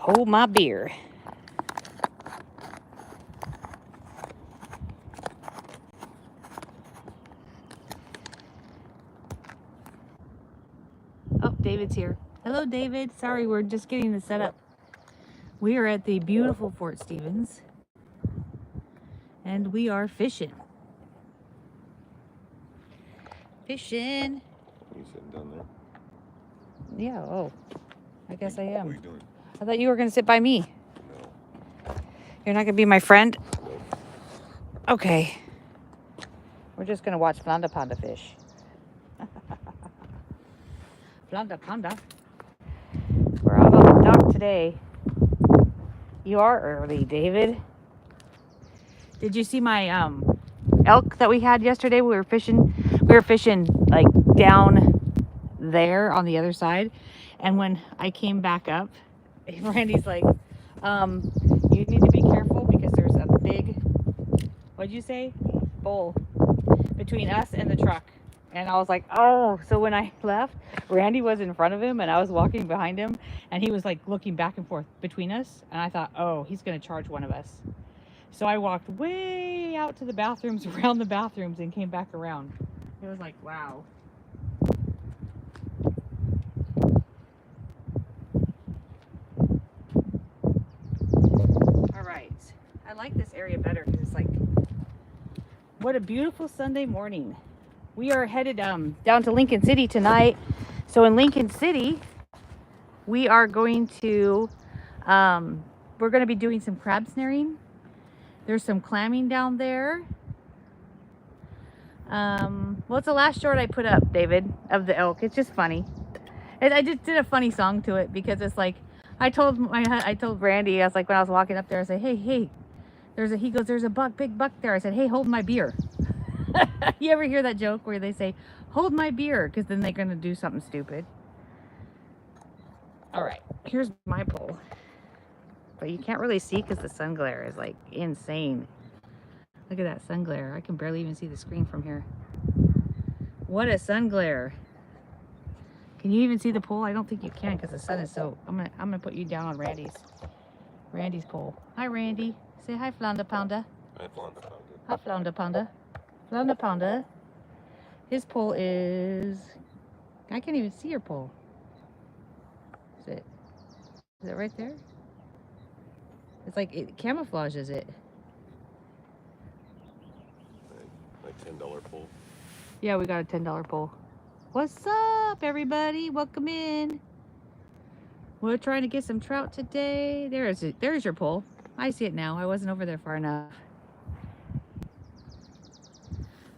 Hold my beer. Oh, David's here. Hello, David. Sorry, we're just getting the setup. We are at the beautiful Fort Stevens, and we are fishing. Fishing. You sitting down there? Yeah, oh. I guess I am. What are you doing? I thought you were going to sit by me. No. You're not going to be my friend? Nope. Okay. We're just going to watch Flanda Panda fish. Flanda Panda. We're out on the dock today. You are early, David. Did you see my elk that we had yesterday? We were fishing like down there on the other side. And when I came back up, Randy's like, you need to be careful because there's a big, what'd you say? Bowl between us and the truck. And I was like, oh, so when I left, Randy was in front of him and I was walking behind him and he was like looking back and forth between us. And I thought, oh, he's going to charge one of us. So I walked way out to the bathrooms, around the bathrooms, and came back around. It was like, wow. All right. I like this area better because it's like, what a beautiful Sunday morning. We are headed down to Lincoln City tonight. So in Lincoln City, we are going to, we're going to be doing some crab snaring. There's some clamming down there. What's the last short I put up, David, of the elk? It's just funny. I just did a funny song to it because it's like, I told Randy, I was like, when I was walking up there, I said, hey, he goes, there's a big buck there. I said, hey, hold my beer. You ever hear that joke where they say, hold my beer, because then they're going to do something stupid? All right, here's my pole. But you can't really see because the sun glare is like insane. Look at that sun glare. I can barely even see the screen from here. What a sun glare. Can you even see the pole? I don't think you can because the sun is so... I'm gonna put you down on Randy's pole. Hi, Randy. Say hi, Flanda Panda. Hi, Flanda Panda. Hi, Flanda Panda. Flanda Panda. His pole is... I can't even see your pole. Is it right there? It's like it camouflages it. Like $10 pole. Yeah, we got a $10 pole. What's up, everybody? Welcome in. We're trying to get some trout today. There's your pole. I see it now. I wasn't over there far enough.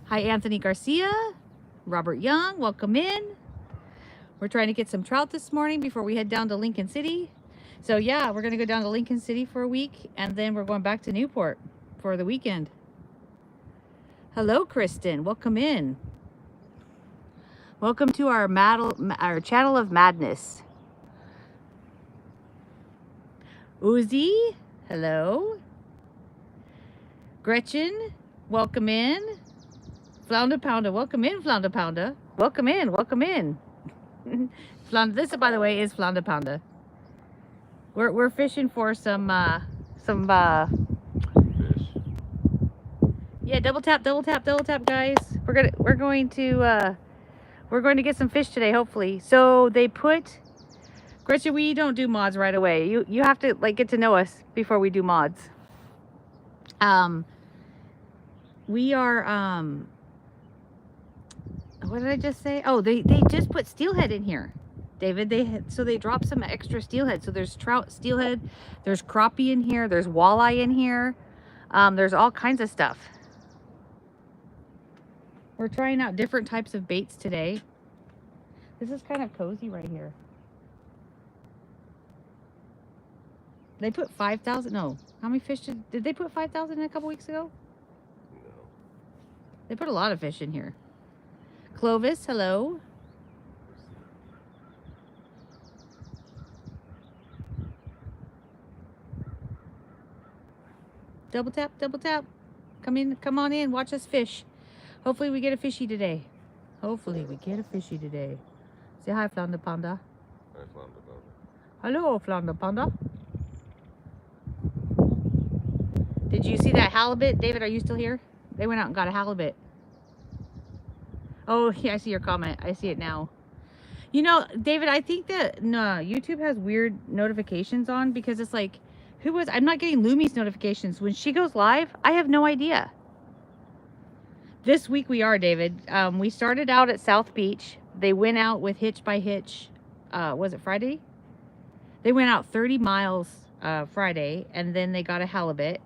Hi, Anthony Garcia. Robert Young, welcome in. We're trying to get some trout this morning before we head down to Lincoln City. So yeah, we're gonna go down to Lincoln City for a week and then we're going back to Newport for the weekend. Hello, Kristen, welcome in. Welcome to our channel of madness. Uzi, hello. Gretchen, welcome in. Flanda Pounda, welcome in, Flanda Pounda. Welcome in, welcome in. This, by the way, is Flanda Pounda. We're fishing for some Fish. Yeah, double tap, guys. We're going to get some fish today, hopefully. So they put, Gretchen, we don't do mods right away. You have to like get to know us before we do mods. We are what did I just say? Oh, they just put steelhead in here, David. They dropped some extra steelhead. So there's trout, steelhead, there's crappie in here, there's walleye in here, there's all kinds of stuff. We're trying out different types of baits today. This is kind of cozy right here. They put 5,000. No, how many fish did they put 5,000 in a couple weeks ago? No. They put a lot of fish in here. Clovis, hello. Double tap, double tap. Come on in, watch us fish. Hopefully we get a fishy today. Hopefully we get a fishy today. Say hi, Flanda Panda. Hi, Flanda Panda. Hello, Flanda Panda. Did you see that halibut? David, are you still here? They went out and got a halibut. Oh, yeah, I see your comment. I see it now. You know, David, I think that YouTube has weird notifications on because it's like, I'm not getting Lumi's notifications. When she goes live, I have no idea. This week we are, David. We started out at South Beach. They went out with Hitch by Hitch. Was it Friday? They went out 30 miles Friday, and then they got a halibut.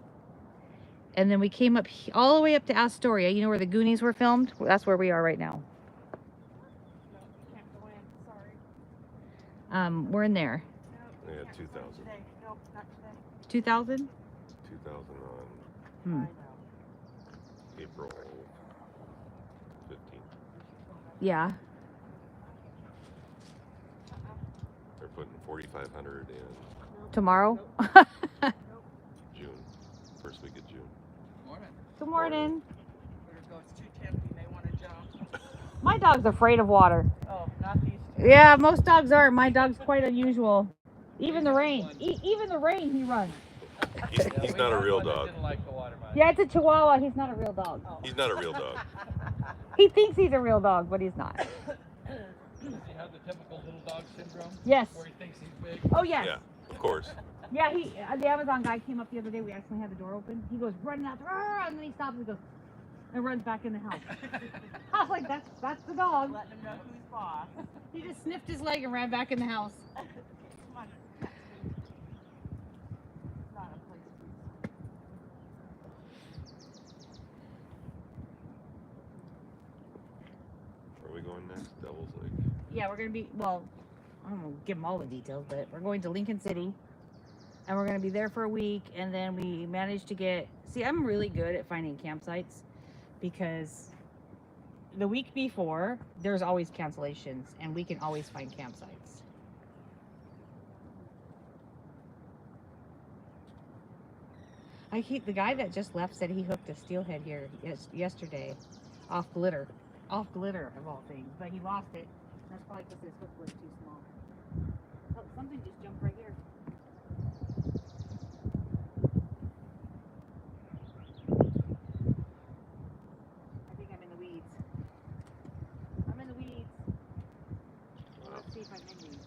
And then we came up all the way up to Astoria. You know where the Goonies were filmed? That's where we are right now. No, you can't go in. Sorry. We're in there. Yeah, Can't go in 2,000. today. Nope, not today. 2,000? 2,000 on Hmm. April 15th. Yeah. They're putting 4,500 in Tomorrow? June. First week of June. Morning. Good morning. Better go. It's too tempting. They want to jump. My dog's afraid of water. Oh, not these two. Yeah, most dogs aren't. My dog's quite unusual. Even the rain. Even the rain, he runs. He's not a real dog. Didn't like the water much. Yeah, it's a Chihuahua. He's not a real dog. Oh. He's not a real dog. He thinks he's a real dog, but he's not. Does he have the typical little dog syndrome? Yes. Where he thinks he's big? Oh, yes. Yeah, of course. Yeah, the Amazon guy came up the other day. We accidentally had the door open. He goes running out, and then he stops and goes, and runs back in the house. I was like, that's the dog. Letting them know who's boss. He just sniffed his leg and ran back in the house. Come on. Not a place. Where are we going next? Devil's Lake. Yeah, we're going to be, well, I don't know, give them all the details, but we're going to Lincoln City. And we're going to be there for a week. And then we managed to get, see, I'm really good at finding campsites because the week before, there's always cancellations and we can always find campsites. The guy that just left said he hooked a steelhead here yesterday off glitter of all things, but he lost it. That's probably because his hook was too small. Oh, something just jumped right here. I think I'm in the weeds. I'm in the weeds. Let's see if I'm in these.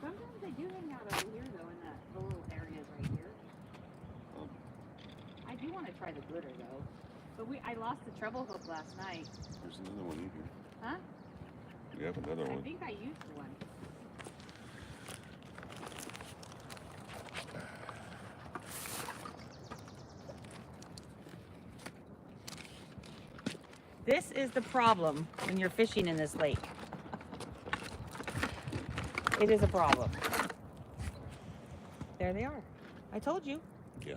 Sometimes they do hang out over here, though, in the little areas right here. I do want to try the glitter, though. But I lost the treble hook last night. There's another one in here. Huh? We have another I one. think I used one. This is the problem when you're fishing in this lake. It is a problem. There they are. I told you. Yeah.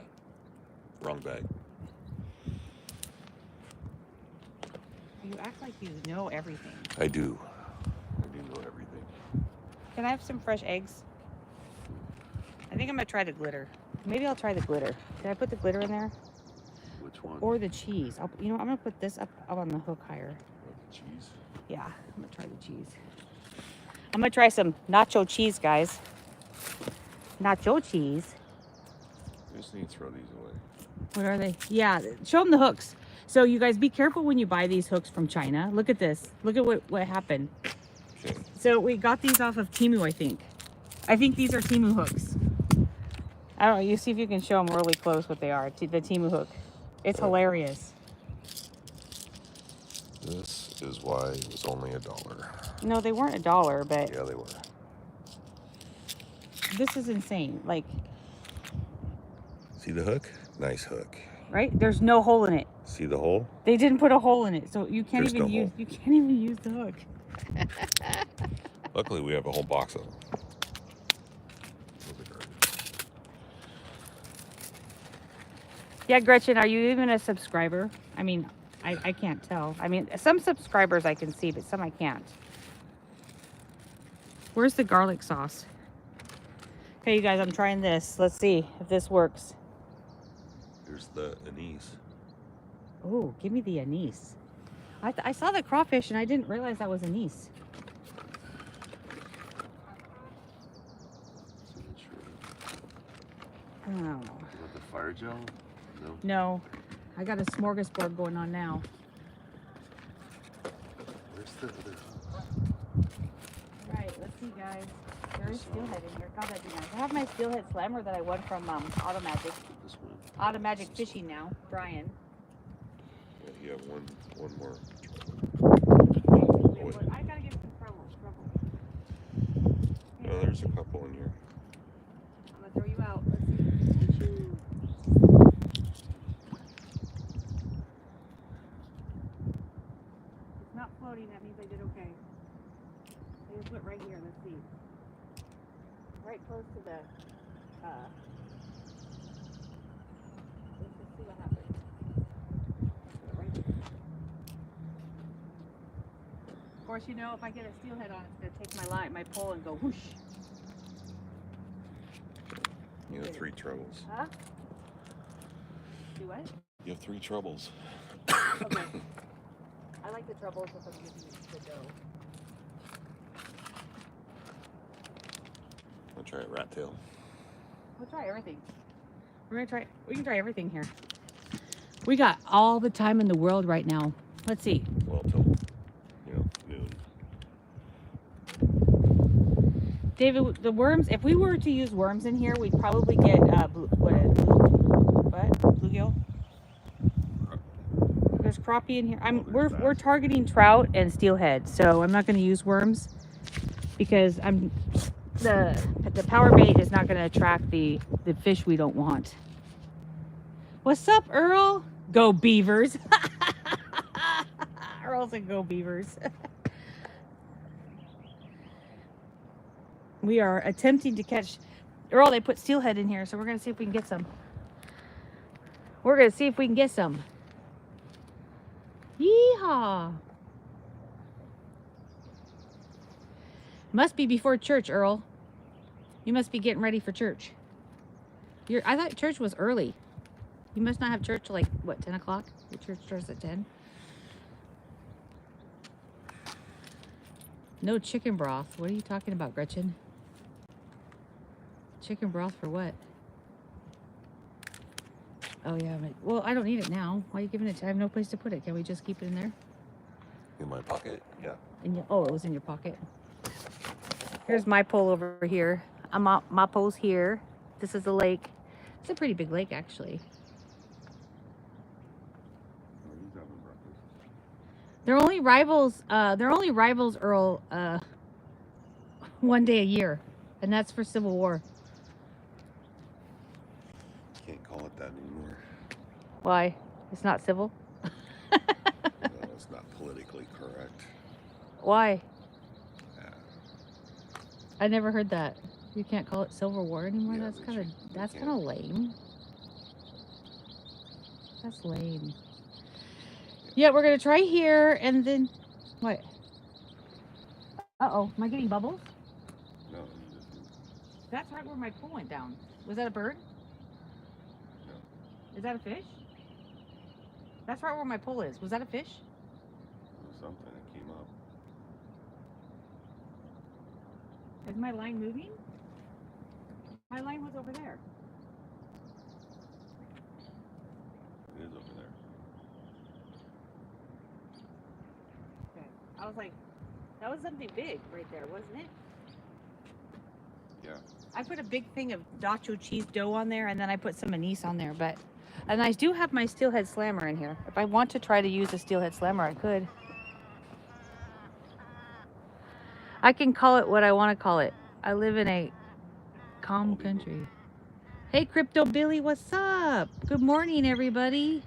Wrong bag. You act like you know everything. I do. I do know everything. Can I have some fresh eggs? I think I'm gonna try the glitter. Maybe I'll try the glitter. Can I put the glitter in there? Which one? Or the cheese? You know, I'm gonna put this up on the hook higher. Cheese. Yeah, I'm gonna try the cheese. I'm gonna try some nacho cheese, guys. Nacho cheese. I just need to throw these away. What are they? Yeah, show them the hooks. So you guys be careful when you buy these hooks from China. Look at this. Look at what happened. Okay. So we got these off of Temu, I think. I think these are Temu hooks. I don't know. You see if you can show them really close what they are. The Temu hook. It's hilarious. This is why it was only $1. No, they weren't $1, but Yeah, they were. this is insane. Like, See the hook? Nice hook. right? There's no hole in it. See the hole? They didn't put a hole in it, so you can't There's even no use. hole. You can't even use the hook. Luckily, we have a whole box of them. Those are garbage. Yeah, Gretchen, are you even a subscriber? I mean, I can't tell. I mean, some subscribers I can see, but some I can't. Where's the garlic sauce? Okay, you guys, I'm trying this. Let's see if this works. Here's the anise. Oh, give me the anise. I saw the crawfish and I didn't realize that was anise. don't know. With the fire gel? No. No, I got a smorgasbord going on now. Where's the other house? Right, let's see, guys. There is steelhead in here. God, that'd be nice. I have my steelhead slammer that I won from Automagic. This one. Automagic Fishing now, Brian. Yeah, you have one more. I gotta get some trouble. No, there's a couple in here. I'm gonna throw you out. Let's see. Achoo. It's not floating. That means I did okay. I just put right here. Let's see. Right close to the. Let's just see what happens. Put it right there. Of course, you know, if I get a steelhead on, it's gonna take my line, my pole, and go whoosh. You have 3 trebles. Huh? Do what? You have 3 trebles. Okay. I like the troubles if I'm using the dough. I'll try a rat tail. We'll try everything. We can try everything here. We got all the time in the world right now. Let's see. Well, till, noon. David, the worms, if we were to use worms in here, we'd probably get bluegill? There's crappie in here. We're targeting trout and steelhead, so I'm not going to use worms because the power bait is not going to attract the fish we don't want. What's up, Earl? Go Beavers. Earl said go Beavers. We are attempting to catch Earl. They put steelhead in here, so we're going to see if we can get some. We're going to see if we can get some. Yeehaw. Must be before church, Earl. You must be getting ready for church. I thought church was early. You must not have church till like, what, 10 o'clock? Your church starts at 10? No chicken broth. What are you talking about, Gretchen? Chicken broth for what? Oh, yeah. Well, I don't need it now. Why are you giving it to? I have no place to put it. Can we just keep it in there? In my pocket, yeah. Oh, it was in your pocket. Here's my pole over here. My pole's here. This is the lake. It's a pretty big lake, actually. They're only rivals, Earl, one day a year. And that's for Civil War. Can't call it that anymore. Why? It's not civil? No, it's not politically correct. Why? Yeah. I never heard that. You can't call it Civil War anymore? Yeah, that's kind of lame. That's lame. Yeah, we're going to try here and then... What? Uh-oh. Am I getting bubbles? No, That's right where my pole went down. Was that a bird? No. Is that a fish? That's right where my pole is. Was that a fish? It was something that came up. Is my line moving? My line was over there. It is over there. Okay. I was like, that was something big right there, wasn't it? Yeah. I put a big thing of nacho cheese dough on there, and then I put some anise on there. And I do have my steelhead slammer in here. If I want to try to use a steelhead slammer, I could. I can call it what I want to call it. I live in a calm country. Hey, Crypto Billy, what's up? Good morning, everybody.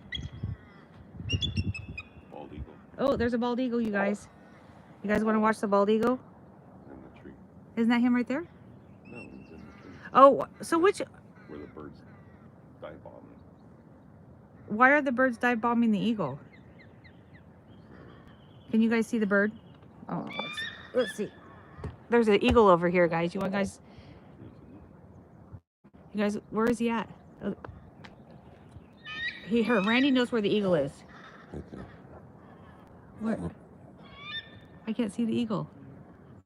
Bald eagle. Oh, there's a bald eagle, you guys. You guys want to watch the bald eagle? In the tree. Isn't that him right there? No, he's in the tree. Oh, so which... Where the birds dive bombing. Why are the birds dive bombing the eagle? Can you guys see the bird? Oh, let's see. There's an eagle over here, guys. You guys, where is he at? Oh. Randy knows where the eagle is. Okay. Where? I can't see the eagle.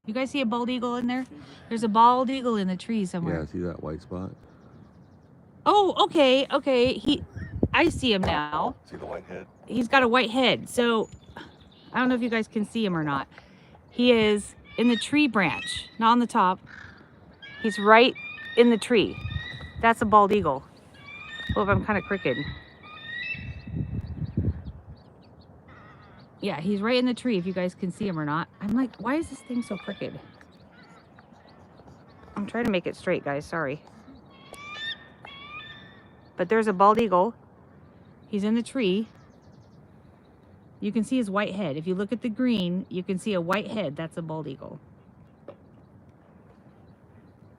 You guys see a bald eagle in there? There's a bald eagle in the tree somewhere. Yeah, see that white spot? Oh, okay, okay. I see him now. See the white head? He's got a white head. So I don't know if you guys can see him or not. He is in the tree branch, not on the top. He's right in the tree. That's a bald eagle. Oh, I'm kind of crooked. Yeah, he's right in the tree if you guys can see him or not. I'm like, why is this thing so crooked? I'm trying to make it straight, guys. Sorry. But there's a bald eagle. He's in the tree. You can see his white head. If you look at the green, you can see a white head. That's a bald eagle.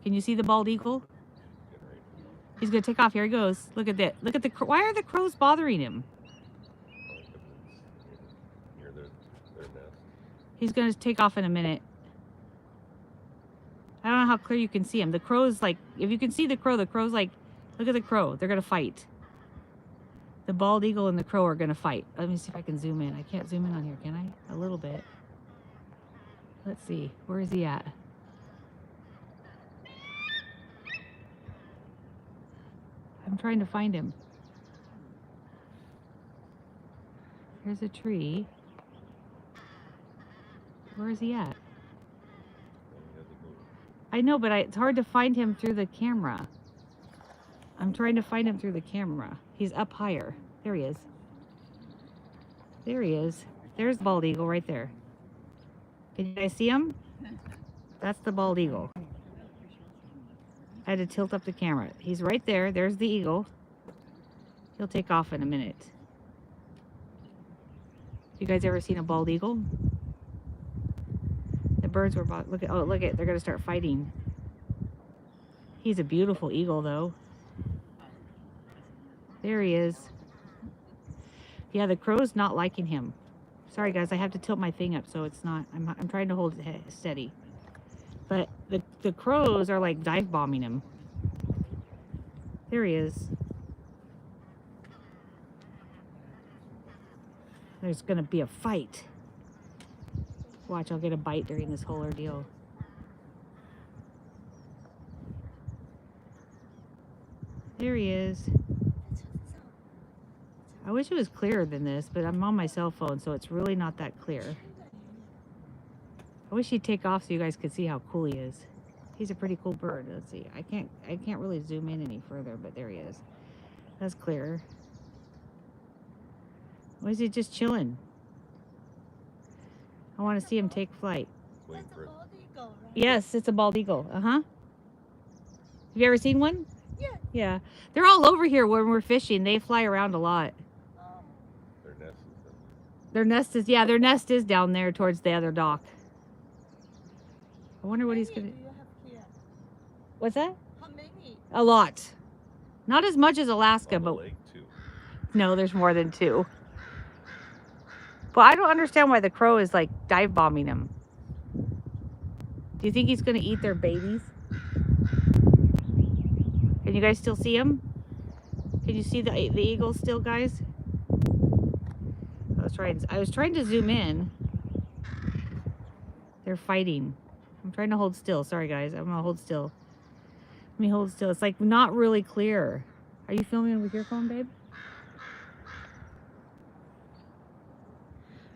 Can you see the bald eagle? He's going to take off. Here he goes. Look at that. Look at the... Why are the crows bothering him? Near their nest. He's going to take off in a minute. I don't know how clear you can see him. The crow's like... If you can see the crow's like... Look at the crow. They're going to fight. The bald eagle and the crow are going to fight. Let me see if I can zoom in. I can't zoom in on here, can I? A little bit. Let's see. Where is he at? I'm trying to find him. Here's a tree. Where is he at? I know, but it's hard to find him through the camera. I'm trying to find him through the camera. He's up higher. There he is. There he is. There's the bald eagle right there. Can you guys see him? That's the bald eagle. I had to tilt up the camera. He's right there. There's the eagle. He'll take off in a minute. You guys ever seen a bald eagle? The birds were about... Look at... Oh, look at... They're going to start fighting. He's a beautiful eagle, though. There he is. Yeah, the crow's not liking him. Sorry, guys. I have to tilt my thing up so it's not... I'm trying to hold it steady. But the crows are like dive bombing him. There he is. There's going to be a fight. Watch, I'll get a bite during this whole ordeal. There he is. I wish it was clearer than this, but I'm on my cell phone, so it's really not that clear. I wish he'd take off so you guys could see how cool he is. He's a pretty cool bird. Let's see. I can't really zoom in any further, but there he is. That's clearer. Or is he just chilling? I want to see him take flight. Waiting for it. Yes, it's a bald eagle. Uh-huh. Have you ever seen one? Yeah. Yeah. They're all over here when we're fishing. They fly around a lot. Their nest is Their nest is down there towards the other dock. I wonder what he's gonna... Do you have here? What's that? How many? A lot. Not as much as Alaska, on the but... lake too. No, there's more than 2. But I don't understand why the crow is like dive bombing him. Do you think he's gonna eat their babies? Can you guys still see him? Can you see the eagles still, guys? I was trying to zoom in. They're fighting. I'm trying to hold still. Sorry, guys. I'm gonna hold still. Let me hold still. It's like not really clear. Are you filming with your phone, babe?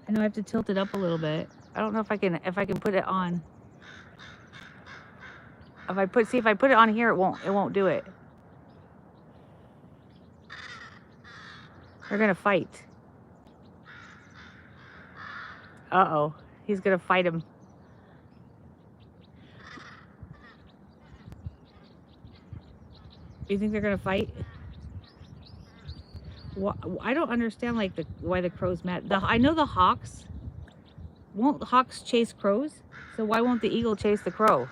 I know I have to tilt it up a little bit. I don't know if I can put it on. If I put it on here, it won't do it. They're gonna fight. Uh-oh. He's gonna fight him. You think they're gonna fight? I don't understand like why the crow's mad. I know the hawks. Won't hawks chase crows? So why won't the eagle chase the crow?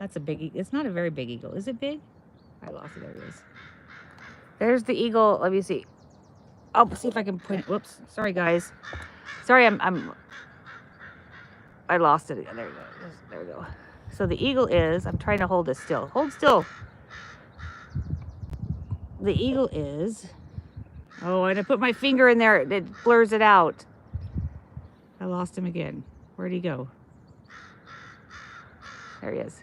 That's a big eagle. It's not a very big eagle. Is it big? I lost it. There it is. There's the eagle. Let me see. I'll see if I can point it. Whoops. Sorry, guys. Sorry, I lost it. There we go. There we go. So the eagle is... I'm trying to hold this still. Hold still. The eagle is... Oh, and I put my finger in there. It blurs it out. I lost him again. Where'd he go? There he is.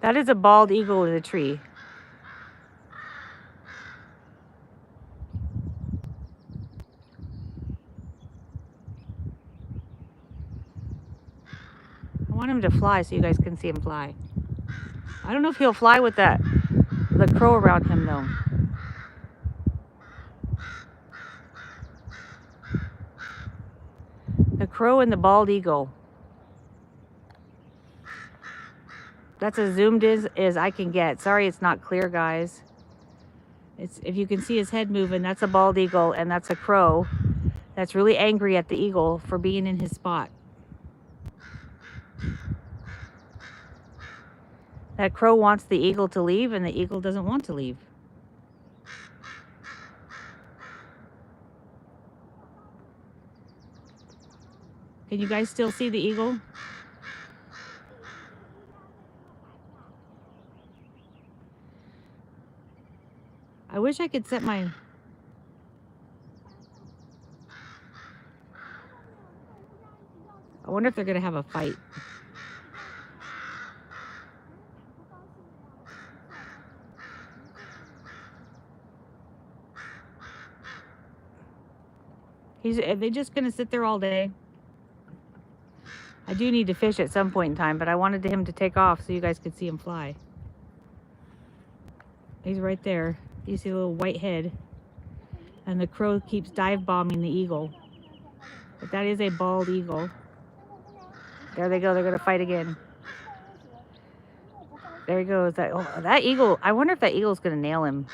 That is a bald eagle in a tree. I want him to fly so you guys can see him fly. I don't know if he'll fly with the crow around him though. The crow and the bald eagle. That's as zoomed as I can get. Sorry it's not clear, guys. It's, if you can see his head moving, that's a bald eagle, and that's a crow that's really angry at the eagle for being in his spot. That crow wants the eagle to leave, and the eagle doesn't want to leave. Can you guys still see the eagle? I wish I could set my... I wonder if they're going to have a fight. Are they just going to sit there all day? I do need to fish at some point in time, but I wanted him to take off so you guys could see him fly. He's right there. You see a little white head. And the crow keeps dive bombing the eagle. But that is a bald eagle. There they go. They're going to fight again. There he goes. That eagle. I wonder if that eagle's going to nail him.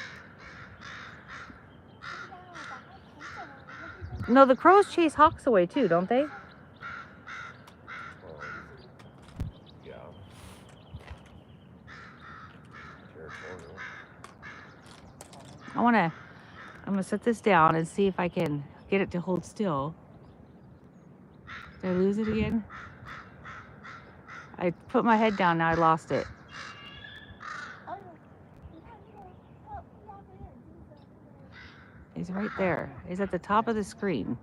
No, the crows chase hawks away too, don't they? Yeah. I'm gonna set this down and see if I can get it to hold still. Did I lose it again? I put my head down, now I lost it. He's right there. He's at the top of the screen.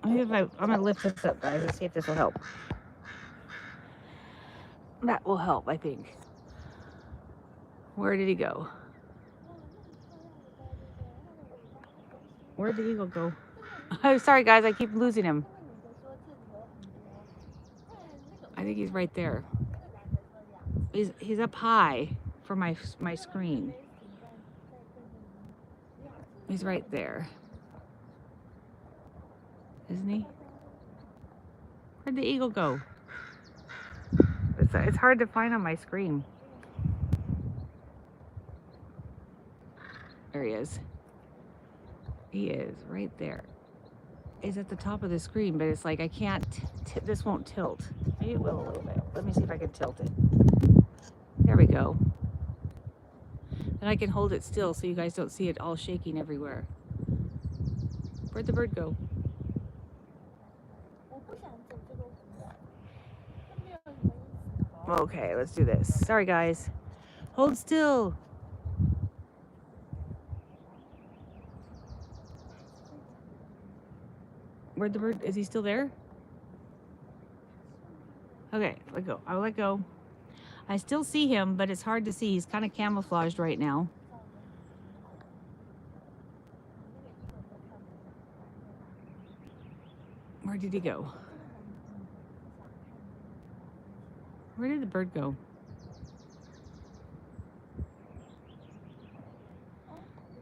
I'm gonna lift this up, guys, and see if this will help. That will help, I think. Where did he go? Where'd the eagle go? I'm sorry, guys, I keep losing him. I think he's right there. He's up high for my screen. He's right there. Isn't he? Where'd the eagle go? It's hard to find on my screen. There he is. He is right there. He's at the top of the screen, but it's like I can't, this won't tilt. Maybe it will a little bit. Let me see if I can tilt it. There we go. And I can hold it still so you guys don't see it all shaking everywhere. Where'd the bird go? Okay, let's do this. Sorry, guys. Hold still. Where'd the bird? Is he still there? Okay, let go. I'll let go. I still see him, but it's hard to see. He's kind of camouflaged right now. Where did he go? Where did the bird go?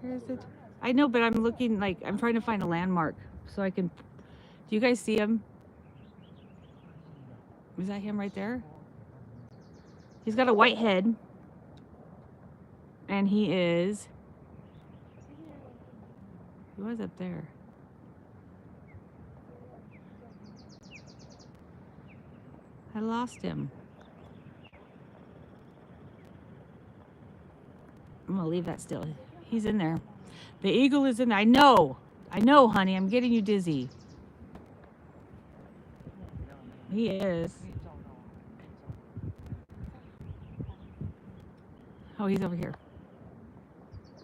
Where is it? I know, but I'm looking like I'm trying to find a landmark so I can. Do you guys see him? Is that him right there? He's got a white head. And he is. He was up there. I lost him. I'm gonna leave that still. He's in there. The eagle is in there. I know, honey. I'm getting you dizzy. He is. Oh, he's over here.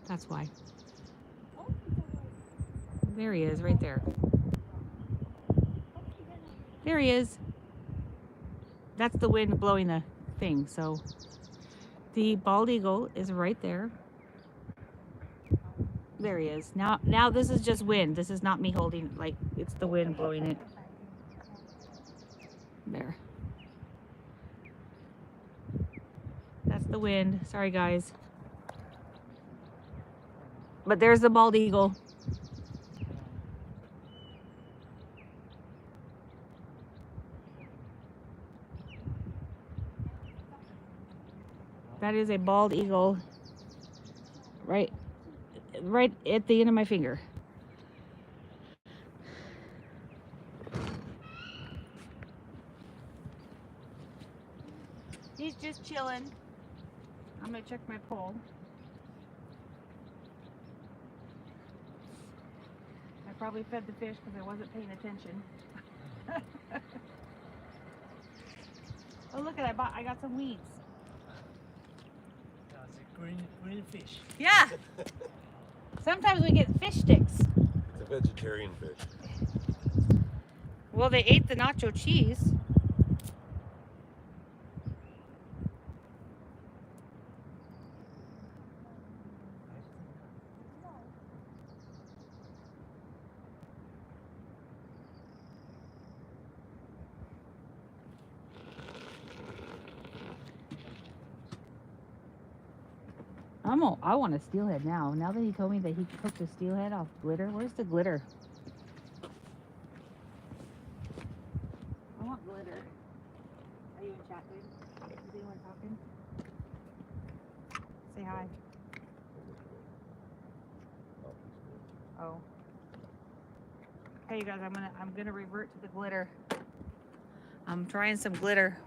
That's why. There he is, right there. There he is. That's the wind blowing the thing. So the bald eagle is right there. There he is. Now this is just wind. This is not me holding, like, it's the wind blowing it. There. That's the wind. Sorry, guys. But there's the bald eagle. That is a bald eagle right at the end of my finger. He's just chilling. I'm gonna check my pole. I probably fed the fish because I wasn't paying attention. Oh, look at that! I got some weeds. That's a green fish. Yeah. Sometimes we get fish sticks. It's a vegetarian fish. Well, they ate the nacho cheese. I want a steelhead now. Now that he told me that he cooked a steelhead off glitter. Where's the glitter? I want glitter. Are you in chat, dude? Is anyone talking? Say hi. Oh. Hey, you guys, I'm gonna revert to the glitter. I'm trying some glitter.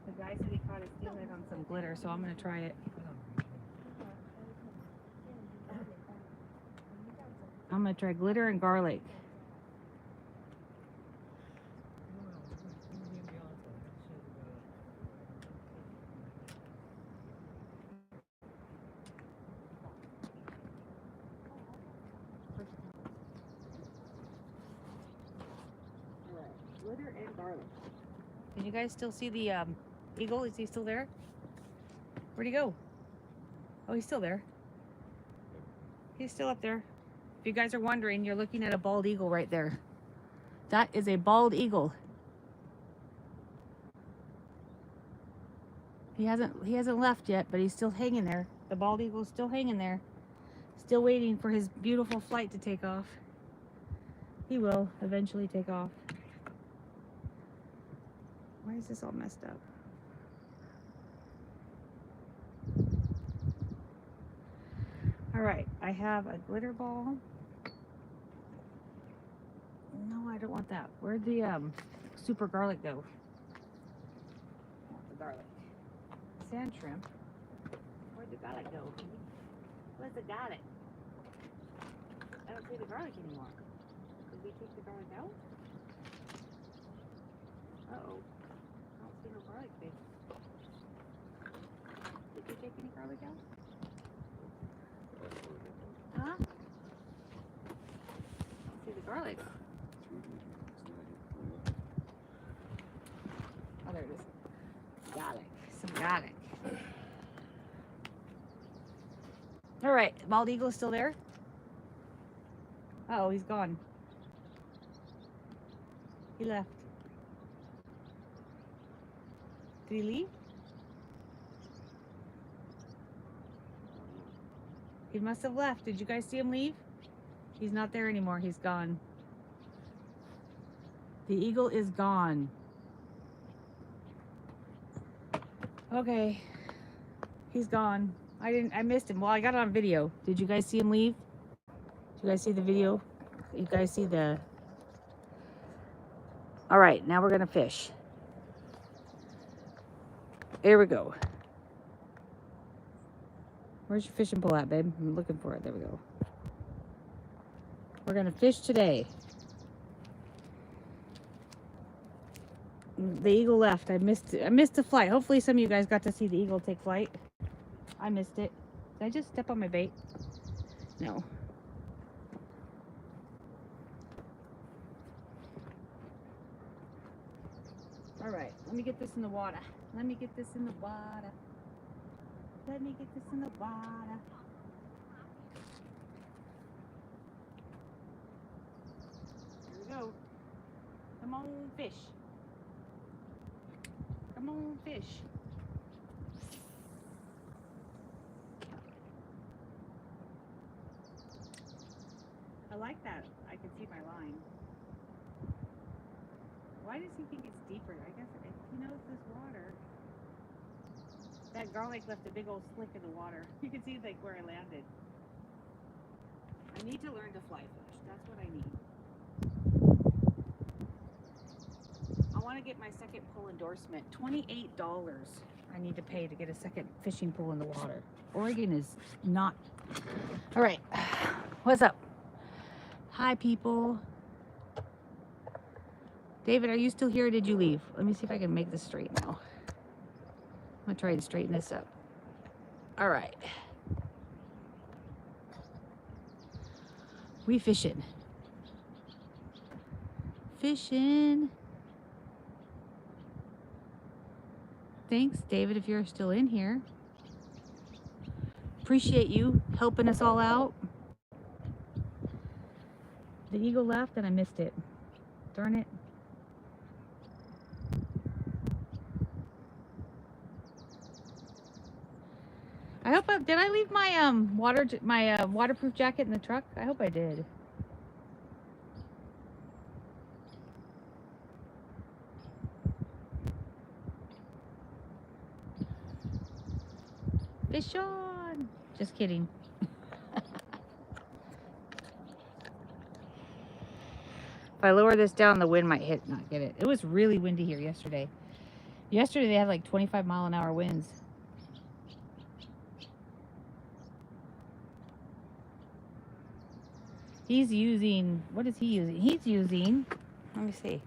The guy said he caught a steelhead on some glitter, so I'm gonna try it. I'm gonna try glitter and garlic. Glitter and garlic. Can you guys still see the eagle? Is he still there? Where'd he go? Oh, he's still there. He's still up there. If you guys are wondering, you're looking at a bald eagle right there. That is a bald eagle. He hasn't left yet, but he's still hanging there. The bald eagle's still hanging there. Still waiting for his beautiful flight to take off. He will eventually take off. Why is this all messed up? All right, I have a glitter ball. No, I don't want that. Where'd the super garlic go? I want the garlic. Sand shrimp. Where'd the garlic go? Where's the garlic? I don't see the garlic anymore. Did we take the garlic out? Uh-oh. I don't see no garlic big. Did you take any garlic out? Huh? I don't see the garlic. Oh, there it is. Garlic. Some garlic. All right. Bald eagle is still there? Uh oh, he's gone. He left. Did he leave? He must have left. Did you guys see him leave? He's not there anymore. He's gone. The eagle is gone. Okay. He's gone. I missed him. Well, I got it on video. Did you guys see him leave? Did you guys see the video? You guys see the... All right, now we're gonna fish. Here we go. Where's your fishing pole at, babe? I'm looking for it. There we go. We're gonna fish today. The eagle left. I missed the flight. Hopefully some of you guys got to see the eagle take flight. I missed it. Did I just step on my bait? No. All right, let me get this in the water. Let me get this in the water. Let me get this in the water. Here we go. Come on, fish. Come on, fish. I like that. I can see my line. Why does he think it's deeper? I guess if he knows this water. That garlic left a big old slick in the water. You can see like where I landed. I need to learn to fly fish. That's what I need. I want to get my second pool endorsement. $28 I need to pay to get a second fishing pool in the water. Oregon is not. All right. What's up? Hi, people. David, are you still here or did you leave? Let me see if I can make this straight now. I'm going to try to straighten this up. All right. We fishing. Fishing. Thanks, David, if you're still in here. Appreciate you helping us all out. The eagle left and I missed it. Darn it. I hope did I leave my waterproof jacket in the truck? I hope I did. Fish on. Just kidding. If I lower this down, the wind might not get it. It was really windy here yesterday. Yesterday they had like 25-mile-an-hour winds. He's using, what is he using? He's using, let me see.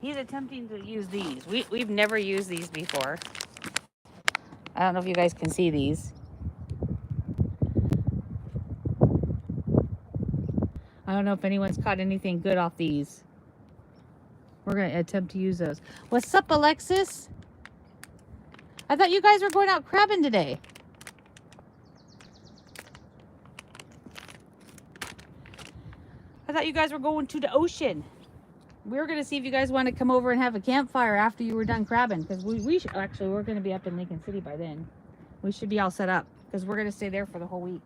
He's attempting to use these. We've never used these before. I don't know if you guys can see these. I don't know if anyone's caught anything good off these. We're going to attempt to use those. What's up, Alexis? I thought you guys were going out crabbing today. I thought you guys were going to the ocean. We were going to see if you guys want to come over and have a campfire after you were done crabbing. Because actually, we're going to be up in Lincoln City by then. We should be all set up. Because we're going to stay there for the whole week.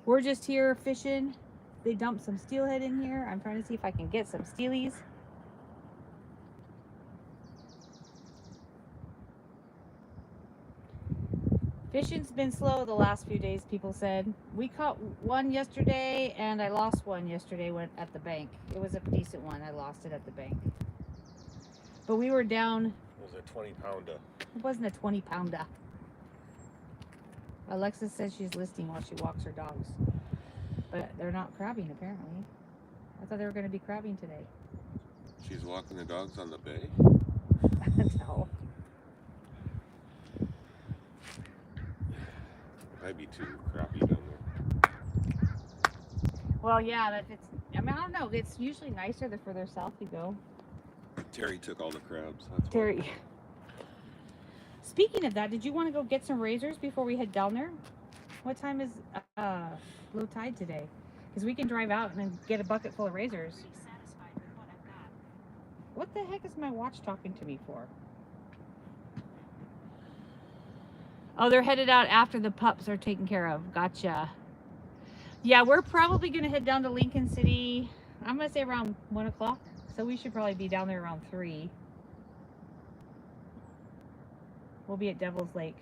We're just here fishing. They dumped some steelhead in here. I'm trying to see if I can get some steelies. Fishing's been slow the last few days, people said. We caught one yesterday, and I lost one yesterday at the bank. It was a decent one. I lost it at the bank. But we were down. It was a 20-pounder. It wasn't a 20-pounder. Alexa says she's listening while she walks her dogs. But they're not crabbing, apparently. I thought they were going to be crabbing today. She's walking the dogs on the bay? No. Might be too crappy down there. Well, yeah, I don't know. It's usually nicer the further south you go. Terry took all the crabs. That's Terry. why. Speaking of that, did you want to go get some razors before we head down there? What time is low tide today? Because we can drive out and then get a bucket full of razors. What the heck is my watch talking to me for? Oh, they're headed out after the pups are taken care of. Gotcha. Yeah, we're probably going to head down to Lincoln City. I'm going to say around 1 o'clock. So we should probably be down there around 3. We'll be at Devil's Lake.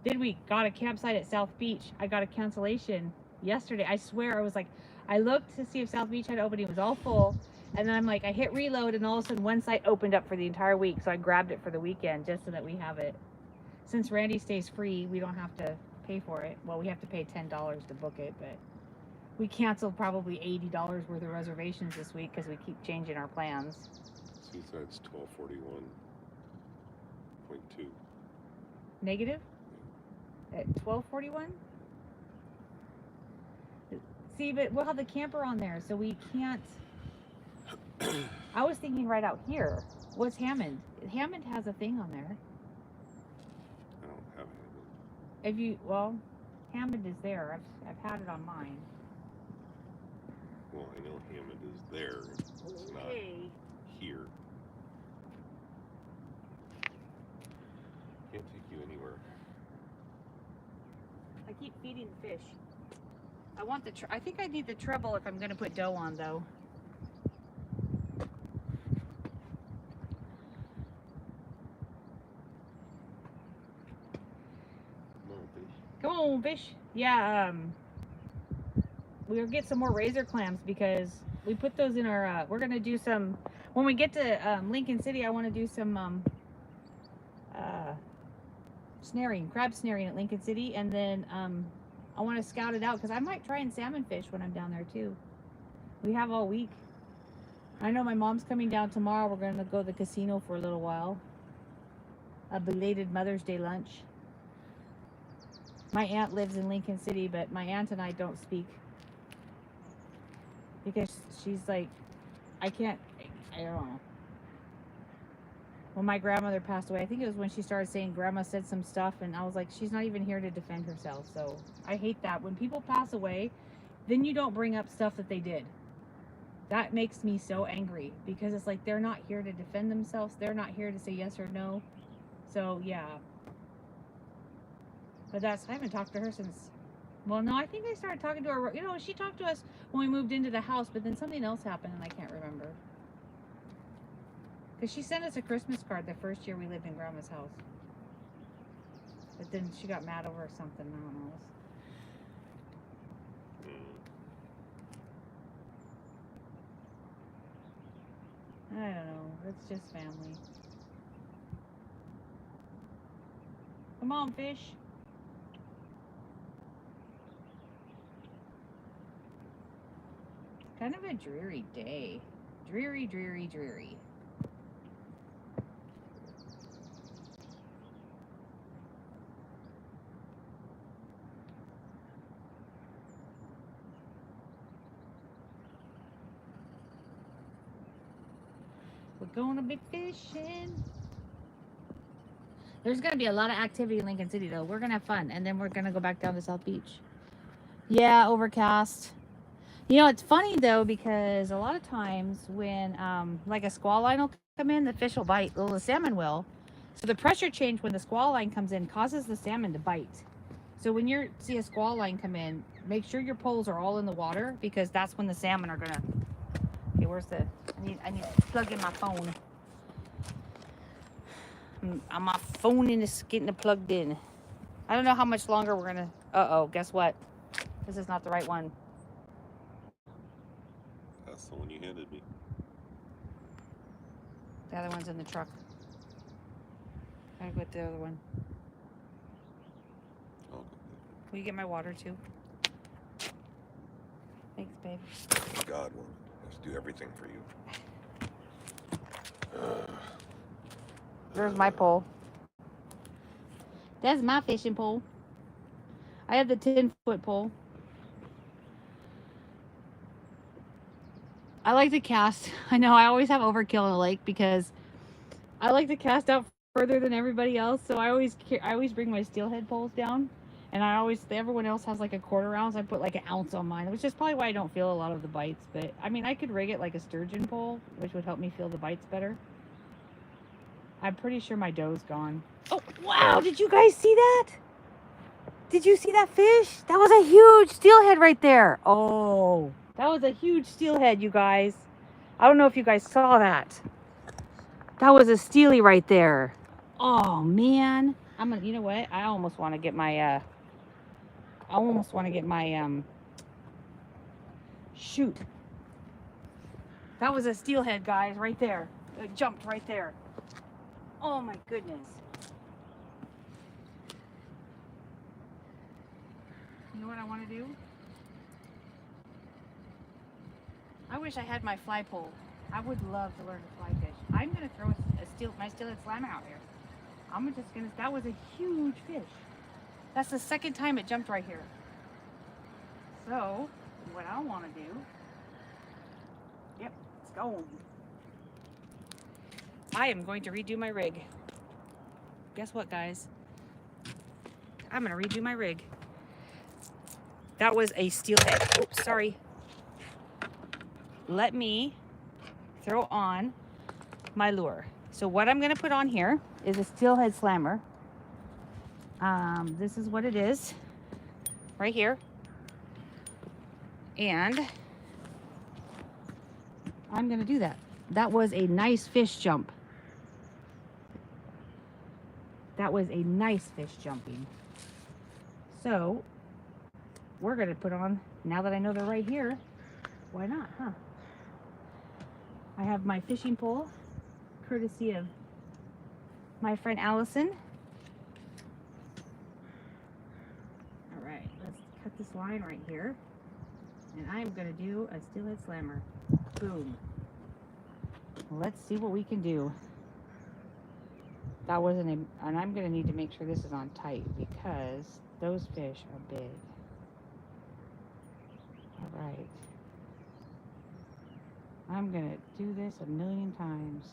Then we got a campsite at South Beach. I got a cancellation yesterday. I swear, I was like, I looked to see if South Beach had opened. It was all full. And then I'm like, I hit reload, and all of a sudden one site opened up for the entire week. So I grabbed it for the weekend just so that we have it. Since Randy stays free, we don't have to pay for it. Well, we have to pay $10 to book it, but we canceled probably $80 worth of reservations this week because we keep changing our plans. Seaside's 1241.2. Negative? At 1241? See, but we'll have the camper on there, so we can't I was thinking right out here. What's Hammond? Hammond has a thing on there. I don't have Hammond. If you, well, Hammond is there. I've had it on mine. Well, I know Hammond is there. It's not here. Can't take you anywhere. I keep feeding the fish. I want the, I think I need the treble if I'm going to put dough on though. Come on, fish. Come on, fish. Yeah, we'll get some more razor clams because we put those in our, we're going to do some, when we get to Lincoln City, I want to do some snaring, crab snaring at Lincoln City, and then I want to scout it out because I might try and salmon fish when I'm down there too. We have all week. I know my mom's coming down tomorrow. We're going to go to the casino for a little while. A belated Mother's Day lunch. My aunt lives in Lincoln City, but my aunt and I don't speak because she's like, I don't know. When my grandmother passed away, I think it was when she started saying grandma said some stuff, and I was like, she's not even here to defend herself. So I hate that. When people pass away, then you don't bring up stuff that they did. That makes me so angry because it's like they're not here to defend themselves. They're not here to say yes or no. So yeah. But I haven't talked to her since, well, no, I think I started talking to her, you know, she talked to us when we moved into the house, but then something else happened and I can't remember. Because she sent us a Christmas card the first year we lived in Grandma's house. But then she got mad over something, I don't know. I don't know, it's just family. Come on, fish. Kind of a dreary day. Dreary, dreary, dreary. We're gonna be fishing. There's gonna be a lot of activity in Lincoln City though. We're gonna have fun and then we're gonna go back down to South Beach. Yeah, overcast. You know, it's funny though because a lot of times when like a squall line will come in, the fish will bite. Well, the salmon will. So the pressure change when the squall line comes in causes the salmon to bite. So when you see a squall line come in, make sure your poles are all in the water because that's when the salmon are gonna. Okay, where's the? I need to plug in my phone. My phone is getting plugged in. I don't know how much longer we're gonna. Uh-oh, guess what? This is not the right one. That's the one you handed me. The other one's in the truck. Gotta go with the other one. Oh, Will you get my water too? Thanks, babe. God woman has to do everything for you. There's my pole. That's my fishing pole. I have the 10-foot pole. I like to cast. I know I always have overkill in the lake because I like to cast out further than everybody else. So I always bring my steelhead poles down, and everyone else has like a quarter ounce. I put like an ounce on mine, which is probably why I don't feel a lot of the bites. But I mean, I could rig it like a sturgeon pole, which would help me feel the bites better. I'm pretty sure my dough's gone. Oh wow! Did you guys see that? Did you see that fish? That was a huge steelhead right there. Oh, that was a huge steelhead, you guys. I don't know if you guys saw that. That was a steely right there. Oh man, you know what? I almost want to get my shoot. That was a steelhead, guys, right there. It jumped right there. Oh my goodness. You know what I want to do? I wish I had my fly pole. I would love to learn to fly fish. I'm gonna throw my steelhead slammer out here. That was a huge fish. That's the second time it jumped right here. So, what I want to do, yep, let's go. I am going to redo my rig. Guess what, guys? I'm going to redo my rig. That was a steelhead. Oops, sorry. Let me throw on my lure. So what I'm going to put on here is a steelhead slammer. This is what it is right here. And I'm going to do that. That was a nice fish jump. That was a nice fish jumping. So we're going to put on, now that I know they're right here, why not, huh? I have my fishing pole, courtesy of my friend Allison. All right, let's cut this line right here. And I'm going to do a steelhead slammer. Boom. Let's see what we can do. That wasn't a, and I'm going to need to make sure this is on tight because those fish are big. All right. I'm going to do this a million times.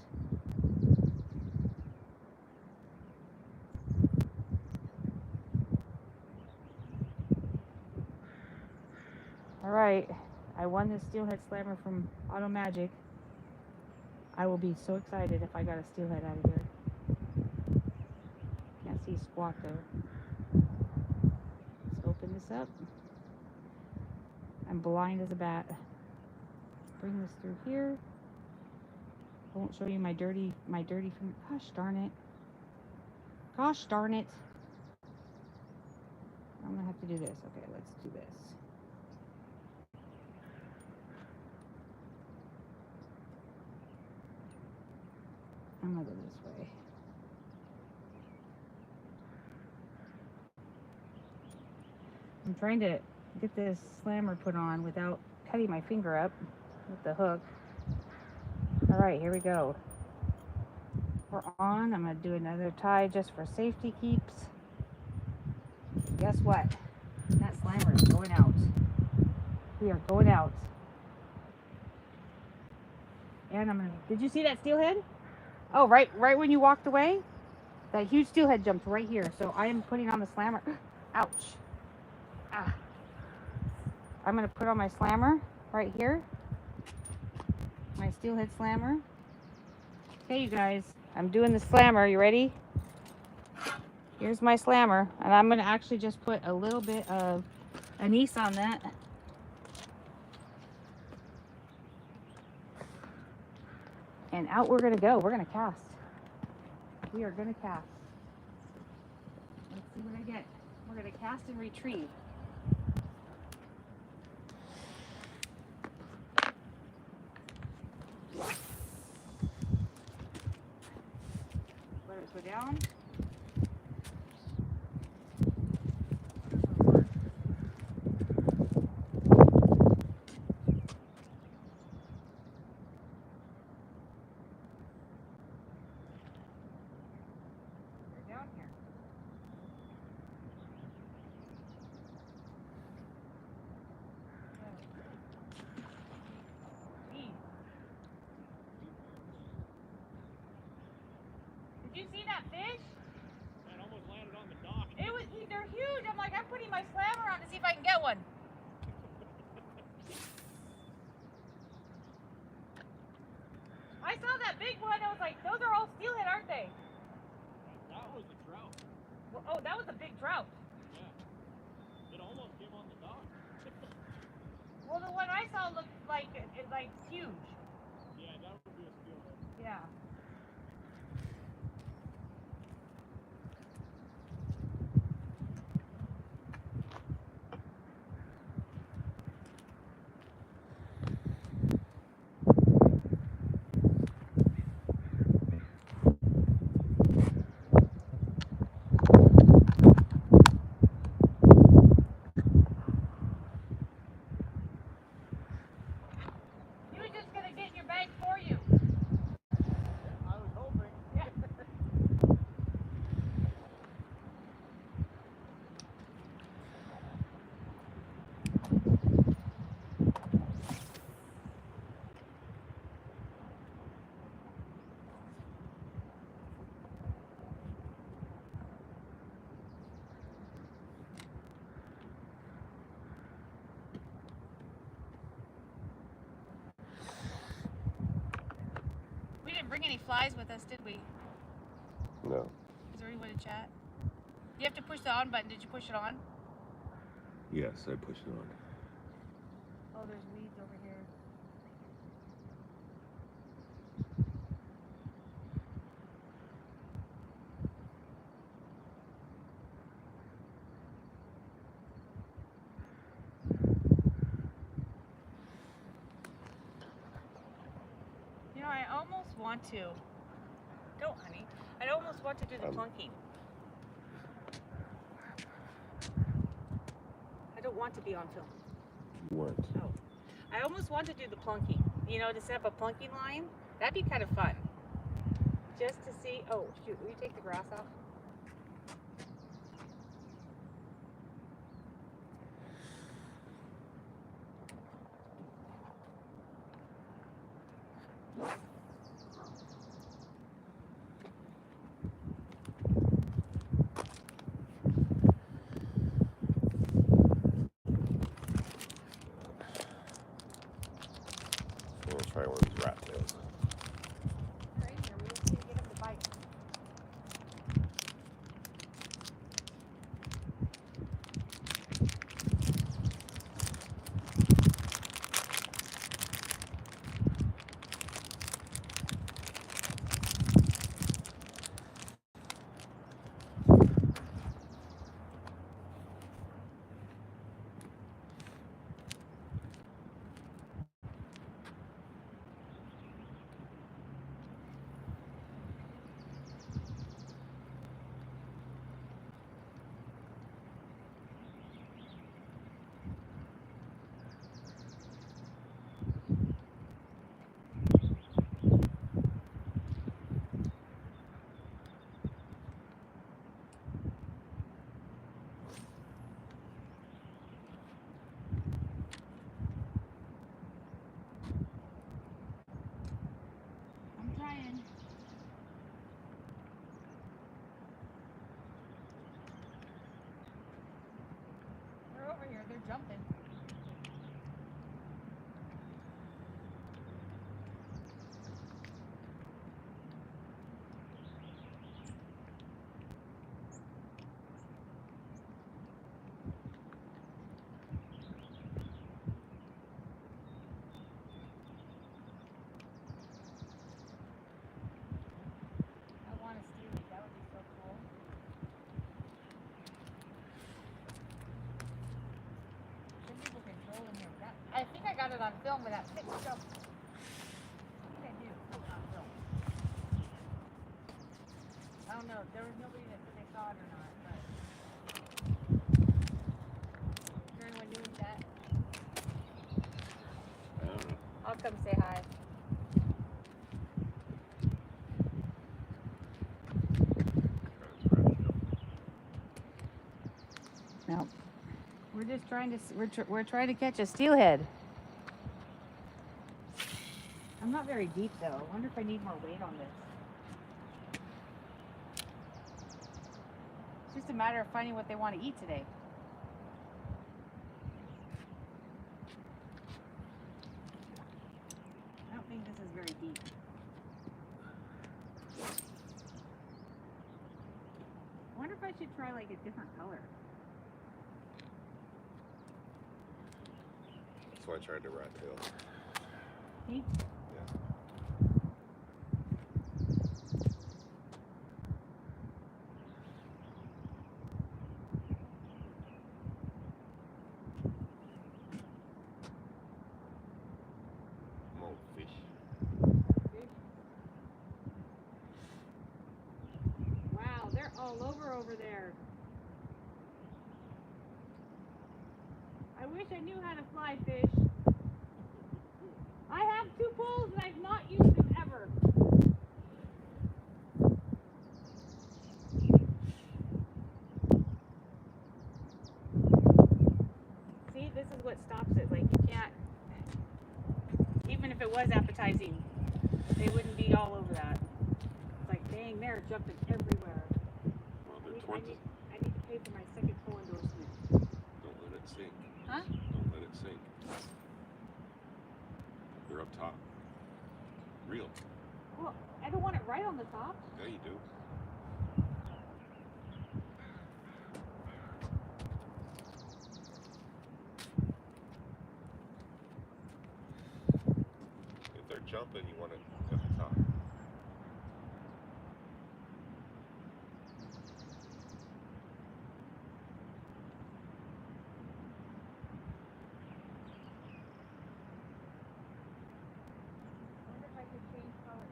All right. I won this steelhead slammer from Auto Magic. I will be so excited if I got a steelhead out of here. Can't see squat though. Let's open this up. I'm blind as a bat. Bring this through here. I won't show you my dirty finger. Gosh darn it. Gosh darn it. I'm gonna have to do this. Okay, let's do this. I'm gonna go this way. I'm trying to get this slammer put on without cutting my finger up with the hook. All right, here we go. We're on. I'm gonna do another tie just for safety keeps. Guess what? That slammer is going out. We are going out. And I'm gonna, did you see that steelhead? Oh, right when you walked away, that huge steelhead jumped right here. So I am putting on the slammer. Ouch. Ah. I'm gonna put on my slammer right here. My steelhead slammer. Okay, you guys, I'm doing the slammer. You ready? Here's my slammer, and I'm gonna actually just put a little bit of anise on that. And out we're gonna go. We're gonna cast. We are gonna cast. Let's see what I get. We're gonna cast and retrieve. Let it go down. Down here. Did you see that fish? That almost landed on the dock. They're huge. I'm like, I'm putting my slammer on to see if I can get one. I saw that big one. I was like, those are all steelhead, aren't they? That was a trout. Well, oh, that was a big trout. Yeah. It almost came on the dock. Well, the one I saw looked like huge. Yeah, that would be a steelhead. Yeah. You were just gonna get in your bag for you. any flies with us, did we? No. Is there anyone to chat? You have to push the on button. Did you push it on? Yes, I pushed it on. Oh, there's weeds over here. You know, I almost want to. Don't, honey. I almost want to do the plunking. I don't want to be on film. You weren't. Oh. I almost want to do the plunking. You know, to set up a plunking line. That'd be kind of fun. Just to see. Oh, shoot. Will you take the grass off? I'm gonna try one of these rat tails. Right here. We just need to get him to bite. I'm trying. They're over here. They're jumping. I want to steal it. That would be so cool. Some people can troll in here. I think I got it on film with that pit jump. I think I do. On film. I don't know. There was nobody that said they saw it or not. But is there anyone doing that? I don't know. I'll come say hi. No. We're just trying to, we're trying to catch a steelhead. I'm not very deep though. I wonder if I need more weight on this. It's just a matter of finding what they want to eat today. I don't think this is very deep. I wonder if I should try like a different color. That's why I tried the rat tail. See? More fish. Wow, they're all over there. I wish I knew how to fly fish. I have 2 poles and I've not used them ever. See, this is what stops it. Like you can't, even if it was appetizing, they wouldn't be all over that. It's like, dang, they're jumping everywhere. Well, I they're need, I, towards need, us. I need to pay for my second pole endorsement. Don't let it sink. Huh? Don't let it sink. They're up top. Real. Well, I don't want right on the top. Yeah, you do. If they're jumping, you want it at the top. I wonder if I could change colors.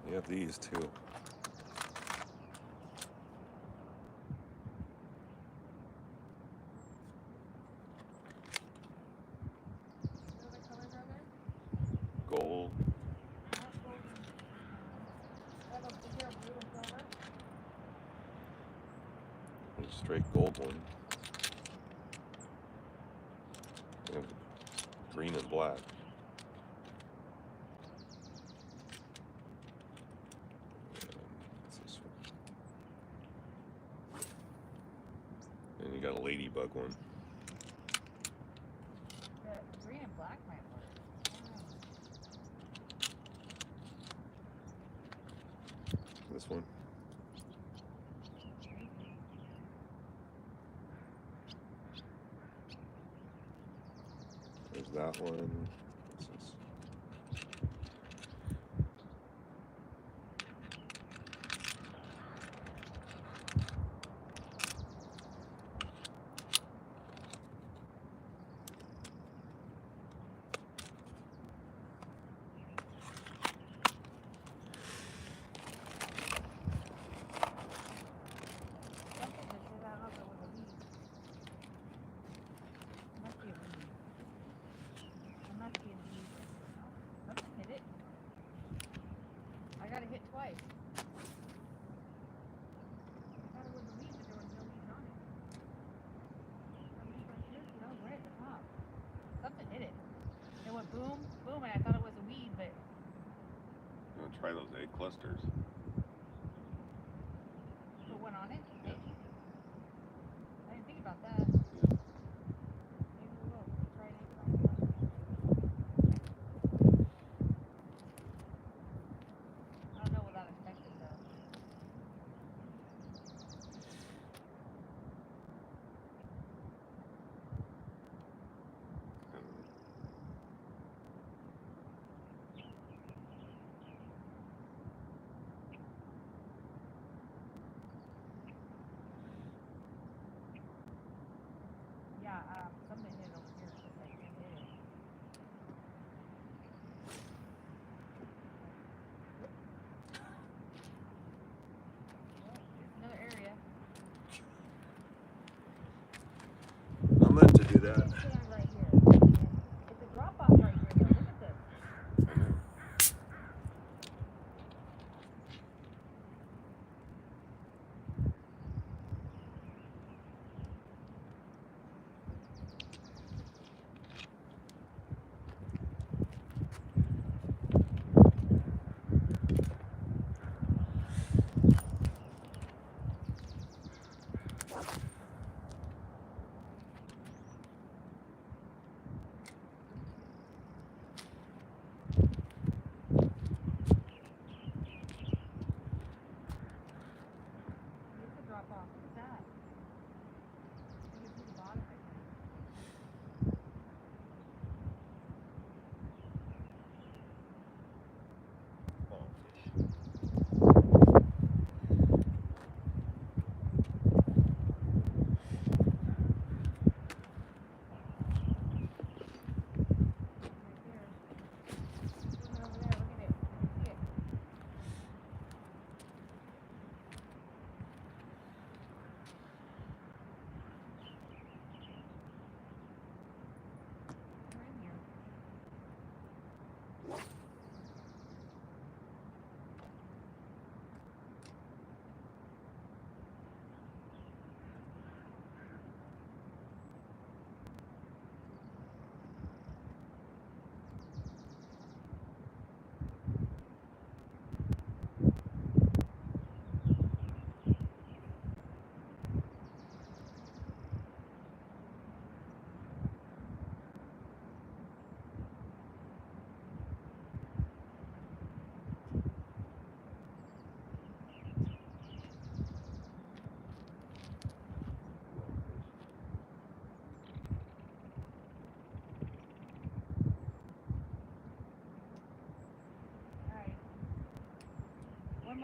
You have these too. Gold. There's a straight gold one. And green and black. What's this one? And you got a ladybug one. The green and black might work. This one. There's that one. What's this? I got it hit twice. I thought it was a weed, but there was no weeds on it. That weed right here, that was right at the top. Something hit it. It went boom, boom, and I thought it was a weed, but You want to try those egg clusters? put one on it. Yeah. I didn't think about that. Maybe we will. We'll try an egg cluster. I don't know what that affected though.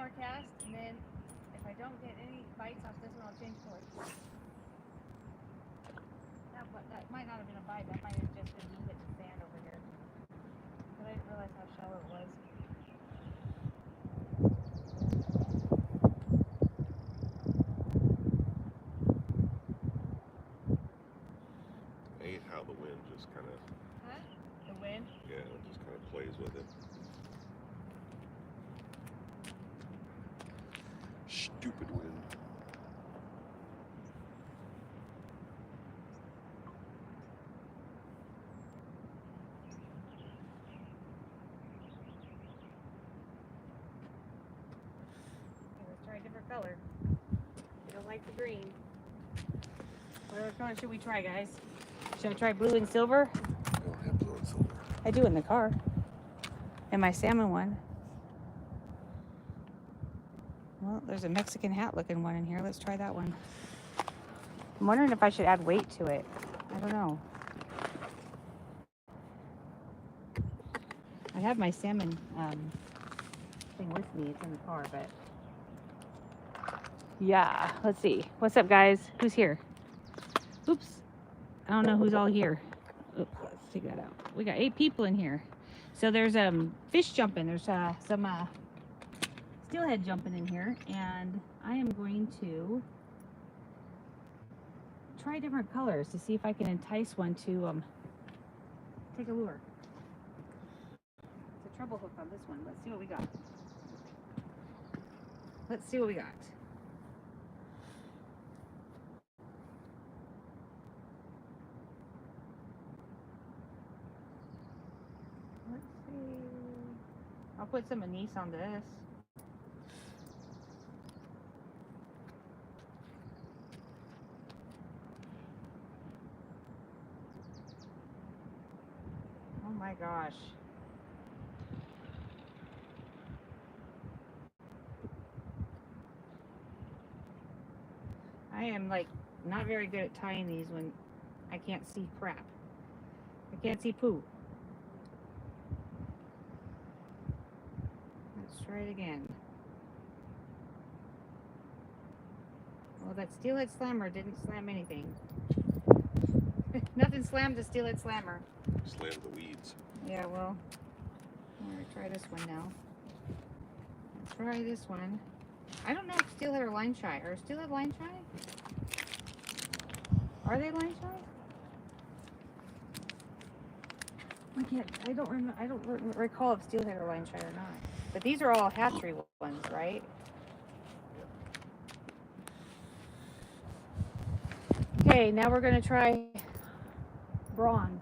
more cast, and then if I don't get any bites off this one, I'll change course. That might not have been a bite. That might have just been moving the sand over here. But I didn't realize how shallow it was. I hate how the wind just kind of, Huh? The wind? yeah, it just kind of plays with it. Stupid wind. Okay, let's try a different color. I don't like the green. What other color should we try, guys? Should I try blue and silver? I don't have blue and silver. I do in the car. And my salmon one. Well, there's a Mexican hat looking one in here. Let's try that one. I'm wondering if I should add weight to it. I don't know. I have my salmon thing with me. It's in the car, but yeah. Let's see. What's up, guys? Who's here? Oops. I don't know who's all here. Oops, let's take that out. We got 8 people in here. So there's fish jumping. There's some steelhead jumping in here, and I am going to try different colors to see if I can entice one to take a lure. It's a treble hook on this one. Let's see what we got. Let's see what we got. Let's see. I'll put some anise on this. Oh my gosh. I am like not very good at tying these when I can't see crap. I can't see poo. Let's try it again. Well, that steelhead slammer didn't slam anything. Nothing slammed the steelhead slammer. Slam the weeds. Yeah, well, I'm gonna try this one now. Let's try this one. I don't know if steelhead or line shy. Are steelhead line shy? Are they line shy? I don't recall if steelhead are line shy or not. But these are all hatchery ones, right? Okay, now we're gonna try bronze,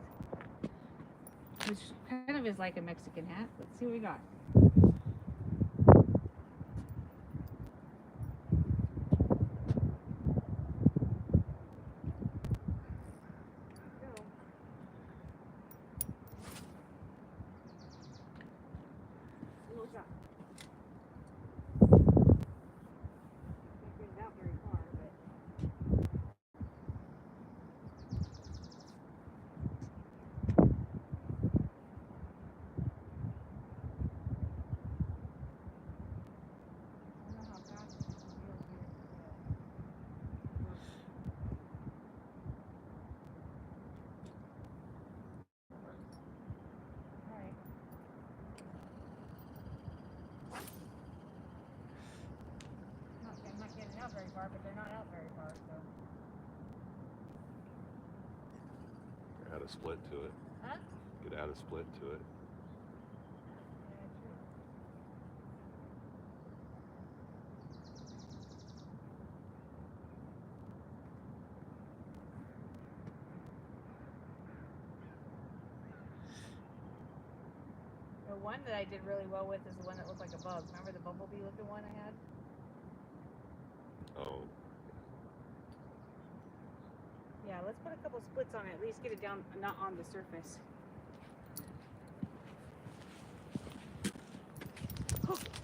which kind of is like a Mexican hat. Let's see what we got. Out very far, but they're not out very far, so. Add a split to it. Huh? Could add a split to it. Yeah, true. The one that I did really well with is the one that looked like a bug. Remember the bumblebee looking one I had? Oh, Yeah, let's put a couple splits on it. At least get it down, not on the surface.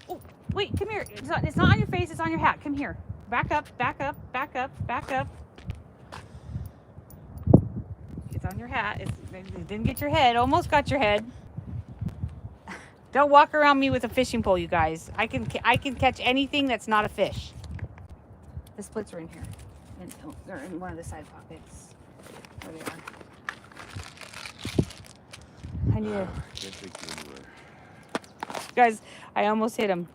Oh, wait, come here. It's not on your face, it's on your hat. Come here. Back up, back up, back up, back up. It's on your hat. It didn't get your head. Almost got your head. Don't walk around me with a fishing pole, you guys. I can catch anything that's not a fish. The splits are in here. And they're in one of the side pockets. There they are. I need to... Can't take you anywhere. Guys, I almost hit him.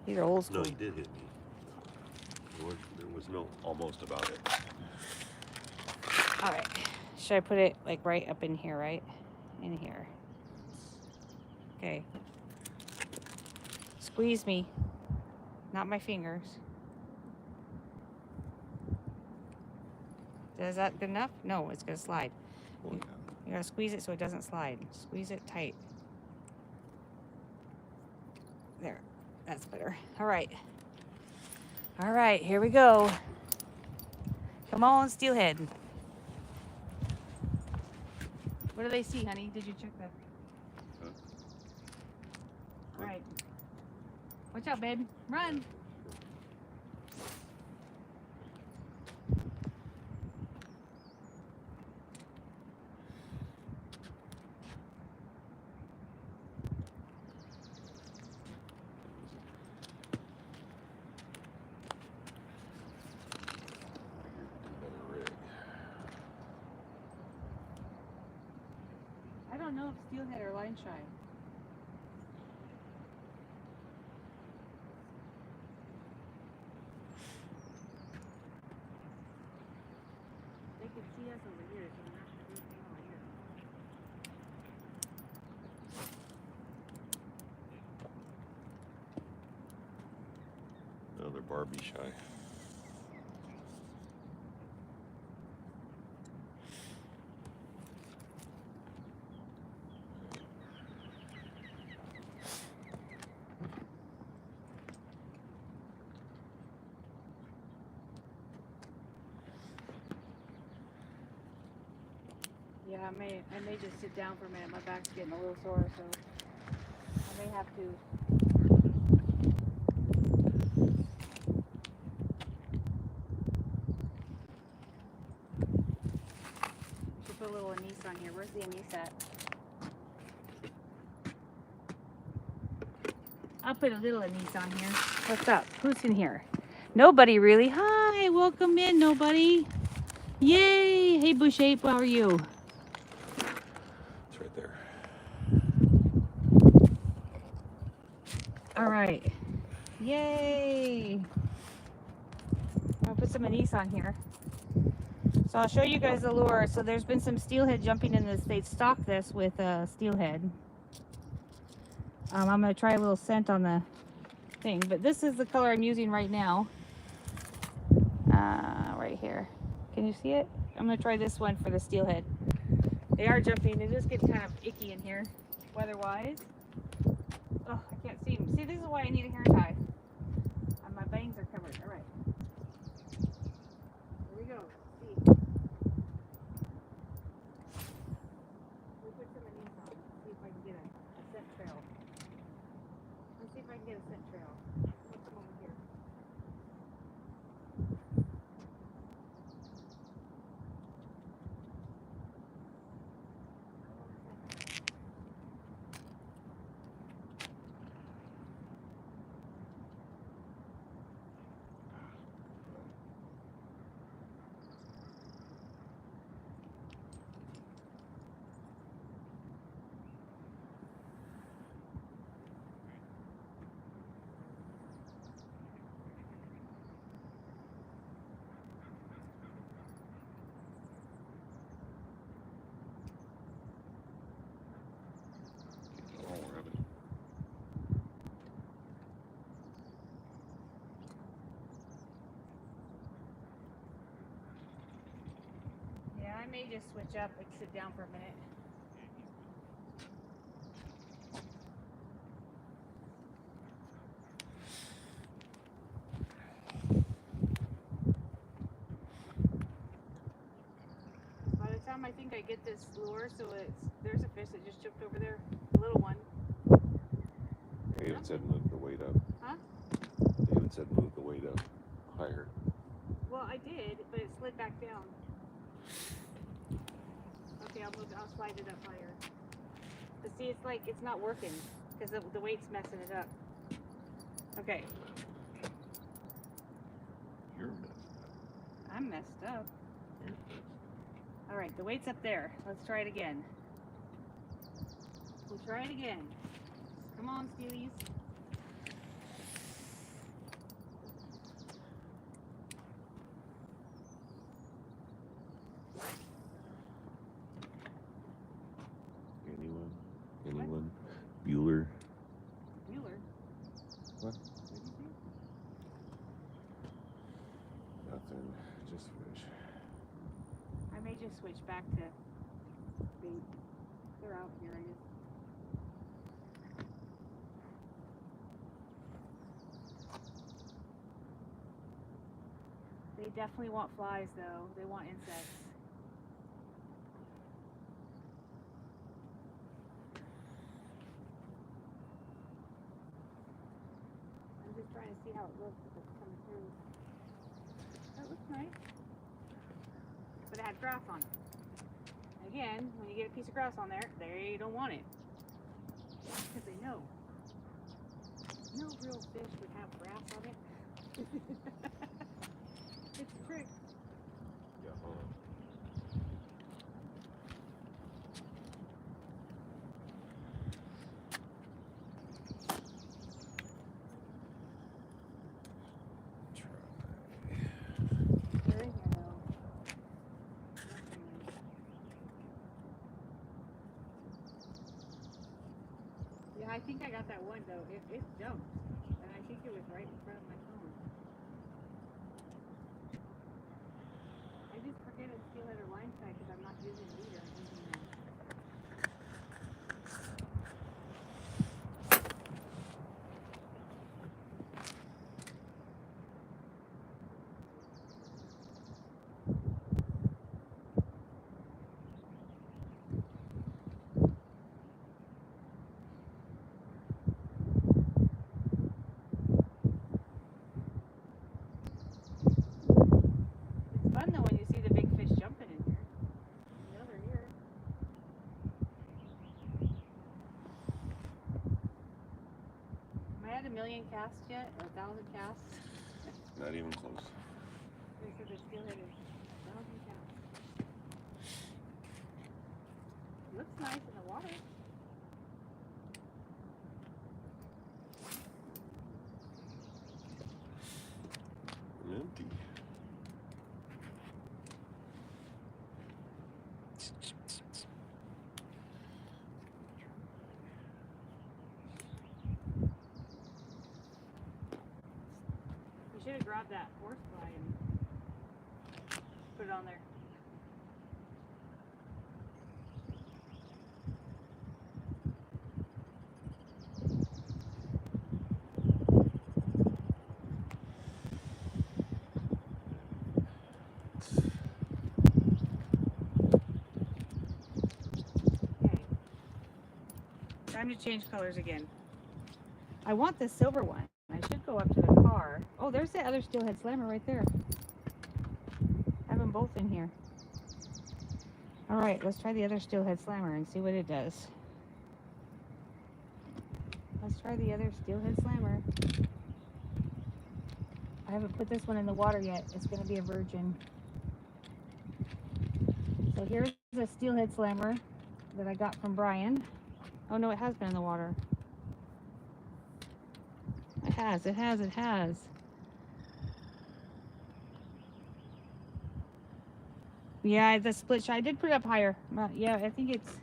These are old school. No, you did hit me. There was no almost about it. All right. Should I put it like right up in here, right? In here. Okay. Squeeze me. Not my fingers. Is that good enough? No, it's gonna slide. Oh, yeah. You gotta squeeze it so it doesn't slide. Squeeze it tight. There. That's better. All right. All right, here we go. Come on, steelhead. What do they see, honey? Did you check that? Huh? All right. Watch out, babe. Run. I don't know if steelhead or line shy. They can see us over here, so we're not sure who's over here. No, they're Barbie shy. Yeah, I may just sit down for a minute. My back's getting a little sore, so I may have to. Should put a little anise on here. Where's the anise at? I'll put a little anise on here. What's up? Who's in here? Nobody really. Hi, welcome in, nobody. Yay! Hey, Bush Ape, how are you? It's right there. All right. Yay! I'll put some anise on here. So I'll show you guys the lure. So there's been some steelhead jumping in this. They stocked this with steelhead. I'm going to try a little scent on the thing. But this is the color I'm using right now. Right here. Can you see it? I'm going to try this one for the steelhead. They are jumping. It is getting kind of icky in here, weather-wise. Oh, I can't see them. See, this is why I need a hair tie. And my bangs are covered. All right. Here we go. See. We'll put some anise on. See if I can get a scent trail. Let's see if I can get a scent trail. Let's come over here. Oh, we're having. Yeah, I may just switch up, like sit down for a minute. By the time I think I get this lure, so there's a fish that just jumped over there, a little one. David said move the weight up. Huh? David said move the weight up higher. Well, I did, but it slid back down. Okay, I'll slide it up higher. But see, it's like it's not working because the weight's messing it up. Okay, You're messed up. I'm messed up. You're messed All right, the weight's up there. Let's try it again. We'll try it again. Come on, Steelies. Anyone? Anyone? Bueller? Wheeler. What? What did you Nothing. Just fish. I may just switch back to bait. They're out here, I guess. They definitely want flies, though. They want insects. I'm just trying to see how it looks if it's coming through. That looks nice. But it had grass on it. Again, when you get a piece of grass on there, they don't want it. Because they know. No real fish would have grass on it. It's a trick. Yeah, hold on. They're in here though. Yeah, I think I got that one though. It jumped. And I think it was right in front of my phone. I just forget it's steelhead or line side because I'm not using leader. I'm using It's fun though when you see the big fish jumping in here. You know they're here. Am I at 1,000,000 casts yet? Or 1,000 casts? Not even close. They said the steelhead is 1,000 casts. It looks nice in the water. Empty. You should have grabbed that horsefly and put it on there. Okay. Time to change colors again. I want the silver one. I should go up to the car. Oh, there's the other steelhead slammer right there. Have them both in here. All right, let's try the other steelhead slammer and see what it does. Let's try the other steelhead slammer. I haven't put this one in the water yet. It's going to be a virgin. So here's the steelhead slammer that I got from Brian. Oh no, it has been in the water. It has. Yeah, the split shot. I did put it up higher. Yeah, I think it's...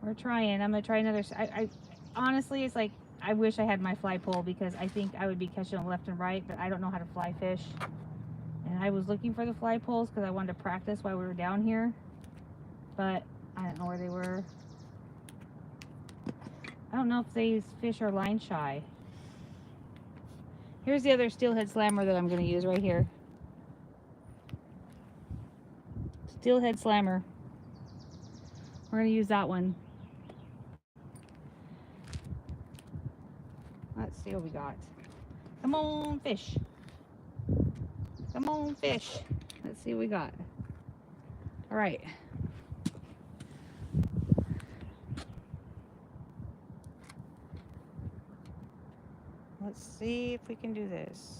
We're trying. I'm going to try another... I honestly, it's like, I wish I had my fly pole because I think I would be catching them left and right, but I don't know how to fly fish. And I was looking for the fly poles because I wanted to practice while we were down here. But I don't know where they were. I don't know if these fish are line shy. Here's the other steelhead slammer that I'm going to use right here. Steelhead slammer. We're going to use that one. Let's see what we got. Come on, fish. Come on, fish. Let's see what we got. All right. Let's see if we can do this.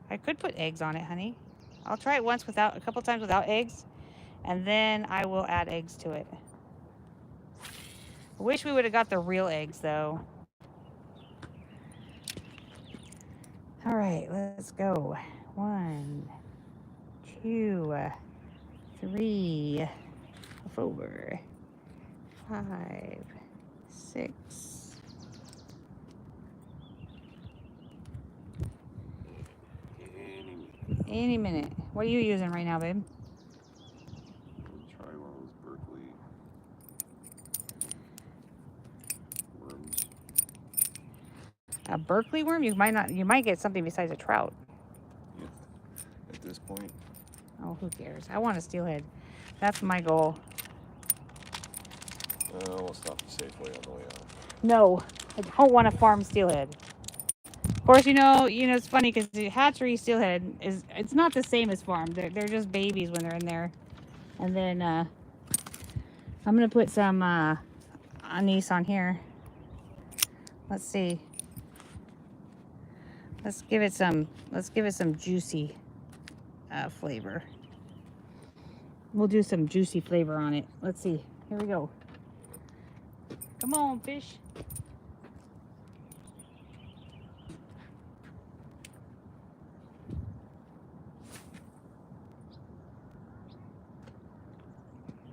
I could put eggs on it, honey. I'll try it once without, a couple times without eggs, and then I will add eggs to it. I wish we would have got the real eggs though. All right, let's go. 1, 2, 3, 4, 5, 6. Any minute. What are you using right now, babe? Try one of those Berkeley worms. A Berkeley worm? You might not. You might get something besides a trout. Yeah. At this point. Oh, who cares? I want a steelhead. That's my goal. We'll stop the Safeway on the way out. No, I don't want a farm steelhead. Of course, it's funny because the hatchery steelhead it's not the same as farm. They're just babies when they're in there. And then I'm gonna put some anise on here. Let's see. Let's give it some juicy flavor. We'll do some juicy flavor on it. Let's see. Here we go. Come on, fish.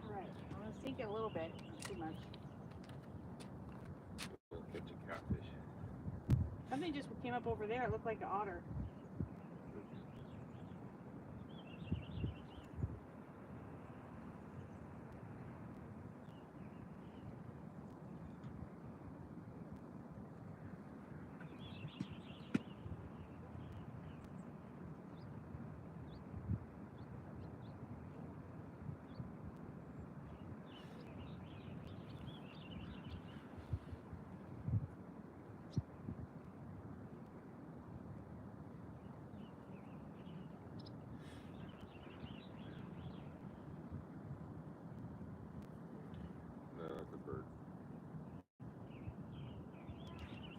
All right, I'm gonna sink it a little bit, not too much. We'll catch a catfish. Something just came up over there. It looked like an otter. No, that's a bird.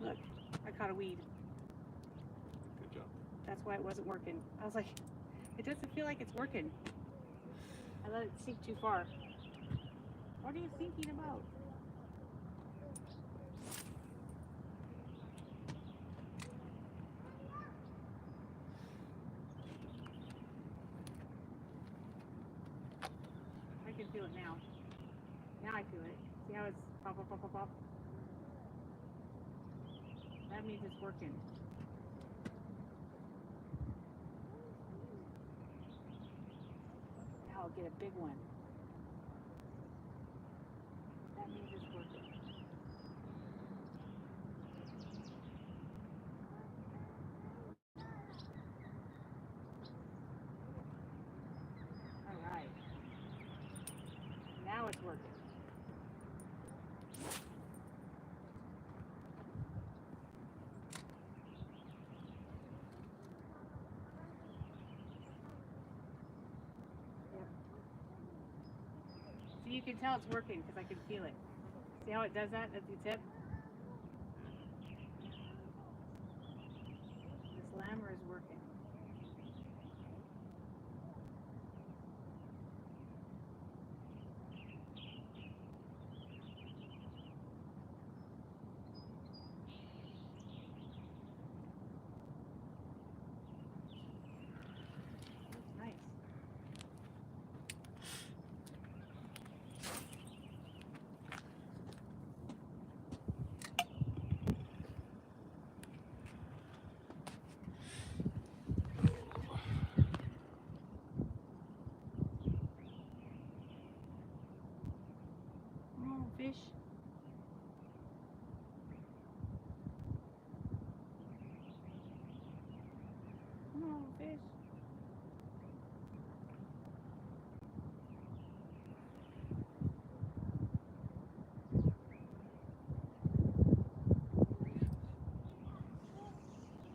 Look, I caught a weed. Good job. That's why it wasn't working. I was like, it doesn't feel like it's working. I let it sink too far. What are you thinking about? I can feel it now. Now I feel it. See how it's pop, pop, pop, pop, pop? That means it's working. Now I'll get a big one. That means it's working. All right. Now it's working. So you can tell it's working because I can feel it. See how it does that at the tip? This lammer is working. That's nice. Come on, fish. Come on, fish.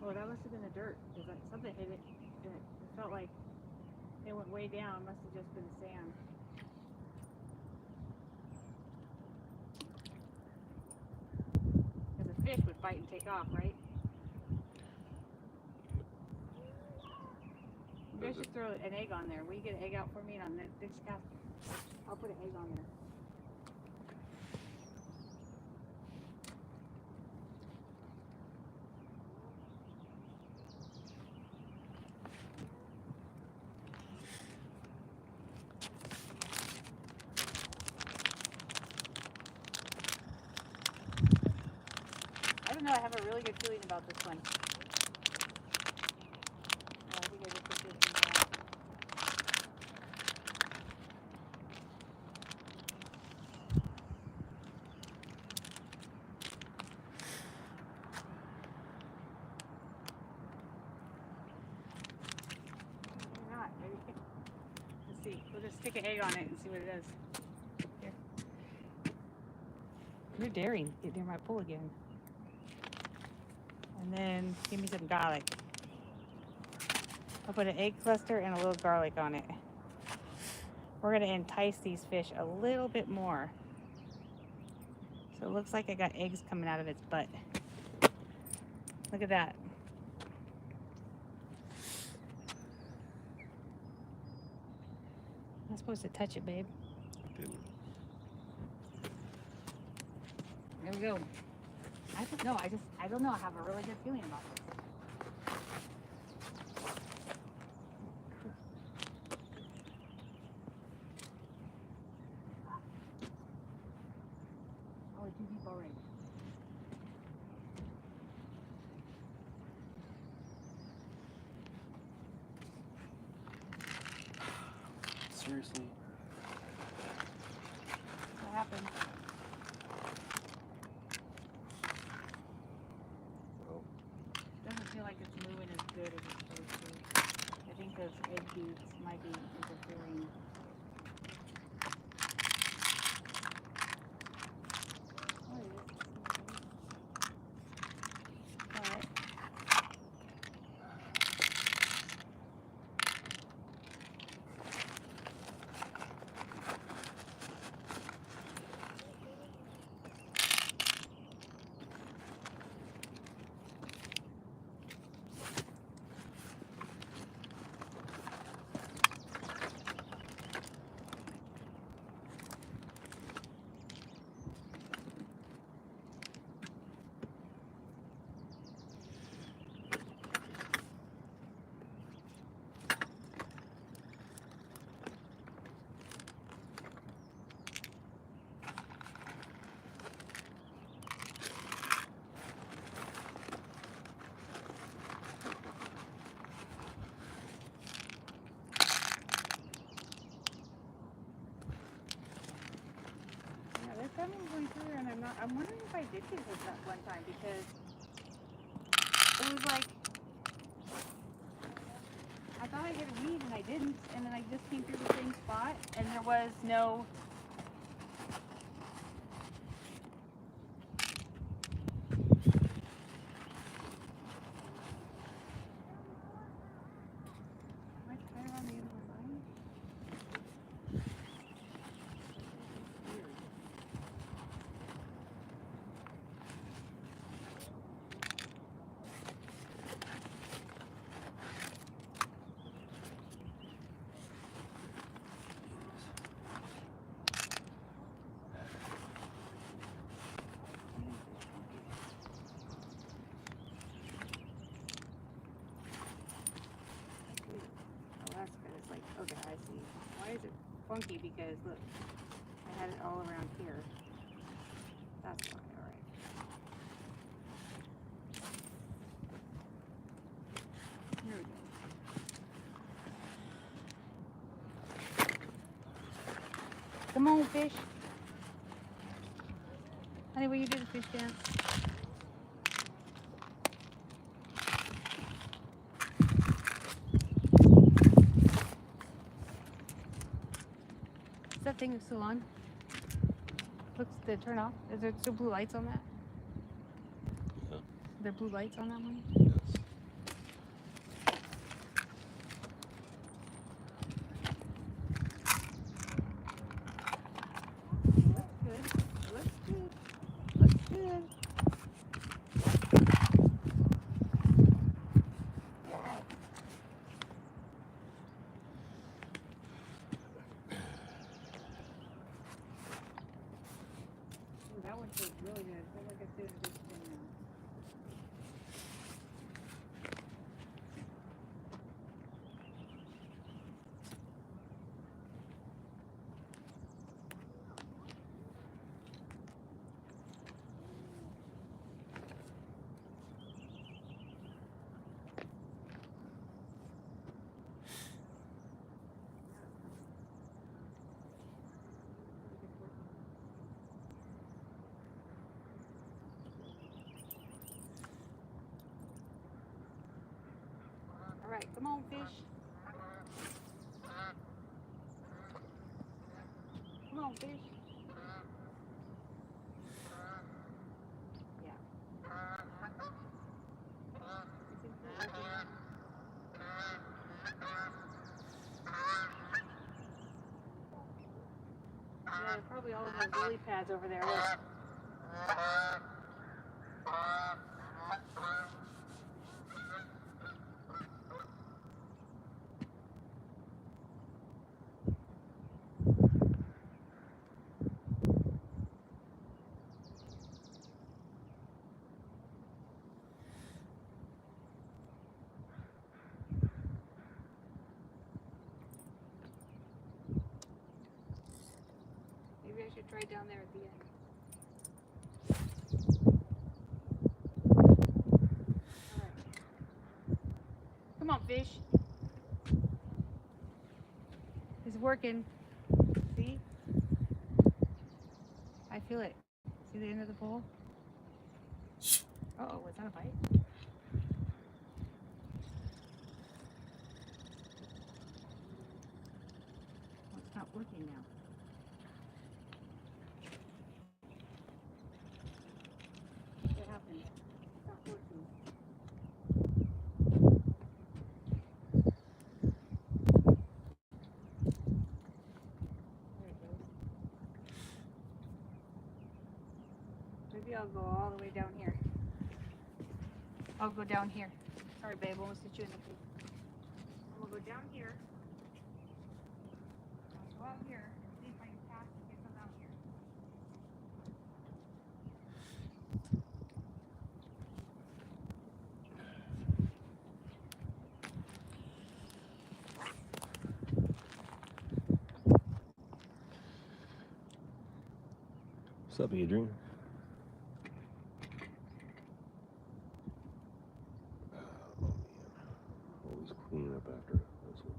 Oh, that must have been the dirt. Because something hit it. And it felt like it went way down. Must have just been sand. Because a fish would bite and take off, right? You guys should throw an egg on there. Will you get an egg out for me on this cast? I'll put an egg on there. I don't know. I have a really good feeling about this one. I think I just put this in there. Maybe not. Maybe. Let's see. We'll just stick an egg on it and see what it does. Here. You're daring. Get near my pool again. And then give me some garlic. I'll put an egg cluster and a little garlic on it. We're going to entice these fish a little bit more. So it looks like I got eggs coming out of its butt. Look at that. I'm not supposed to touch it, babe. Didn't. There we go. I don't know. I don't know. I have a really good feeling about this. Oh, it's too deep already. Seriously? What happened? Oh, Doesn't feel like it's moving as good as it's supposed to. I think those egg beads might be interfering. Oh, it is. But yeah, there's something going through there, and I'm wondering if I did get this that one time because it was like I thought I hit a weed and I didn't, and then I just came through the same spot and there was no. Am I tired on the end of the line? Weird. Oh, that's good. It's like, okay, I see. Why is it funky? Because look, I had it all around here. That's why, all right. Here we go. Come on, fish. Honey, will you do the fish dance? Is that thing still on? Looks to turn off. Is there still blue lights on that? yeah. Are there blue lights on that one? Yes. Looks good. Looks good. Looks good. one feels really good. I feel like it's doing a good spin now. All right, come on, fish. Come on, fish. Yeah. Yeah, probably all of those lily pads over there. Look. Maybe I should try down there at the end. All right. Come on, fish. It's working. See? I feel it. See the end of the pole? Uh-oh, was that a bite? Oh, it's not working now. What happened? It's not working. There it goes. Maybe I'll go all the way down here. I'll go down here. Sorry, babe, I almost hit you in the face. I'm gonna go down here. I'll go out here. See if I can pass and get some out here. What's up, Adrian? Oh man, always cleaning up after this one.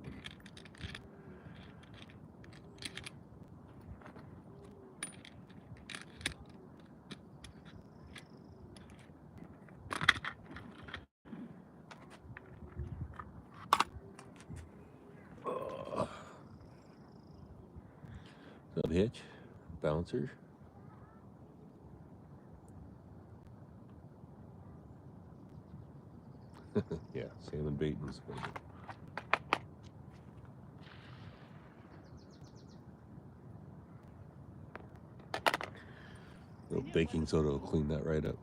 What's up, Hitch? Bouncer? Yeah, salmon bait and spin. Little baking soda will clean that right up.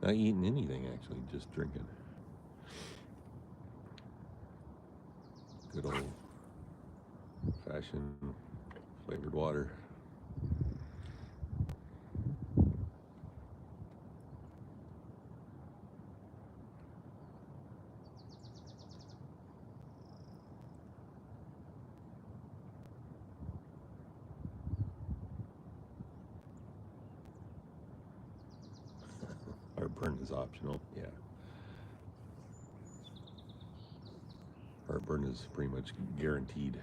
Not eating anything, actually, just drinking. Good old fashioned flavored water. Heartburn is optional, yeah. Heartburn is pretty much guaranteed.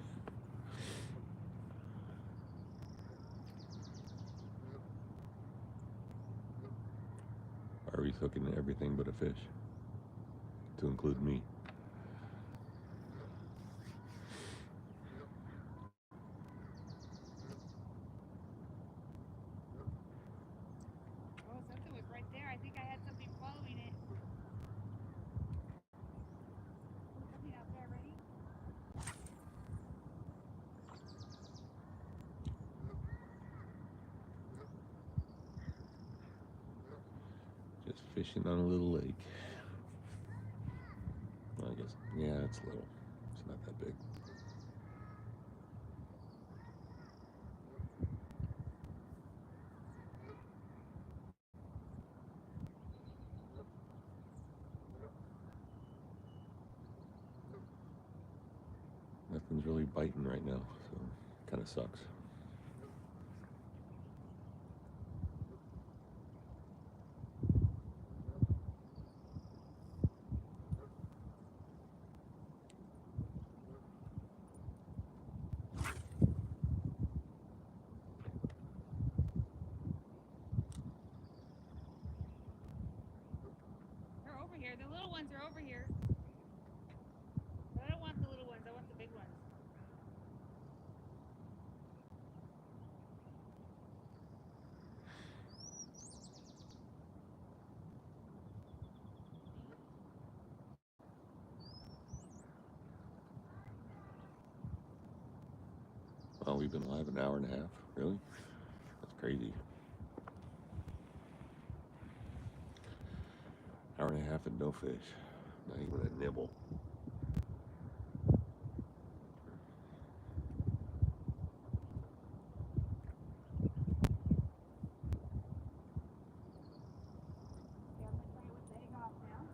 Barbie's hooking everything but a fish, to include me. Oh, something was right there. I think I had something following it. Something out there, ready? fishing on a little lake. Well, I guess, yeah, it's little. It's not that big. Nothing's really biting right now, so kind of sucks. They're over here. The little ones are over here. But I don't want the little ones. I want the big ones. Well, we've been live an hour and a half. Really? That's crazy. Hour and a half and no fish. Not even a nibble. Yeah, I'm gonna tell you what to take off now.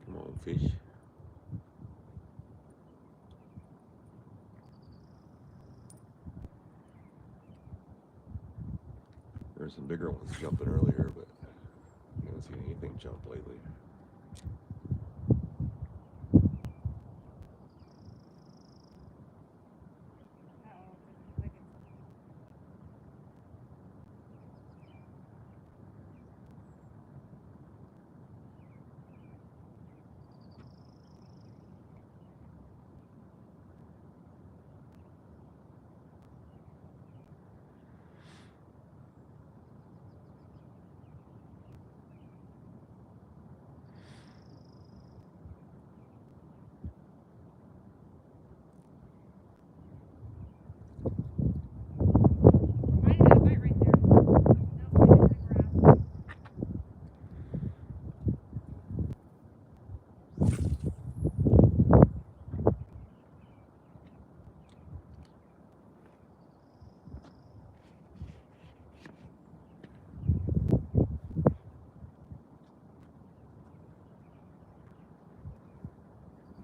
Come on, fish. There's some bigger ones jumping earlier, but I haven't seen anything jump lately. Uh-oh, it's clicking. Might have a bite right there. Nope, it is a grass.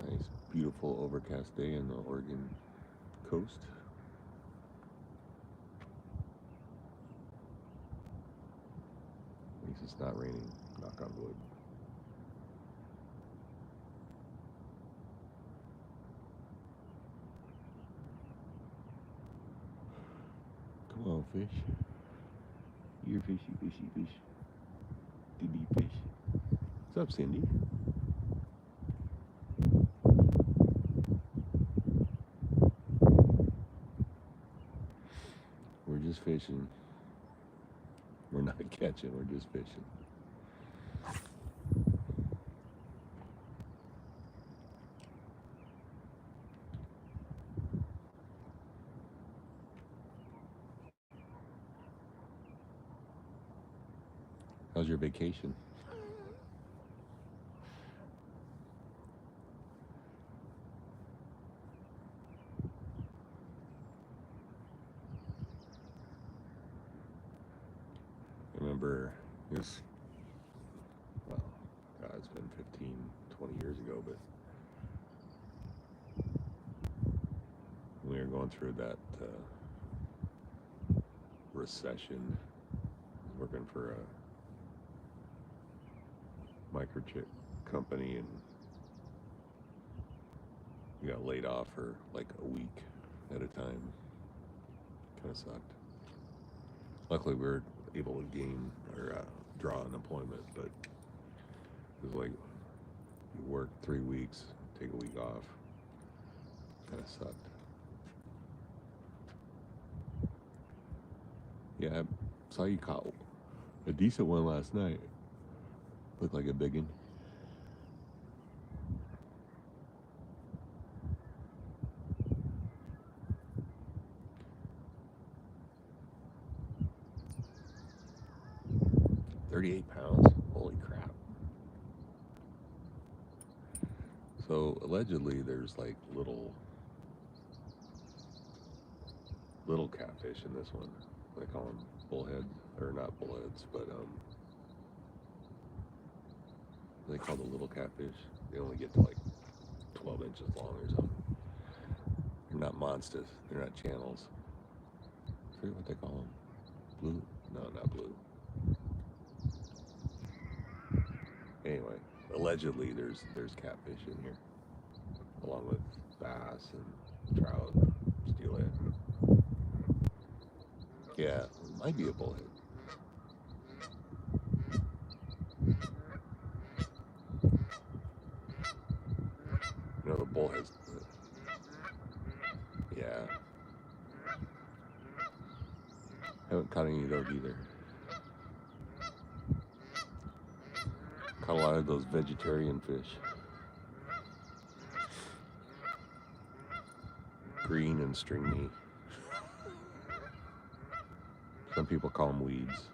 Nice, beautiful overcast day in the Oregon coast. At least it's not raining, knock on wood. Come on, fish. You're fishy, fishy, fish. Diddy fish. What's up, Cindy? We're just fishing. We're not catching, we're just fishing. How's your vacation? I remember it was, well, God, it's been 15, 20 years ago, but we were going through that recession, working for a microchip company, and we got laid off for like a week at a time. Kind of sucked. Luckily, we were able to gain or draw unemployment, but it was like you work 3 weeks, take a week off. Kind of sucked. Yeah, I saw you caught a decent one last night. Looked like a big one. So allegedly, there's like little catfish in this one. They call them bullhead, or not bullheads, but they call the little catfish. They only get to like 12 inches long or something. They're not monsters. They're not channels. I forget what they call them. Blue? No, not blue. Anyway, allegedly there's catfish in here, along with bass and trout, steelhead. Yeah, it might be a bullhead. You know, the bullheads. Yeah. Haven't caught any of those either. Caught a lot of those vegetarian fish. Green and stringy. Some people call them weeds.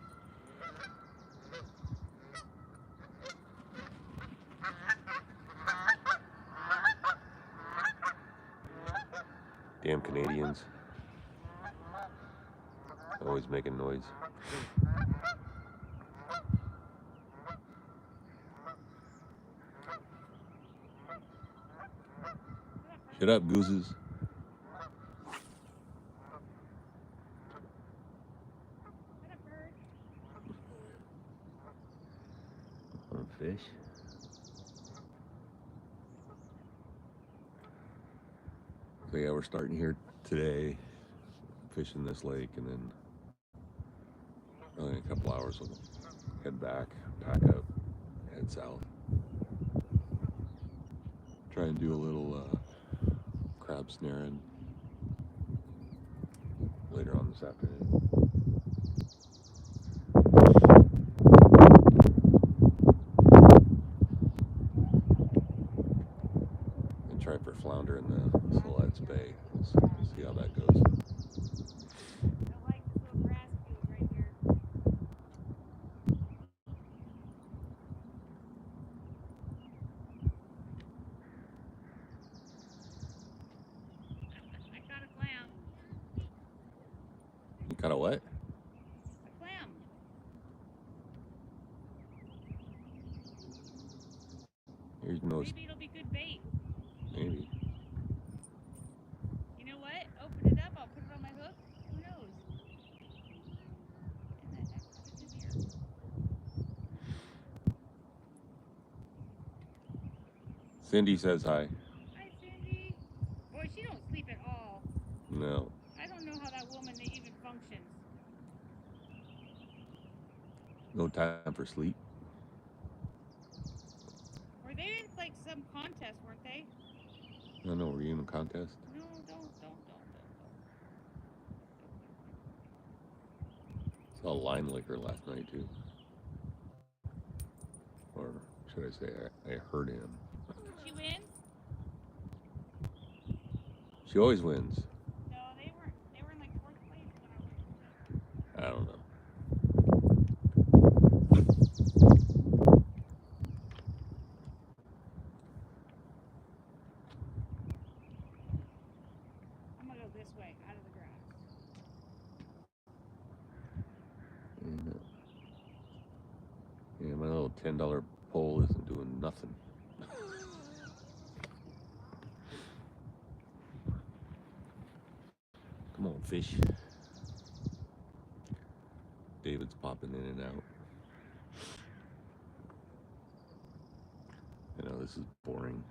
Damn Canadians. Always making noise. Shut up, gooses. What a bird. On fish. So yeah, we're starting here today, fishing this lake, and then in a couple hours we'll head back, pack up, head south. Try and do a little crab snaring later on this afternoon. And try for flounder in the Silet's Bay. We'll see how that goes. I like this little grass field right here. I caught a clam. You caught a what? A clam. Here's no. Maybe it'll be good bait. Maybe. You know what? Open it up. I'll put it on my hook. Who knows? And then it's in here. Cindy says hi. Hi, Cindy. Boy, she don't sleep at all. No. I don't know how that woman even functions. No time for sleep. Were they in like some contest, weren't they? I don't know. Were you in a contest? No, don't. Saw line liquor last night too. Or should I say, I heard him. Did she win? She always wins. No, they weren't. They were in like 4th place when I was. I don't know. I'm gonna go this way, out of the grass. Yeah, my little $10 pole isn't doing nothing. Come on, fish. David's popping in and out. I know this is boring.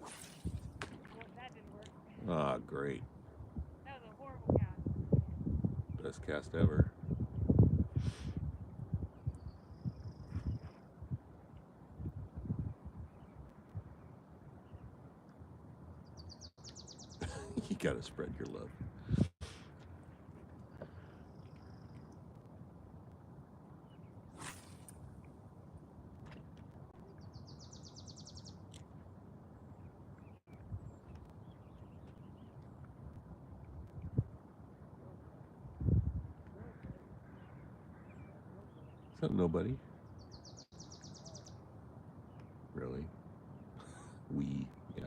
Well, that didn't work. Ah, great. That was a horrible cast. Best cast ever. You gotta spread your love. Nobody. Really? We, yeah.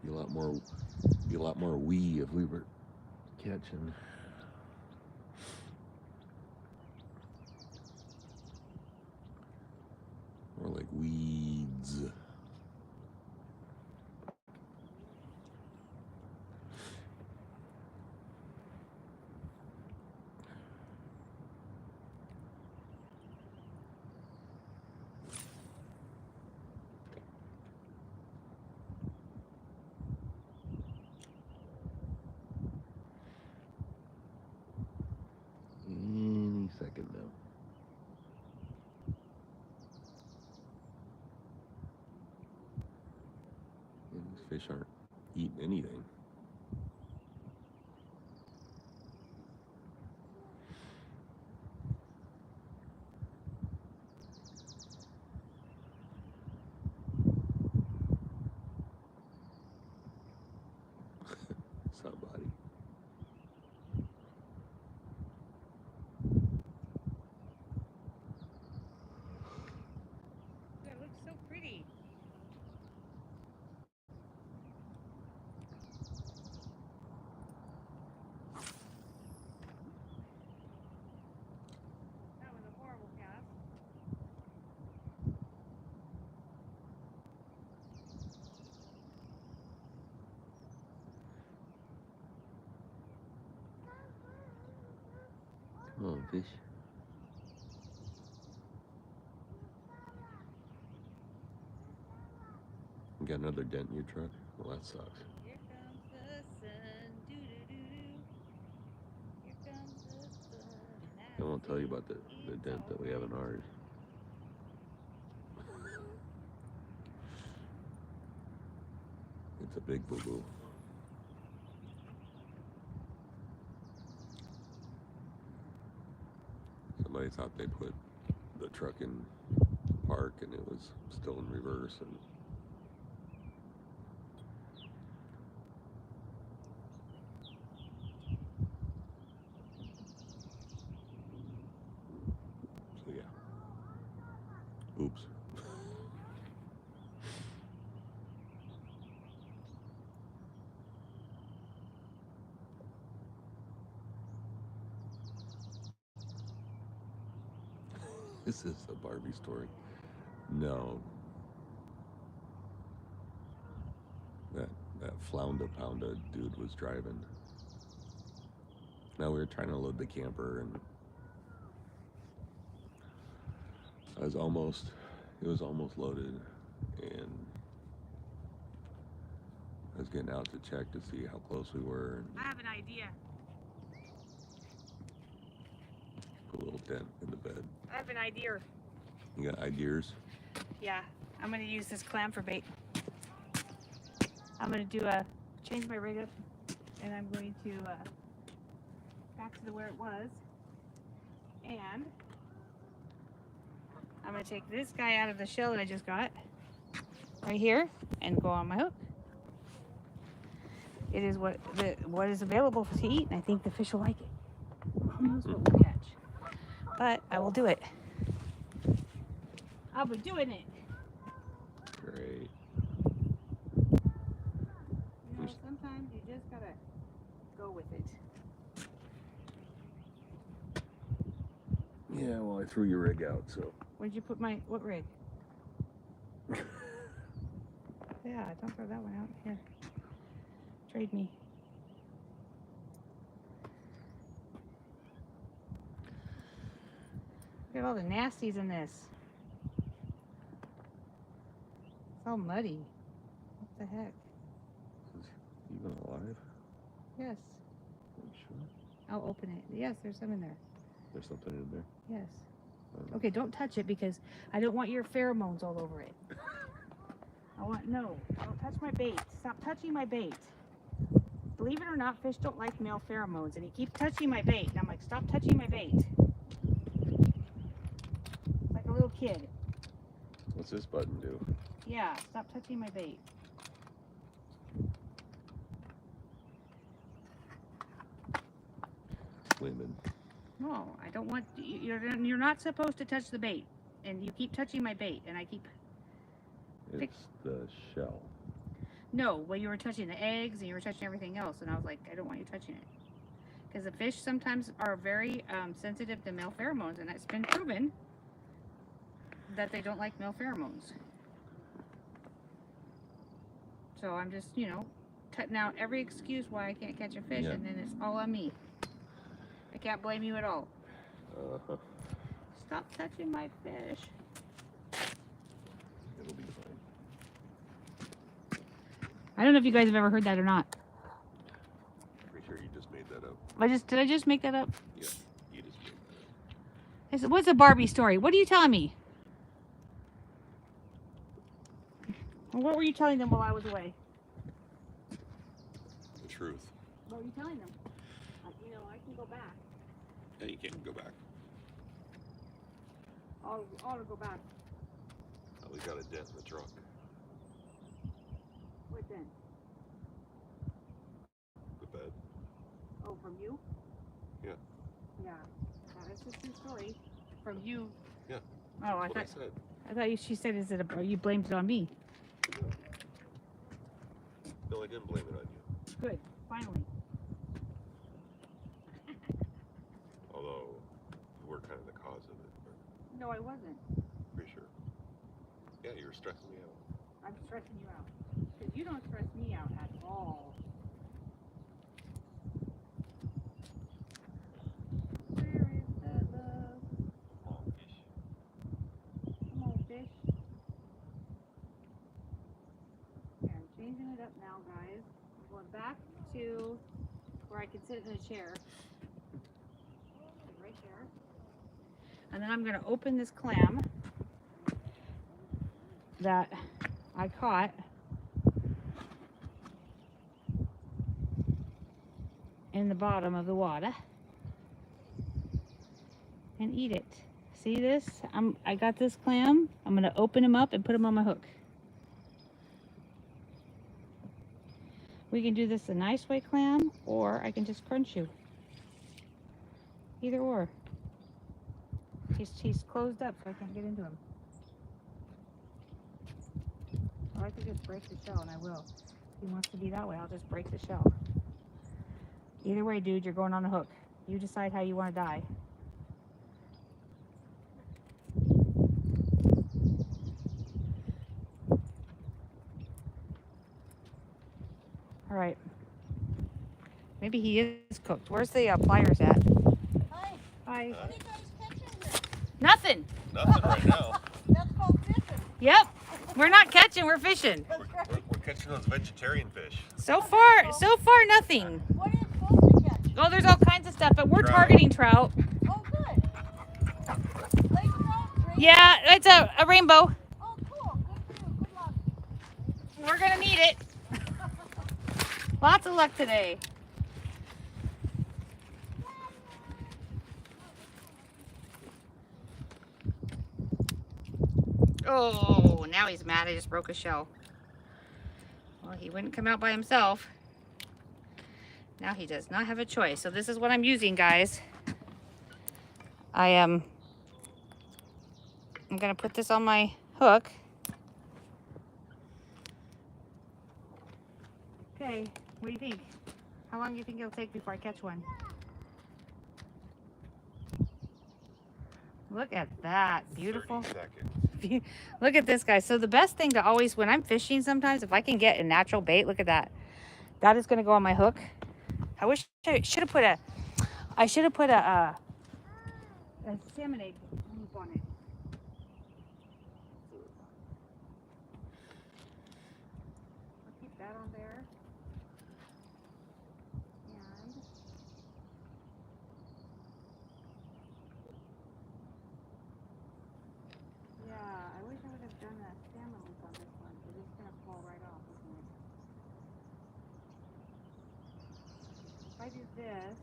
Be a lot more we if we were catching. More like weeds. Any second now. And these fish aren't eating anything. Somebody. That looks so pretty. That was a horrible cast. Come on, fish. You got another dent in your truck? Well, that sucks. Here comes the sun. Doo doo doo doo. Here comes the sun. I won't tell you about the dent that we have in ours. It's a big boo-boo. Somebody thought they put the truck in park and it was still in reverse, and so yeah. Oops. This is a Barbie story. No. That flounda-pounda dude was driving. Now we were trying to load the camper, and it was almost loaded, and I was getting out to check to see how close we were, and I have an idea. put a little dent in the bed. I have an idea. You got ideas? Yeah, I'm gonna use this clam for bait. I'm gonna change my rig up, and I'm going to back to where it was, and I'm gonna take this guy out of the shell that I just got right here and go on my hook. It is what is available to eat, and I think the fish will like it. Who knows what we'll catch? But I will do it. I'll be doing it. Great. You know, sometimes you just gotta go with it. Yeah, well, I threw your rig out, so. Where'd you put what rig? Yeah, don't throw that one out. Here. Trade me. Look at all the nasties in this. It's all muddy. What the heck? Is he even alive? Yes. Are you sure? I'll open it. Yes, there's some in there. There's something in there? Yes. Okay, don't touch it because I don't want your pheromones all over it. No, don't touch my bait. Stop touching my bait. Believe it or not, fish don't like male pheromones, and he keeps touching my bait. And I'm like, stop touching my bait. Like a little kid. What's this button do? Yeah, stop touching my bait. don't want you're not supposed to touch the bait, and you keep touching my bait, and I keep. It's the shell. No, well, you were touching the eggs and you were touching everything else, and I was like, I don't want you touching it. Because the fish sometimes are very sensitive to male pheromones, and it's been proven that they don't like male pheromones. So I'm just, cutting out every excuse why I can't catch a fish, Yeah. and then it's all on me. I can't blame you at all. Uh-huh. Stop touching my fish. It'll be fine. I don't know if you guys have ever heard that or not. Pretty sure you just made that up. Did I just make that up? Yeah, you just made that up. I said, what's a Barbie story? What are you telling me? Or what were you telling them while I was away? The truth. What were you telling them? I can go back. Yeah, you can't go back. I'll go back. Oh, we got a dent in the truck. What then? The bed. Oh, from you? Yeah. Yeah. That's a true story. From you? Yeah. Oh, That's what I said. I thought she said, you blamed it on me. No, I didn't blame it on you. Good. Finally. Although, you were kind of the cause of it. But No, I wasn't. pretty sure. Yeah, you were stressing me out. I'm stressing you out. Because you don't stress me out at all. Where is the love? Come on, fish. Come on, fish. Okay, I'm changing it up now, guys. I'm going back to where I can sit in a chair. Right there. And then I'm going to open this clam that I caught in the bottom of the water and eat it. See this? I got this clam. I'm going to open him up and put him on my hook. We can do this a nice way, clam, or I can just crunch you. Either or. He's closed up, so I can't get into him. Or I could just break the shell, and I will. If he wants to be that way, I'll just break the shell. Either way, dude, you're going on a hook. You decide how you want to die. All right. Maybe he is cooked. Where's the pliers at? Hi, Hi. what are you guys catching here? Nothing. Nothing right now. That's called fishing. Yep. We're not catching. We're fishing. We're catching those vegetarian fish. So far, nothing. What are you supposed to catch? Oh, there's all kinds of stuff, but we're Trout. targeting trout. Oh, good. Lake trout? Yeah, it's a rainbow. Oh, cool. Good for you. Good luck. We're gonna need it. Lots of luck today. Oh, now he's mad. I just broke a shell. Well, he wouldn't come out by himself. Now he does not have a choice. So this is what I'm using, guys. I'm gonna put this on my hook. Okay, what do you think? How long do you think it'll take before I catch one? Look at that, beautiful. 30 seconds. Look at this, guys. So the best thing to always, when I'm fishing sometimes, if I can get a natural bait, look at that. That is gonna go on my hook. I wish I should have put a salmon egg loop on it. I'll keep that on there. And yeah, I wish I would have done a salmon loop on this one, because it's gonna fall right off, isn't it? If I do this.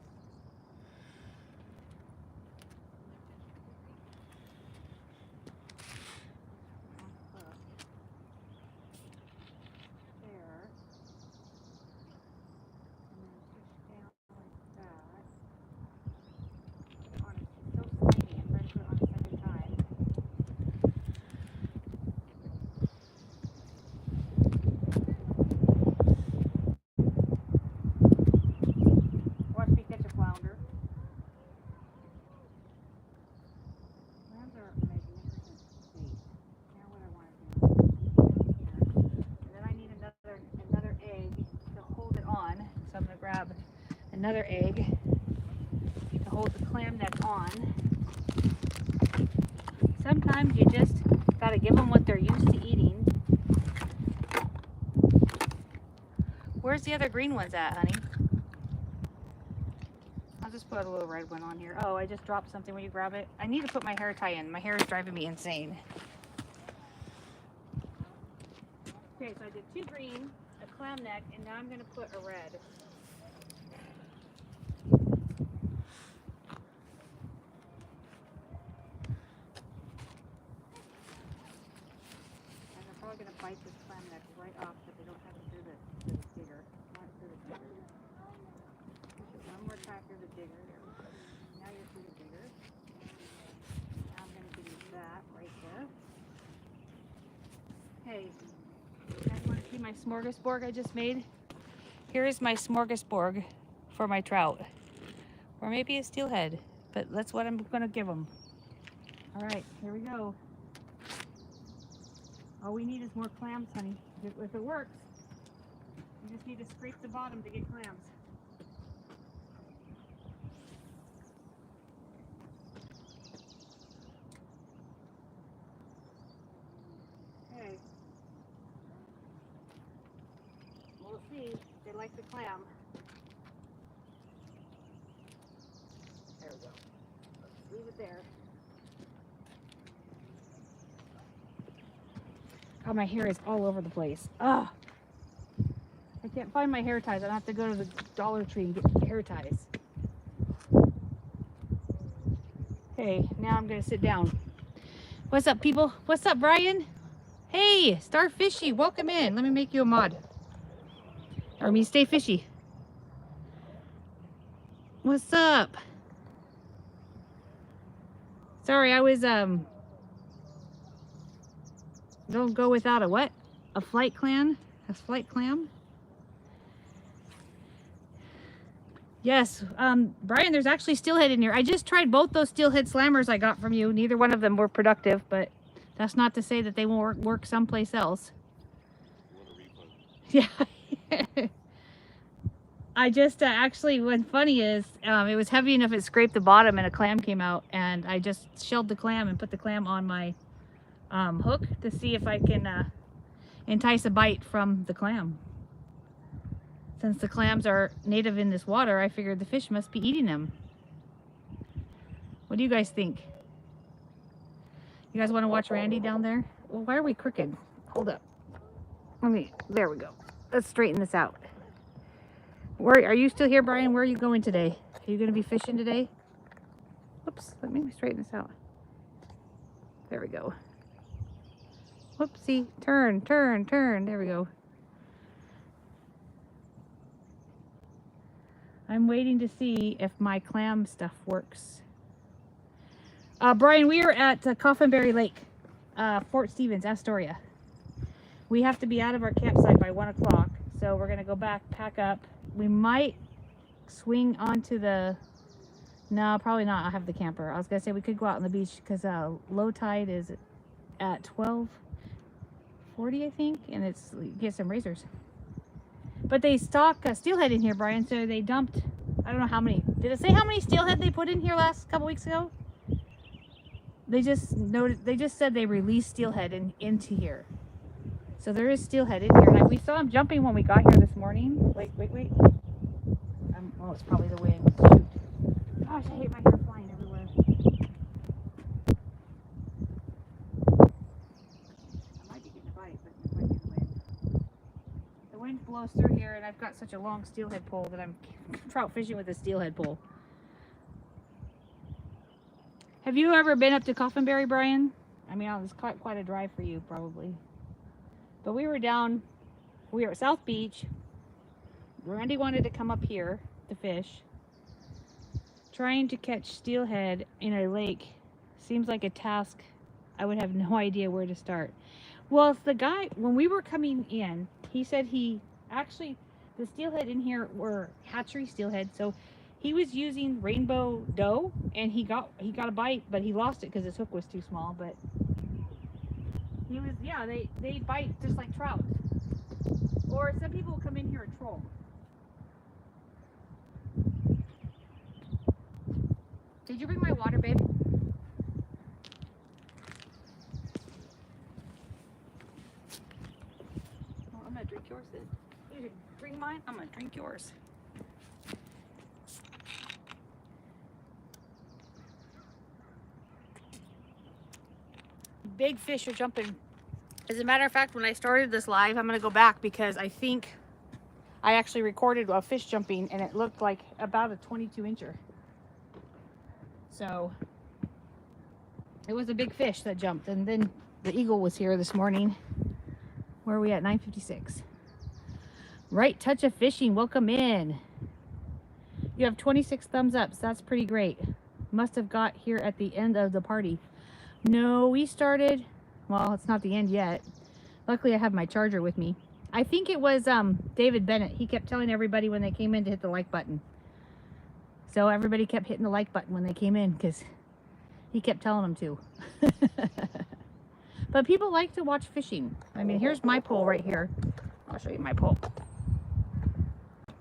There. And then push down like that. Honestly, so another egg to hold the clam neck on. Sometimes you just gotta give them what they're used to eating. Where's the other green ones at, honey? I'll just put a little red one on here. Oh, I just dropped something. Will you grab it? I need to put my hair tie in. My hair is driving me insane. Okay, so I did 2 green, a clam neck, and now I'm gonna put a red. And I'm probably gonna bite this clam neck right off so they don't have it through the digger. Not through the digger. One more time through the digger. There we go. Now you're through the digger. Now I'm going to give you that right there. Hey, you guys want to see my smorgasbord I just made? Here is my smorgasbord for my trout. Or maybe a steelhead, but that's what I'm going to give them. All right, here we go. All we need is more clams, honey. If it works, you just need to scrape the bottom to get clams. Okay. We'll see. They like the clam. There we go. Let's leave it there. God, my hair is all over the place. Ugh. I can't find my hair ties. I have to go to the Dollar Tree and get hair ties. Okay, now I'm gonna sit down. What's up, people? What's up, Brian? Hey, Starfishy, welcome in. Let me make you a mod. Or me, stay fishy. What's up? Sorry, I was don't go without a what? A flight clam? A flight clam? Yes, Brian, there's actually steelhead in here. I just tried both those steelhead slammers I got from you. Neither one of them were productive, but that's not to say that they won't work someplace else. Yeah. I just actually, what's funny is it was heavy enough it scraped the bottom and a clam came out, and I just shelled the clam and put the clam on my hook to see if I can entice a bite from the clam. Since the clams are native in this water, I figured the fish must be eating them. What do you guys think? You guys want to watch Randy down there? Well, why are we crooked? Hold up. There we go. Let's straighten this out. Where are you still here, Brian? Where are you going today? Are you going to be fishing today? Whoops, let me straighten this out. There we go. Whoopsie, turn, turn, turn. There we go. I'm waiting to see if my clam stuff works. Brian, we are at Coffinberry Lake, Fort Stevens, Astoria. We have to be out of our campsite by 1 o'clock, so we're gonna go back, pack up. We might swing onto the, no, probably not. I have the camper. I was gonna say we could go out on the beach because low tide is at 12:40, I think, and it's, get some razors. But they stock steelhead in here, Brian, so they dumped, I don't know how many. Did it say how many steelhead they put in here couple weeks ago? They just noted, they just said they released steelhead into here. So there is steelhead in here. Like, we saw them jumping when we got here this morning. Wait. Oh, it's probably the wind. Shoot. Gosh, I hate my hair flying everywhere. I might be getting a bite, but it might be the wind. The wind blows through here, and I've got such a long steelhead pole that I'm trout fishing with a steelhead pole. Have you ever been up to Coffinberry, Brian? I mean, it's quite a drive for you, probably. But we were at South Beach. Randy wanted to come up here to fish. Trying to catch steelhead in a lake seems like a task. I would have no idea where to start. Well, the guy, when we were coming in, he said the steelhead in here were hatchery steelhead, so he was using rainbow dough, and he got a bite, but he lost it because his hook was too small. But he was, yeah, they bite just like trout. Or some people come in here and troll. Did you bring my water, babe? Well, I'm gonna drink yours then. You should drink mine. I'm gonna drink yours. Big fish are jumping. As a matter of fact, when I started this live, I'm gonna go back because I think I actually recorded a fish jumping and it looked like about a 22-incher. So it was a big fish that jumped. And then the eagle was here this morning. Where are we at? 9:56. Right touch of fishing. Welcome in. You have 26 thumbs up. So that's pretty great. Must have got here at the end of the party. No, we started. Well, it's not the end yet. Luckily, I have my charger with me. I think it was David Bennett. He kept telling everybody when they came in to hit the like button. So everybody kept hitting the like button when they came in because he kept telling them to. But people like to watch fishing. I mean, here's my pole right here. I'll show you my pole.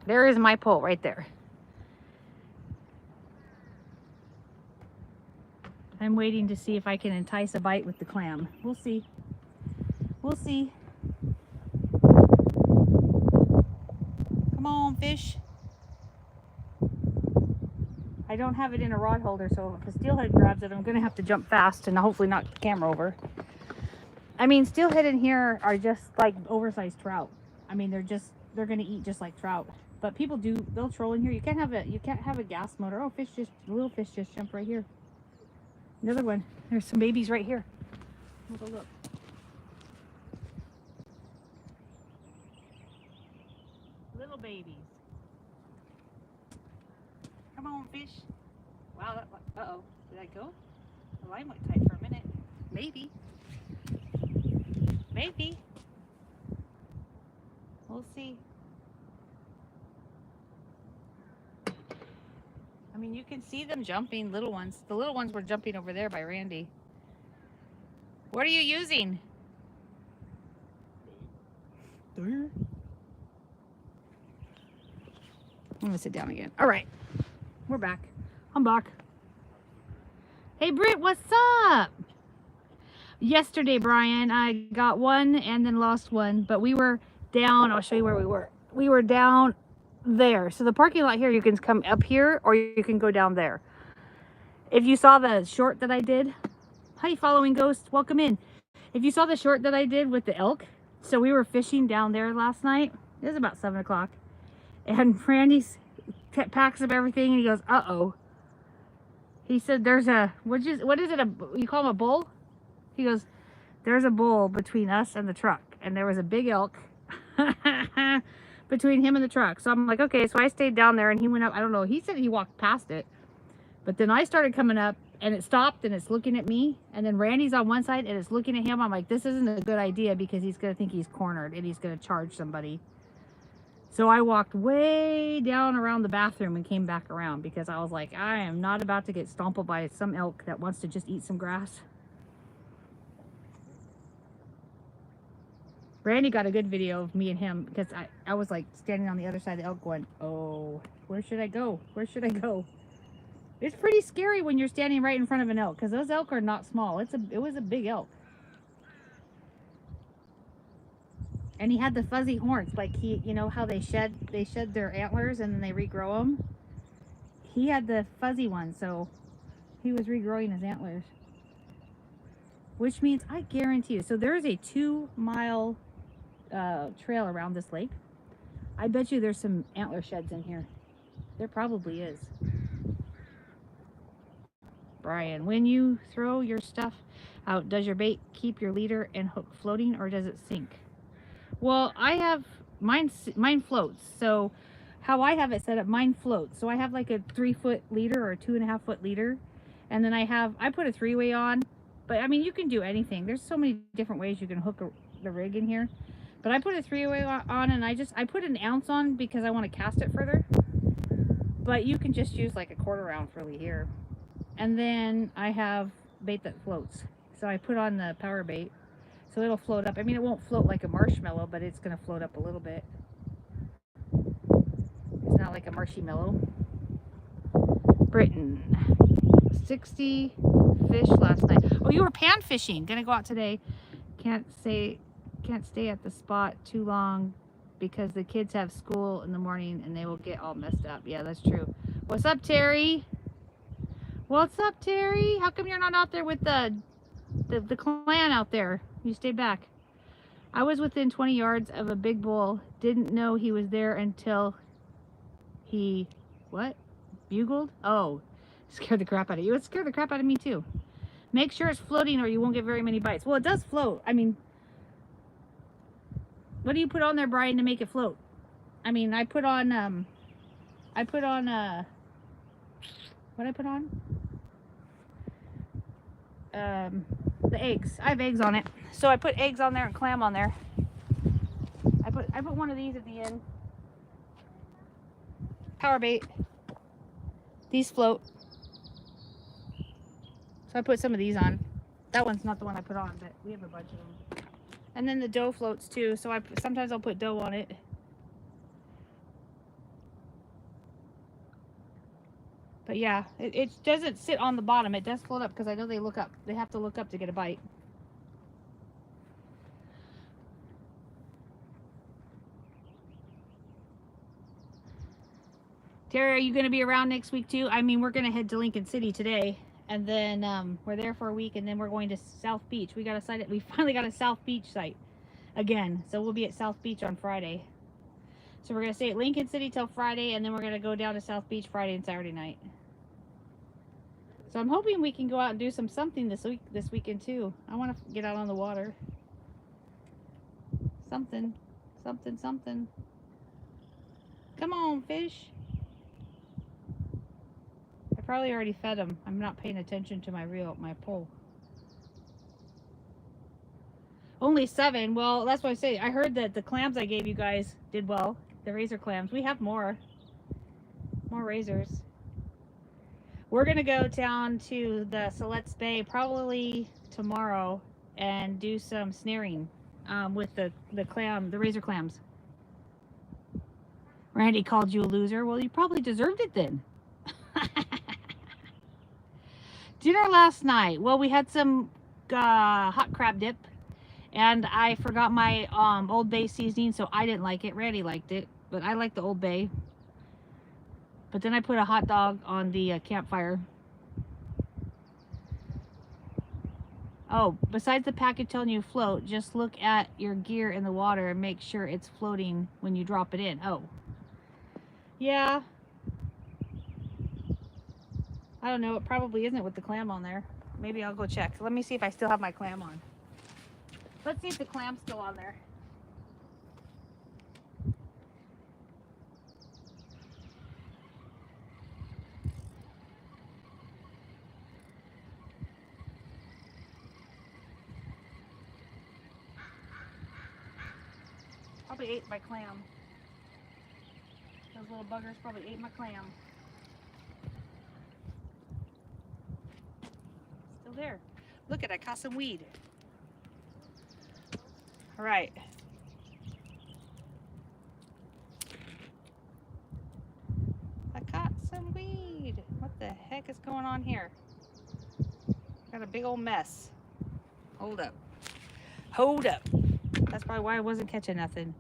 There is my pole right there. I'm waiting to see if I can entice a bite with the clam. We'll see. We'll see. Come on, fish. I don't have it in a rod holder, so if a steelhead grabs it, I'm going to have to jump fast and hopefully knock the camera over. I mean, steelhead in here are just like oversized trout. I mean, they're going to eat just like trout. But people they'll troll in here. You can't have a gas motor. Oh, little fish just jumped right here. Another one. There's some babies right here. Have a look. Little babies. Come on, fish. Wow, uh-oh. Did I go? The line went tight for a minute. Maybe. Maybe. We'll see. I mean, you can see them jumping, little ones. The little ones were jumping over there by Randy. What are you using? I'm gonna sit down again. All right, we're back. I'm back. Hey, Britt, what's up? Yesterday, Brian, I got one and then lost one, but we were down. I'll show you where we were. We were down there. So the parking lot here, you can come up here or you can go down there. If you saw the short that I did, hi, following ghost, welcome in. If you saw the short that I did with the elk, so we were fishing down there last night. It was about 7 o'clock. And Randy packs up everything and he goes, uh-oh. He said, there's a, what is it, you call him a bull? He goes, there's a bull between us and the truck. And there was a big elk between him and the truck. So I'm like, okay. So I stayed down there and he went up. I don't know. He said he walked past it. But then I started coming up and it stopped and it's looking at me. And then Randy's on one side and it's looking at him. I'm like, this isn't a good idea because he's going to think he's cornered and he's going to charge somebody. So I walked way down around the bathroom and came back around because I was like, I am not about to get stomped by some elk that wants to just eat some grass. Randy got a good video of me and him because I was like standing on the other side of the elk going, oh, where should I go? Where should I go? It's pretty scary when you're standing right in front of an elk because those elk are not small. It was a big elk. And he had the fuzzy horns, like you know how they shed their antlers and then they regrow them. He had the fuzzy ones, so he was regrowing his antlers. Which means I guarantee you, so there's a 2-mile trail around this lake. I bet you there's some antler sheds in here. There probably is. Brian, when you throw your stuff out, does your bait keep your leader and hook floating or does it sink? Well, I have mine floats. So how I have it set up, mine floats. So I have like a 3-foot leader or a 2.5-foot leader. And then I put a 3-way on, but I mean, you can do anything. There's so many different ways you can hook the rig in here. But I put a 3-way on and I put an ounce on because I want to cast it further. But you can just use like a 1/4 ounce really here. And then I have bait that floats. So I put on the power bait. So it'll float up. I mean, it won't float like a marshmallow, but it's going to float up a little bit. It's not like a marshmallow. Britain. 60 fish last night. Oh, you were pan fishing. Gonna go out today. Can't stay at the spot too long because the kids have school in the morning and they will get all messed up. Yeah, that's true. What's up, Terry? What's up, Terry? How come you're not out there with the clan out there? You stayed back. I was within 20 yards of a big bull. Didn't know he was there until he, what? Bugled? Oh, scared the crap out of you. It scared the crap out of me too. Make sure it's floating or you won't get very many bites. Well, it does float. I mean, what do you put on there, Brian, to make it float? I mean, I put on, what did I put on? The eggs. I have eggs on it. So I put eggs on there and clam on there. I put one of these at the end. Power bait. These float. So I put some of these on. That one's not the one I put on, but we have a bunch of them. And then the dough floats too. So sometimes I'll put dough on it. But yeah, it doesn't sit on the bottom. It does float up because I know they look up. They have to look up to get a bite. Terry, are you going to be around next week too? I mean, we're going to head to Lincoln City today. And then we're there for a week. And then we're going to South Beach. We finally got a South Beach site again. So we'll be at South Beach on Friday. So we're going to stay at Lincoln City till Friday. And then we're going to go down to South Beach Friday and Saturday night. So I'm hoping we can go out and do something this weekend too. I want to get out on the water. Something. Come on, fish. I probably already fed them. I'm not paying attention to my pole. Only 7. Well, that's what I say. I heard that the clams I gave you guys did well. The razor clams. We have more razors. We're going to go down to the Siletz Bay probably tomorrow and do some snaring with the razor clams. Randy called you a loser. Well, you probably deserved it then. Dinner last night. Well, we had some hot crab dip. And I forgot my Old Bay seasoning, so I didn't like it. Randy liked it, but I like the Old Bay. But then I put a hot dog on the campfire. Oh, besides the package telling you float, just look at your gear in the water and make sure it's floating when you drop it in. Oh. Yeah. I don't know. It probably isn't with the clam on there. Maybe I'll go check. Let me see if I still have my clam on. Let's see if the clam's still on there. Probably ate my clam. Those little buggers probably ate my clam. Still there. Look at, I caught some weed. All right. I caught some weed. What the heck is going on here? Got a big old mess. Hold up. Hold up. That's probably why I wasn't catching nothing.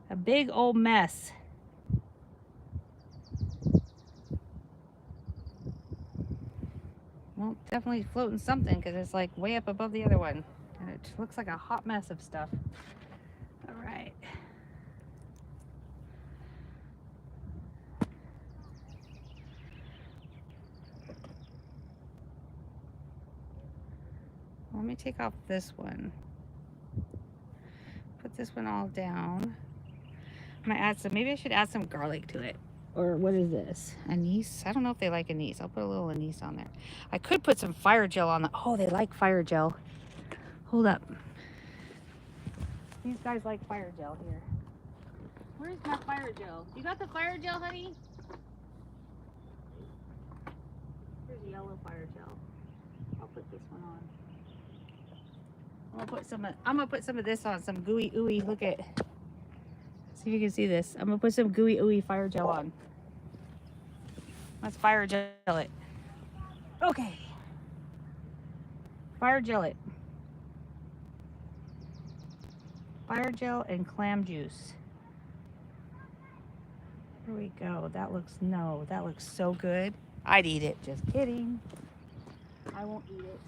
A big old mess. Well, definitely floating something because it's like way up above the other one. And it looks like a hot mess of stuff. All right. Let me take off this one. Put this one all down. I'm gonna add some, maybe I should add some garlic to it. Or what is this? Anise? I don't know if they like anise. I'll put a little anise on there. I could put some fire gel on the, oh, they like fire gel. Hold up. These guys like fire gel here. Where's my fire gel? You got the fire gel, honey? Here's yellow fire gel. I'll put this one on. I'm gonna put some of this on, some gooey ooey. Look at, see if you can see this. I'm gonna put some gooey ooey fire gel on. Let's fire gel it. Oh, Okay. Fire gel it. Fire gel and clam juice. Here we go. That looks, no, that looks so good. I'd eat it. Just kidding. I won't eat it.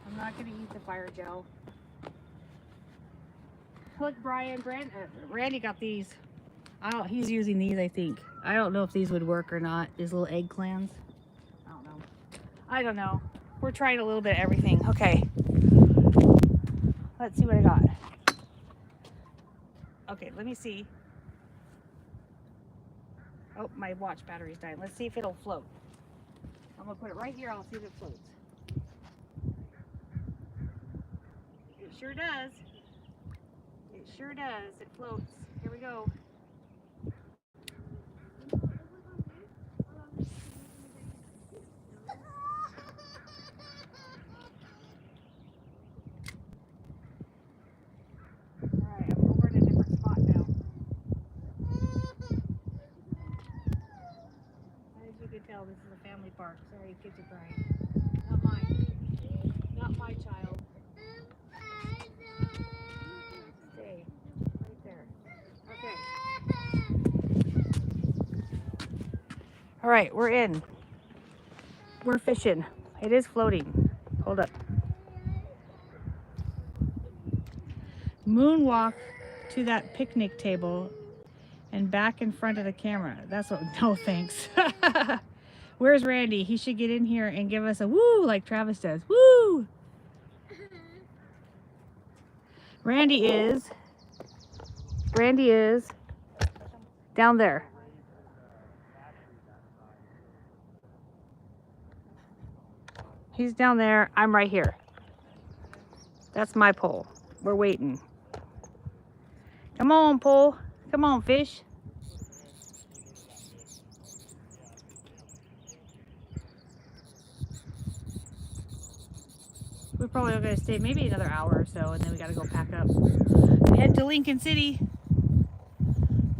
I'm not going to eat the fire gel. Look, Randy got these. He's using these, I think. I don't know if these would work or not. These little egg clams. I don't know. We're trying a little bit of everything. Okay. Let's see what I got. Okay, let me see. Oh, my watch battery's dying. Let's see if it'll float. I'm gonna put it right here. I'll see if it floats. It sure does. It sure does. It floats. Here we go. Alright, I'm over in a different spot now. As you can tell, this is a family park. Sorry, kids are crying. Not mine. Not my child. Stay right there. Okay. All right, we're in. We're fishing. It is floating. Hold up. Moonwalk to that picnic table and back in front of the camera. That's what, no thanks. Where's Randy? He should get in here and give us a woo like Travis does. Woo! Randy is down there. He's down there. I'm right here. That's my pole. We're waiting. Come on, pole. Come on, fish. We're probably going to stay maybe another hour or so, and then we got to go pack up and head to Lincoln City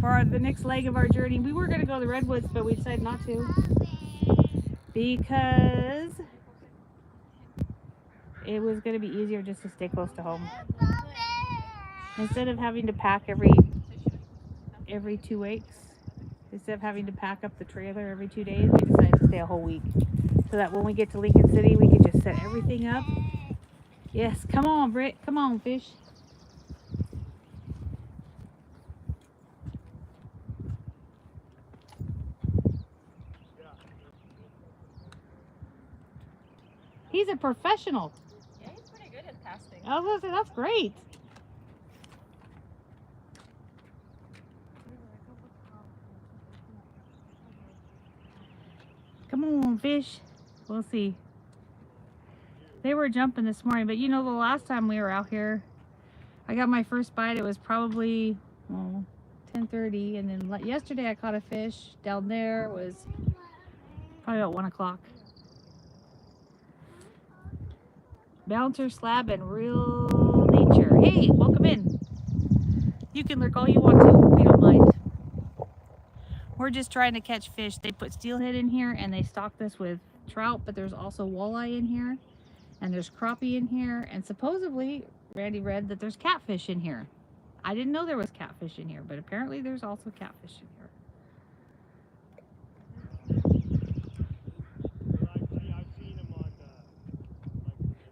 for the next leg of our journey. We were going to go to the Redwoods, but we decided not to because it was going to be easier just to stay close to home. Instead of having to pack every 2 weeks, instead of having to pack up the trailer every 2 days, we decided to stay a whole week so that when we get to Lincoln City, we could just set everything up. Yes, come on, Britt. Come on, fish. He's a professional. Yeah, he's pretty good at casting. I was going to say, that's great. Come on, fish. We'll see. They were jumping this morning, but you know, the last time we were out here, I got my first bite. It was probably 10:30, and then yesterday I caught a fish down there. It was probably about 1 o'clock. Bouncer slab and real nature. Hey, welcome in. You can lurk all you want to. We don't mind. We're just trying to catch fish. They put steelhead in here and they stock this with trout, but there's also walleye in here and there's crappie in here, and supposedly Randy read that there's catfish in here. I didn't know there was catfish in here, but apparently there's also catfish in here.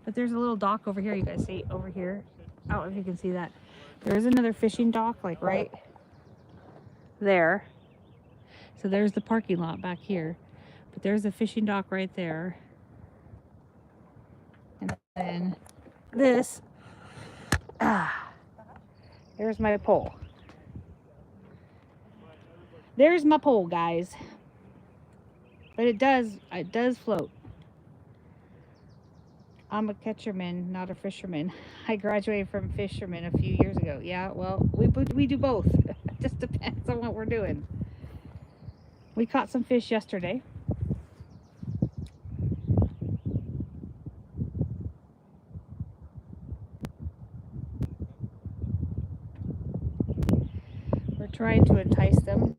But there's a little dock over here. You guys see over here? I don't know if you can see that. There is another fishing dock like right there. So there's the parking lot back here, but there's a fishing dock right there. And then this, there's my pole. There's my pole, guys. But it does float. I'm a catcherman, not a fisherman. I graduated from fisherman a few years ago. Yeah, well, we do both. It just depends on what we're doing. We caught some fish yesterday. We're trying to entice them.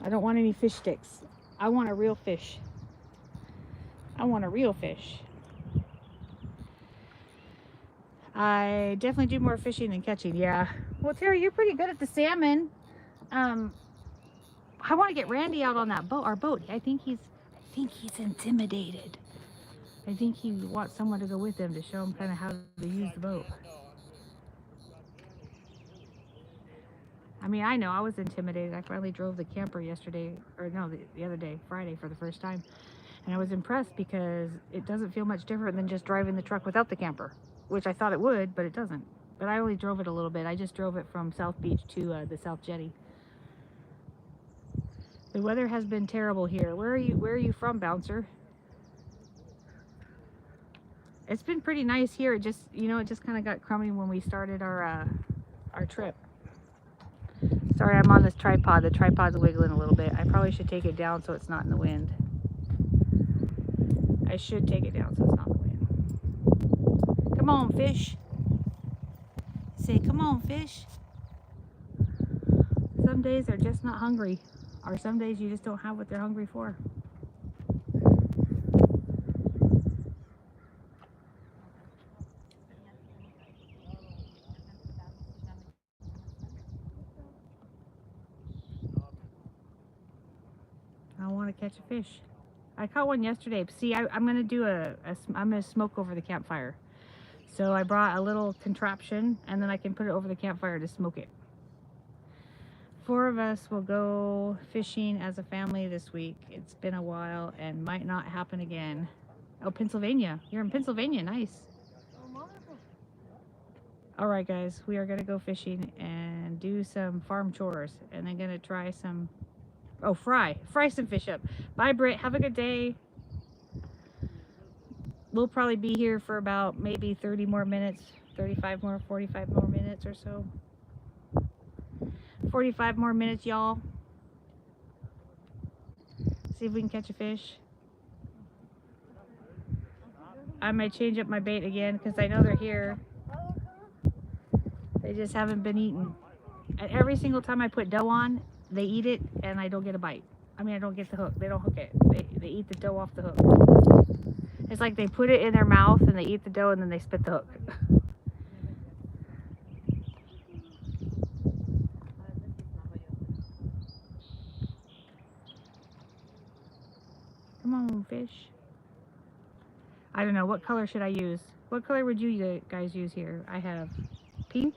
I don't want any fish sticks. I want a real fish. I want a real fish. I definitely do more fishing than catching. Yeah. Well, Terry, you're pretty good at the salmon. I want to get Randy out on that boat, our boat. I think he's intimidated. I think he wants someone to go with him to show him kind of how to use the boat. I mean, I know I was intimidated. I finally drove the camper yesterday, or no, the other day, Friday, for the first time. And I was impressed because it doesn't feel much different than just driving the truck without the camper, which I thought it would, but it doesn't. But I only drove it a little bit. I just drove it from South Beach to the South Jetty. The weather has been terrible here. Where are you from, Bouncer? It's been pretty nice here. It just, it just kind of got crummy when we started our trip. Sorry, I'm on this tripod. The tripod's wiggling a little bit. I probably should take it down so it's not in the wind. I should take it down so it's not in the wind. Come on, fish. Say, come on, fish. Some days they're just not hungry. Or some days you just don't have what they're hungry for. I want to catch a fish. I caught one yesterday. See, I'm going to do I'm going to smoke over the campfire. So I brought a little contraption and then I can put it over the campfire to smoke it. 4 of us will go fishing as a family this week. It's been a while and might not happen again. Oh, Pennsylvania. You're in Pennsylvania. Nice. All right, guys. We are going to go fishing and do some farm chores. And then going to try some... Oh, fry some fish up. Bye, Britt. Have a good day. We'll probably be here for about maybe 30 more minutes, 35 more, 45 more minutes or so. 45 more minutes, y'all. See if we can catch a fish. I might change up my bait again because I know they're here. They just haven't been eaten. And every single time I put dough on, they eat it and I don't get a bite. I mean, I don't get the hook. They don't hook it. They eat the dough off the hook. It's like they put it in their mouth and they eat the dough and then they spit the hook. Come on, fish. I don't know. What color should I use? What color would you guys use here? I have pink,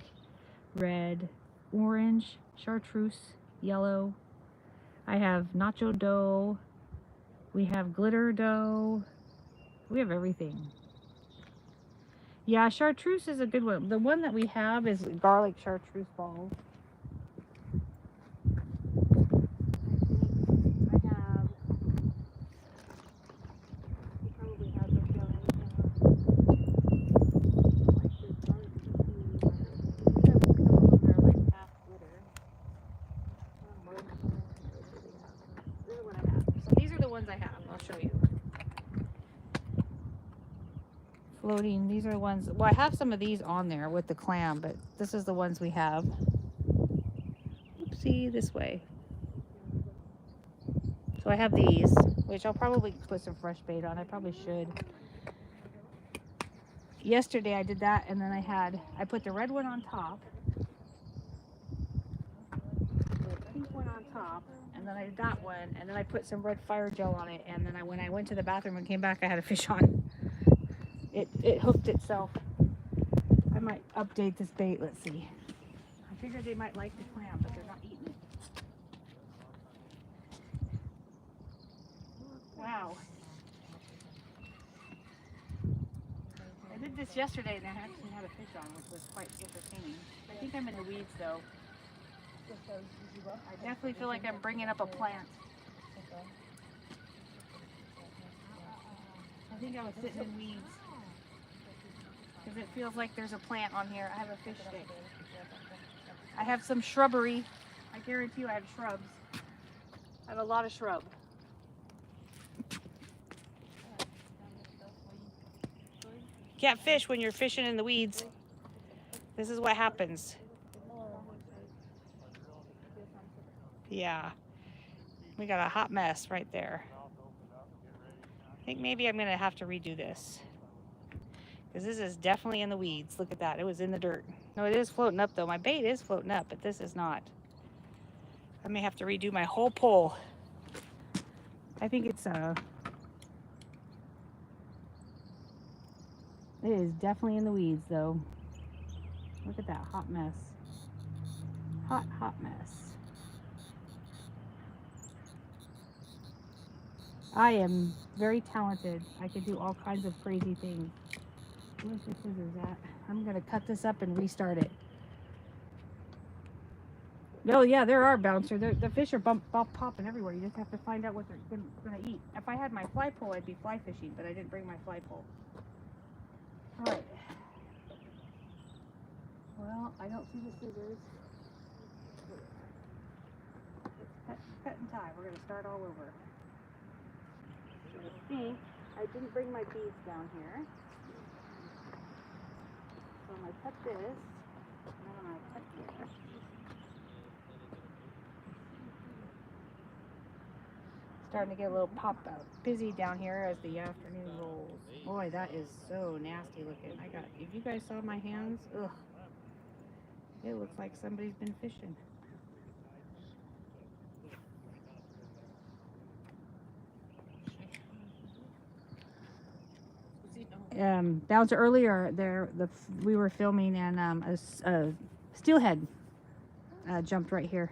red, orange, chartreuse, yellow. I have nacho dough. We have glitter dough. We have everything. Yeah, chartreuse is a good one. The one that we have is garlic chartreuse balls. I have... You probably have this down These are the ones I have. I'll show you. Floating. These are the ones. Well, I have some of these on there with the clam, but this is the ones we have. Oopsie, this way. So I have these, which I'll probably put some fresh bait on. I probably should. Yesterday I did that, and then I put the red one on top, the pink one on top, and then I did that one, and then I put some red fire gel on it, and then when I went to the bathroom and came back, I had a fish on. It hooked itself. I might update this bait. Let's see. I figured they might like the clam, but they're not eating it. Wow. I did this yesterday and I actually had a fish on, which was quite entertaining. I think I'm in the weeds though. I definitely feel like I'm bringing up a plant. I think I was sitting in weeds. Because it feels like there's a plant on here. I have a fish stick. I have some shrubbery. I guarantee you I have shrubs. I have a lot of shrub. Can't fish when you're fishing in the weeds. This is what happens. Yeah. We got a hot mess right there. I think maybe I'm gonna have to redo this. Because this is definitely in the weeds. Look at that, it was in the dirt. No, it is floating up though. My bait is floating up, but this is not. I may have to redo my whole pole. I think it's it is definitely in the weeds though. Look at that hot mess. Hot mess. I am very talented. I can do all kinds of crazy things. Where's the scissors at? I'm gonna cut this up and restart it. No, yeah, there are bouncer. The fish are popping everywhere. You just have to find out what they're gonna eat. If I had my fly pole, I'd be fly fishing, but I didn't bring my fly pole. All right. Well, I don't see the scissors. Cut and tie. We're gonna start all over. I think I didn't bring my beads down here. So I'm gonna cut this, and then I'm gonna cut here. Starting to get a little busy down here as the afternoon rolls. Boy, that is so nasty looking. If you guys saw my hands, ugh. It looks like somebody's been fishing. Bouncer earlier there, we were filming and a steelhead jumped right here.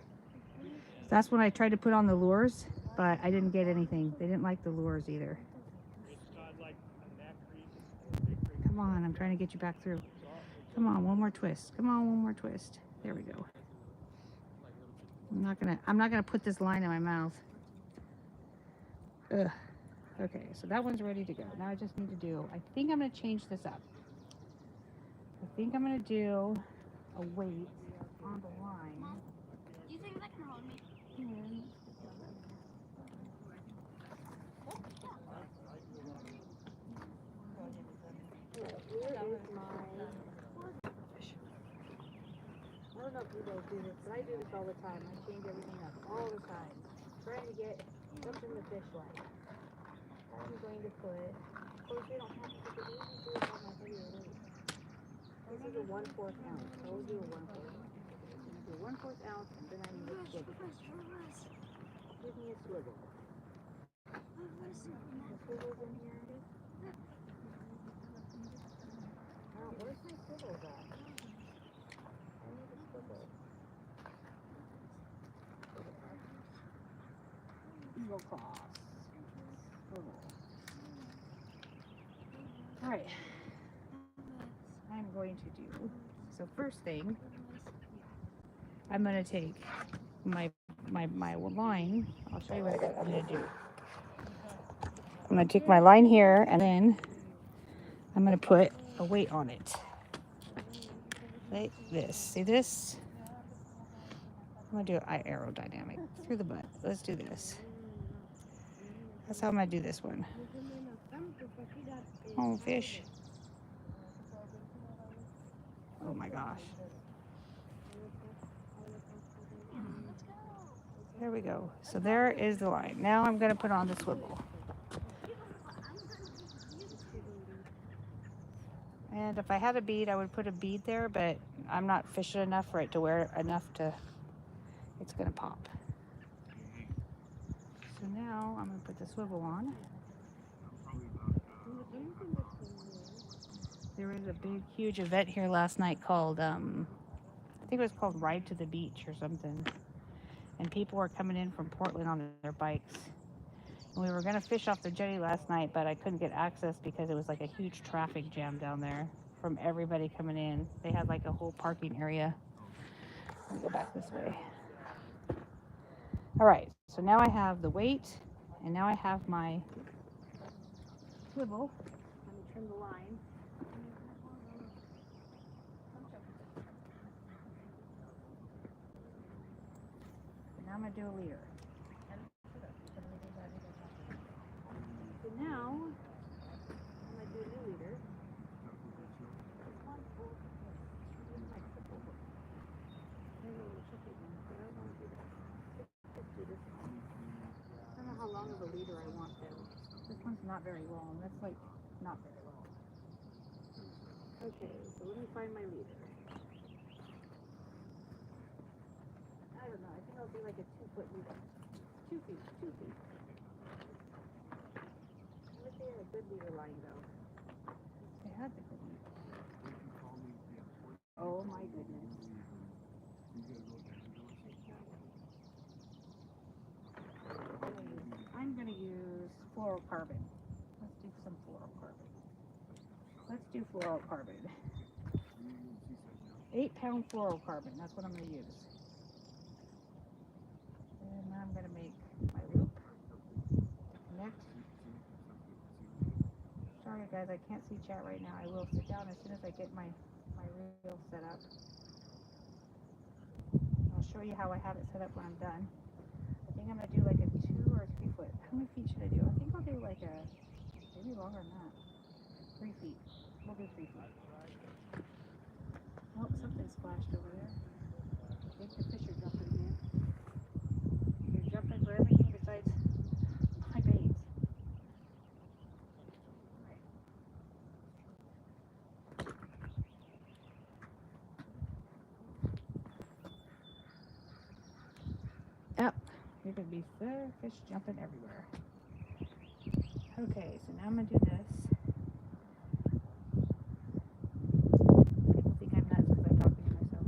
That's when I tried to put on the lures, but I didn't get anything. They didn't like the lures either. Come on, I'm trying to get you back through. Come on, one more twist. Come on, one more twist. There we go. I'm not gonna put this line in my mouth. Ugh. Okay, so that one's ready to go. Now I just need to I think I'm gonna change this up. I think I'm gonna do a weight on the line. Mom, do you think that can hold me? I don't know if you guys do this, but I do this all the time. I change everything up all the time. Trying to get something the fish like. I'm going to put, of course we don't have to put the weight, we do it on my heavier weight. This is a 1/4 ounce. I will do a 1/4. I'm going to do a 1/4 ounce and then I need a swivel. Give me a swivel. The swivel's in here. Where's my swivels at? I need a swivel. Eagle cross. Swivel. All right. I'm going to do, so first thing, I'm going to take my line. I'll show you what I'm going to do. I'm going to take my line here and then I'm going to put a weight on it. Like this. See this? I'm going to do it aerodynamic through the butt. Let's do this. That's how I'm going to do this one. Oh, fish. Oh my gosh. There we go. So there is the line. Now I'm going to put on the swivel. And if I had a bead, I would put a bead there, but I'm not fishing enough for it to wear enough to, it's going to pop. So now I'm going to put the swivel on. There was a big, huge event here last night called, I think it was called Ride to the Beach or something. And people were coming in from Portland on their bikes. And we were going to fish off the jetty last night, but I couldn't get access because it was like a huge traffic jam down there from everybody coming in. They had like a whole parking area. I'll go back this way. All right, so now I have the weight, and now I have my swivel. Let me trim the line. Now I'm going to do a leader. So now, I'm going to do a new leader. leader I want though. This one's not very long. That's like not very long. Okay, so let me find my leader. I don't know. I think I'll do like a 2-foot leader. 2 feet. 2 feet. I wish they had a good leader line though. They had the good leader. Oh my goodness. I'm gonna use fluorocarbon. Let's do some fluorocarbon. Let's do fluorocarbon. 8-pound fluorocarbon. That's what I'm gonna use. And now I'm gonna make my loop to connect. Sorry guys, I can't see chat right now. I will sit down as soon as I get my reel set up. I'll show you how I have it set up when I'm done. I think I'm gonna do like a 2 or 3 foot. How many feet should I do? I think I'll do like a, maybe longer than that. 3 feet. We'll do 3 feet. Oh, something splashed over there. I think the fish are jumping in. They're jumping for everything besides my bait. Yep, you're gonna be fish jumping everywhere. Okay, so now I'm gonna do this. People think I'm nuts because I'm talking to myself.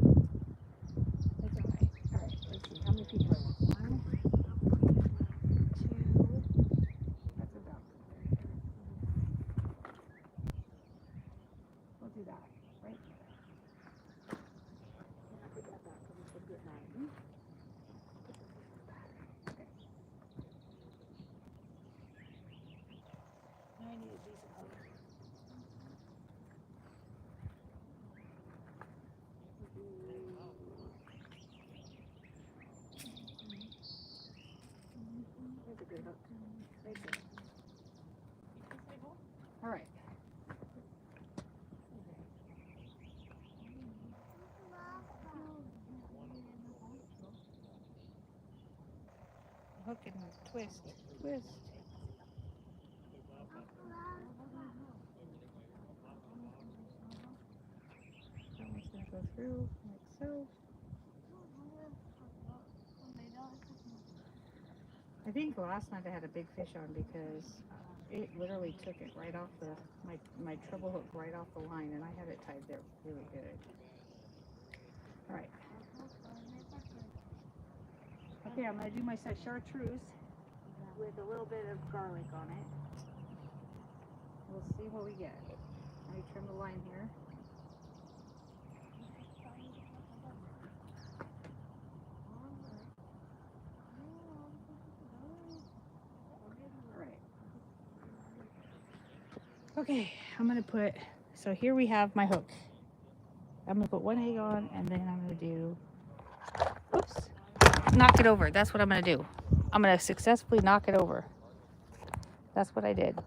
That's alright. Alright, let's see. How many feet do I want? 1, 2. That's about good there. We'll do that right there. I'll put that back because it's gonna get 9. Okay. Now I need a decent hook. There's a good hook. Right there. All right. Hook and twist. Twist. That one's going to go through like so. I think last night I had a big fish on because it literally took it right off my treble hook right off the line, and I had it tied there really good. All right. Okay, I'm going to do my chartreuse with a little bit of garlic on it. We'll see what we get. Let me trim the line here. Okay, I'm gonna put, so here we have my hook. I'm gonna put 1 egg on, and then I'm gonna do, oops, knock it over. That's what I'm gonna do. I'm gonna successfully knock it over. That's what I did.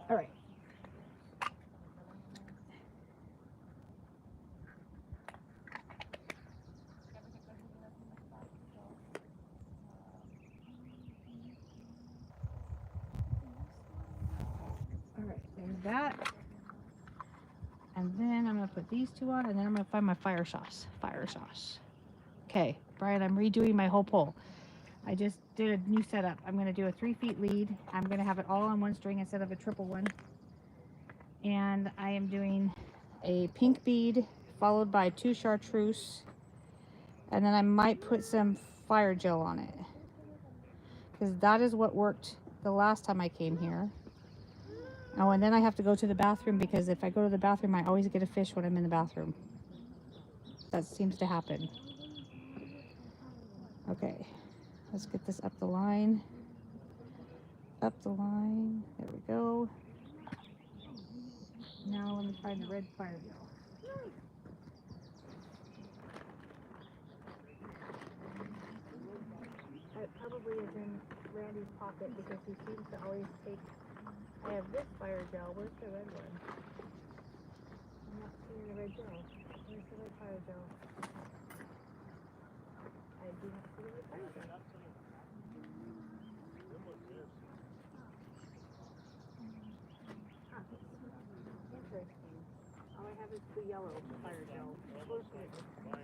All right. All right, there's that. And then I'm gonna put these 2 on, and then I'm gonna find my fire sauce. Fire sauce. Okay, Brian, I'm redoing my whole pole. I just did a new setup. I'm gonna do a 3 feet lead. I'm gonna have it all on 1 string instead of a triple one. And I am doing a pink bead followed by 2 chartreuse. And then I might put some fire gel on it, because that is what worked the last time I came here. Oh, and then I have to go to the bathroom, because if I go to the bathroom, I always get a fish when I'm in the bathroom. That seems to happen. Okay, let's get this up the line. Up the line. There we go. Now let me find the red fire gel. It probably is in Randy's pocket, because he seems to always take. I have this fire gel. Where's the red one? I'm not seeing the red gel. Where's the red fire gel? I do not see the red fire gel. yellow fire gel.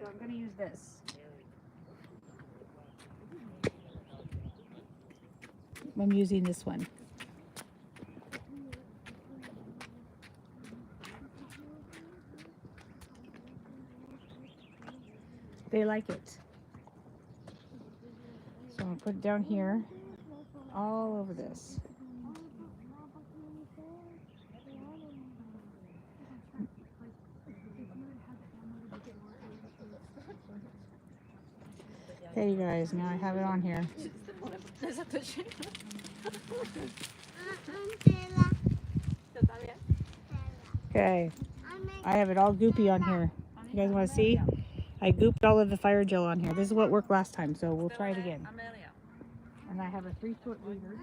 So I'm going to use this. I'm using this one. They like it. So I'm going to put it down here, all over this. Hey you guys, now I have it on here. Okay, I have it all goopy on here. You guys want to see? I gooped all of the fire gel on here. This is what worked last time, so we'll try it again. And I have a 3-foot leader.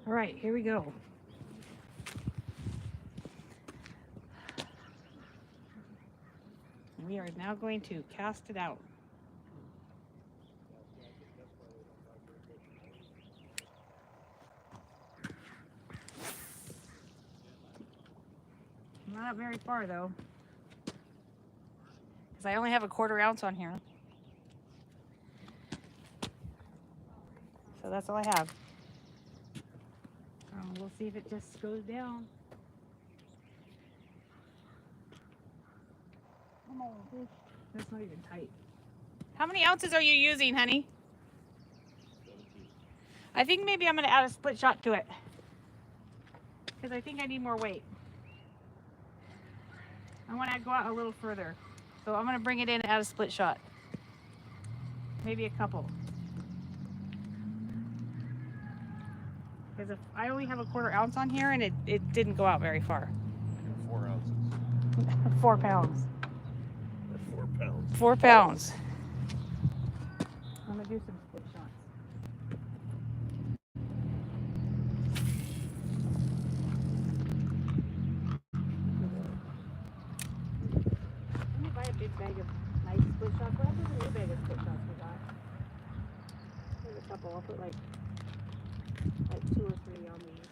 All right, here we go. We are now going to cast it out. Not very far though, because I only have a 1/4 ounce on here. So that's all I have. We'll see if it just goes down. Come on, fish. That's not even tight. How many ounces are you using, honey? I think maybe I'm going to add a split shot to it, because I think I need more weight. I want to go out a little further. So I'm going to bring it in and add a split shot. Maybe a couple. Because if I only have a 1/4 ounce on here and it didn't go out very far. 4 ounces. 4 pounds. 4 pounds. 4 pounds. I'm going to do some split shots. I'm going to buy a big bag of nice split shots. What happens to the new bag of split shots we got? There's a couple. I'll put like 2 or 3 on these.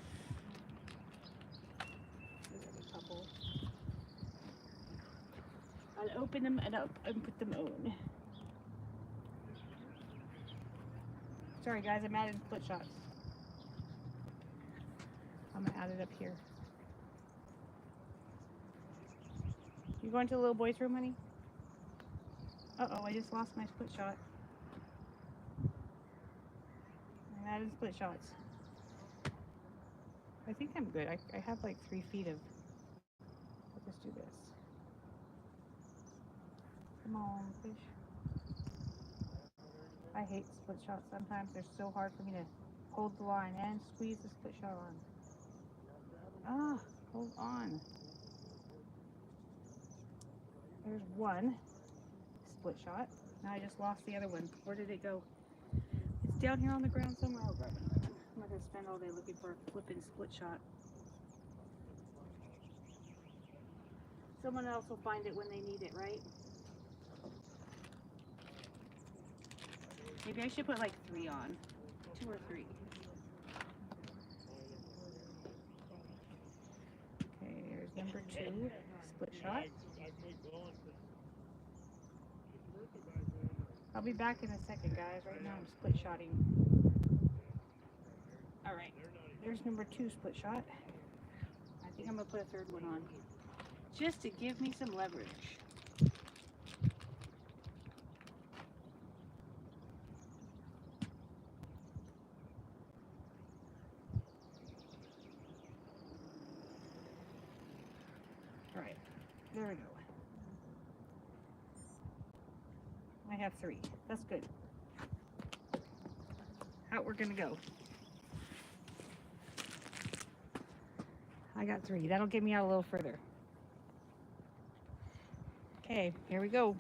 There's a couple. I'll open them and up and put them on. Sorry guys, I'm adding split shots. I'm gonna add it up here. You going to the little boy's room, honey? Uh-oh, I just lost my split shot. I'm adding split shots. I think I'm good. I have like 3 feet of... I'll just do this. Come on, fish. I hate split shots. Sometimes they're so hard for me to hold the line and squeeze the split shot on. Ah, hold on. There's one split shot. Now I just lost the other one. Where did it go? It's down here on the ground somewhere. I'll grab it. I'm not going to spend all day looking for a flipping split shot. Someone else will find it when they need it, right? Maybe I should put like 3 on. 2 or 3. Okay, here's number 2. Split shot. I'll be back in a second, guys. Right now I'm split shotting. Alright, there's number 2 split shot. I think I'm going to put a 3rd one on. Just to give me some leverage. Alright, there we go. I have 3. That's good. Out we're gonna go. I got 3. That'll get me out a little further. Okay, here we go.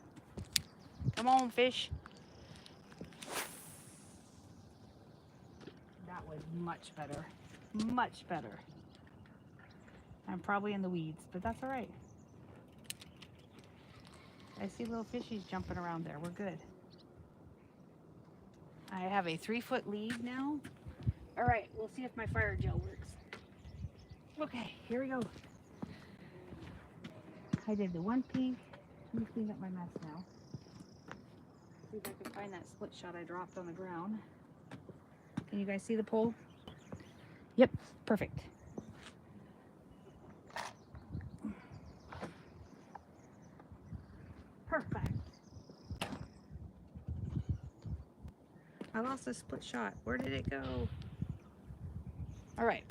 Come on, fish. That was much better. Much better. I'm probably in the weeds, but that's all right. I see little fishies jumping around there. We're good. I have a 3-foot lead now All right, we'll see if my fire gel works. Okay, here we go. I did the one piece. Let me clean up my mess now. See if I can find that split shot I dropped on the ground. Can you guys see the pole? Yep, perfect. Perfect. I lost a split shot. Where did it go? All right.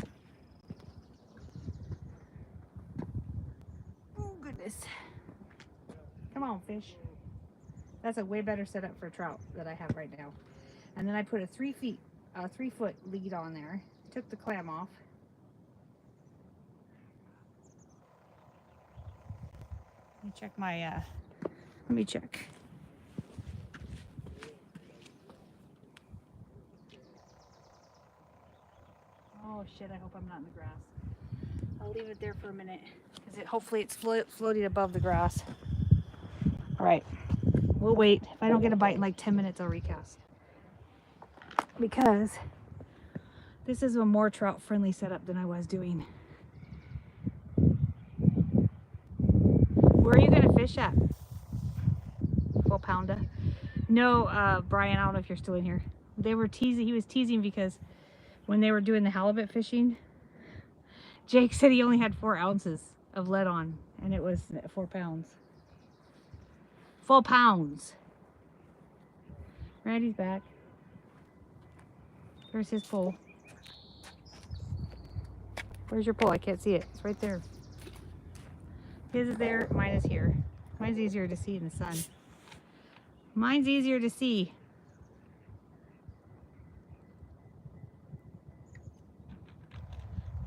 Oh, goodness. Come on, fish. That's a way better setup for trout that I have right now. And then I put a 3-foot lead on there. Took the clam off. Let me check my, let me check. Oh shit, I hope I'm not in the grass. I'll leave it there for a minute because hopefully it's floating above the grass. All right, we'll wait. If I don't get a bite in like 10 minutes, I'll recast. Because this is a more trout friendly setup than I was doing. Where are you gonna fish at? Full pounder? No, Brian, I don't know if you're still in here. They were teasing, he was teasing because when they were doing the halibut fishing, Jake said he only had 4 ounces of lead on and it was 4 pounds. 4 pounds. Randy's back. There's his pole. Where's your pole? I can't see it. It's right there. His is there, mine is here. Mine's easier to see in the sun. Mine's easier to see.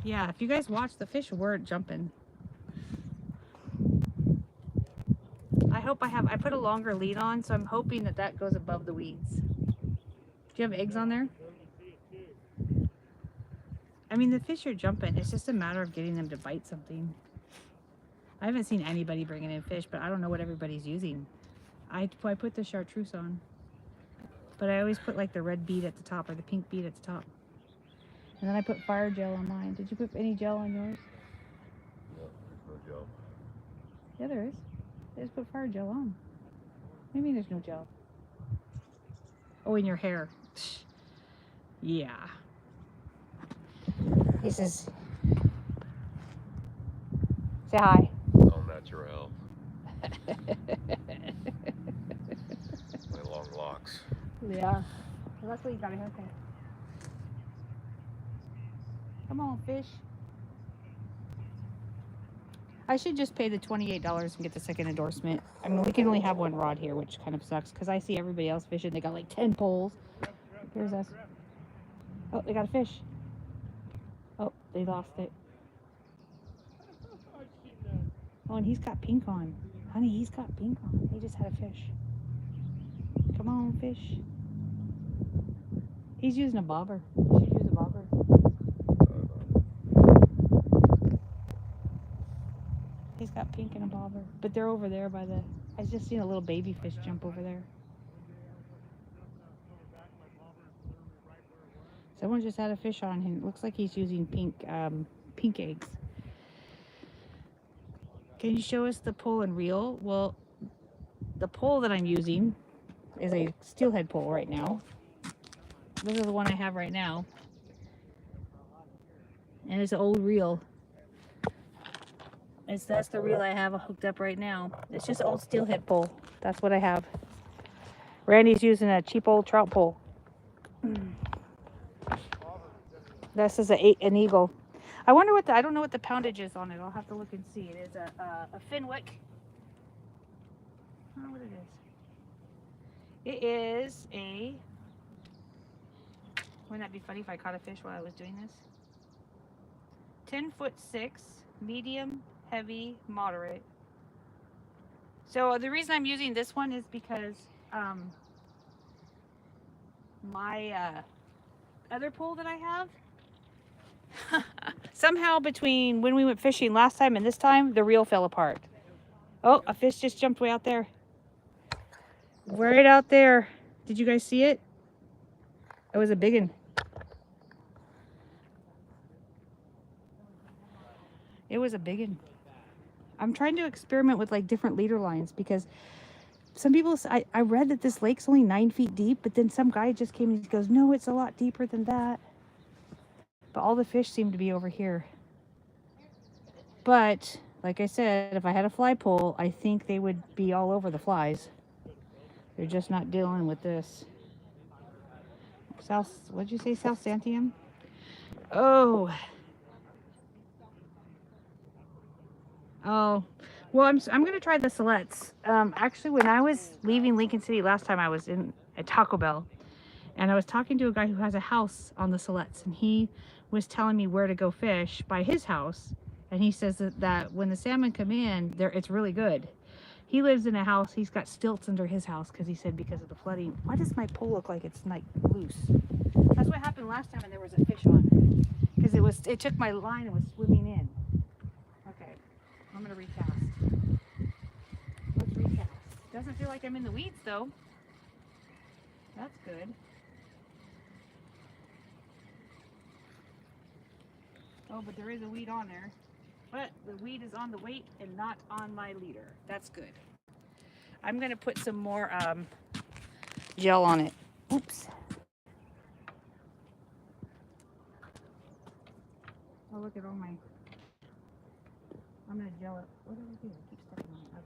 Yeah, if you guys watch, the fish weren't jumping. I hope I put a longer lead on, so I'm hoping that that goes above the weeds. Do you have eggs on there? I mean, the fish are jumping. It's just a matter of getting them to bite something. I haven't seen anybody bringing in fish, but I don't know what everybody's using. I put the chartreuse on, but I always put like the red bead at the top or the pink bead at the top. And then I put fire gel on mine. Did you put any gel on yours? No, there's no gel. Yeah, there is. I just put fire gel on. What do you mean there's no gel? Oh, in your hair. Yeah. This is... Say hi. All natural. My long locks. Yeah. Well, that's what you got a haircut. Come on, fish. I should just pay the $28 and get the second endorsement. I mean, we can only have one rod here, which kind of sucks because I see everybody else fishing. They got like 10 poles. Here's us. Oh, they got a fish. Oh, they lost it. Oh, and he's got pink on. Honey, he's got pink on. He just had a fish. Come on, fish. He's using a bobber. You should use a bobber. He's got pink and a bobber. But they're over there by the... I just seen a little baby fish jump over there. Someone just had a fish on him. It looks like he's using pink eggs. Can you show us the pole and reel? Well, the pole that I'm using is a steelhead pole right now. This is the one I have right now. And it's an old reel. That's the reel I have hooked up right now. It's just old steelhead pole. That's what I have. Randy's using a cheap old trout pole. This is an eagle. I wonder what I don't know what the poundage is on it. I'll have to look and see. It is a Fenwick. I don't know what it is. It is a... Wouldn't that be funny if I caught a fish while I was doing this? 10'6", medium, heavy, moderate. So the reason I'm using this one is because my other pole that I have, somehow between when we went fishing last time and this time, the reel fell apart. Oh, a fish just jumped way out there. Right out there. Did you guys see it? It was a big one. It was a big one. I'm trying to experiment with like different leader lines because some people, I read that this lake's only 9 feet deep, but then some guy just came and he goes, no, it's a lot deeper than that. But all the fish seem to be over here. But like I said, if I had a fly pole, I think they would be all over the flies. They're just not dealing with this. South, what'd you say, South Santiam? Oh. Oh. Well, I'm going to try the Silettes. Actually, when I was leaving Lincoln City last time, I was in a Taco Bell. And I was talking to a guy who has a house on the Silettes. And he was telling me where to go fish by his house. And he says that when the salmon come in, it's really good. He lives in a house. He's got stilts under his house because he said because of the flooding. Why does my pole look like it's like loose? That's what happened last time, and there was a fish on it because it took my line and was swimming in. Okay, I'm gonna recast. Let's recast. Doesn't feel like I'm in the weeds though. That's good. Oh, but there is a weed on there. But the weed is on the weight and not on my leader. That's good. I'm going to put some more gel on it. Oops. Oh, look at all my... I'm going to gel it. What did I do? I keep stepping on it.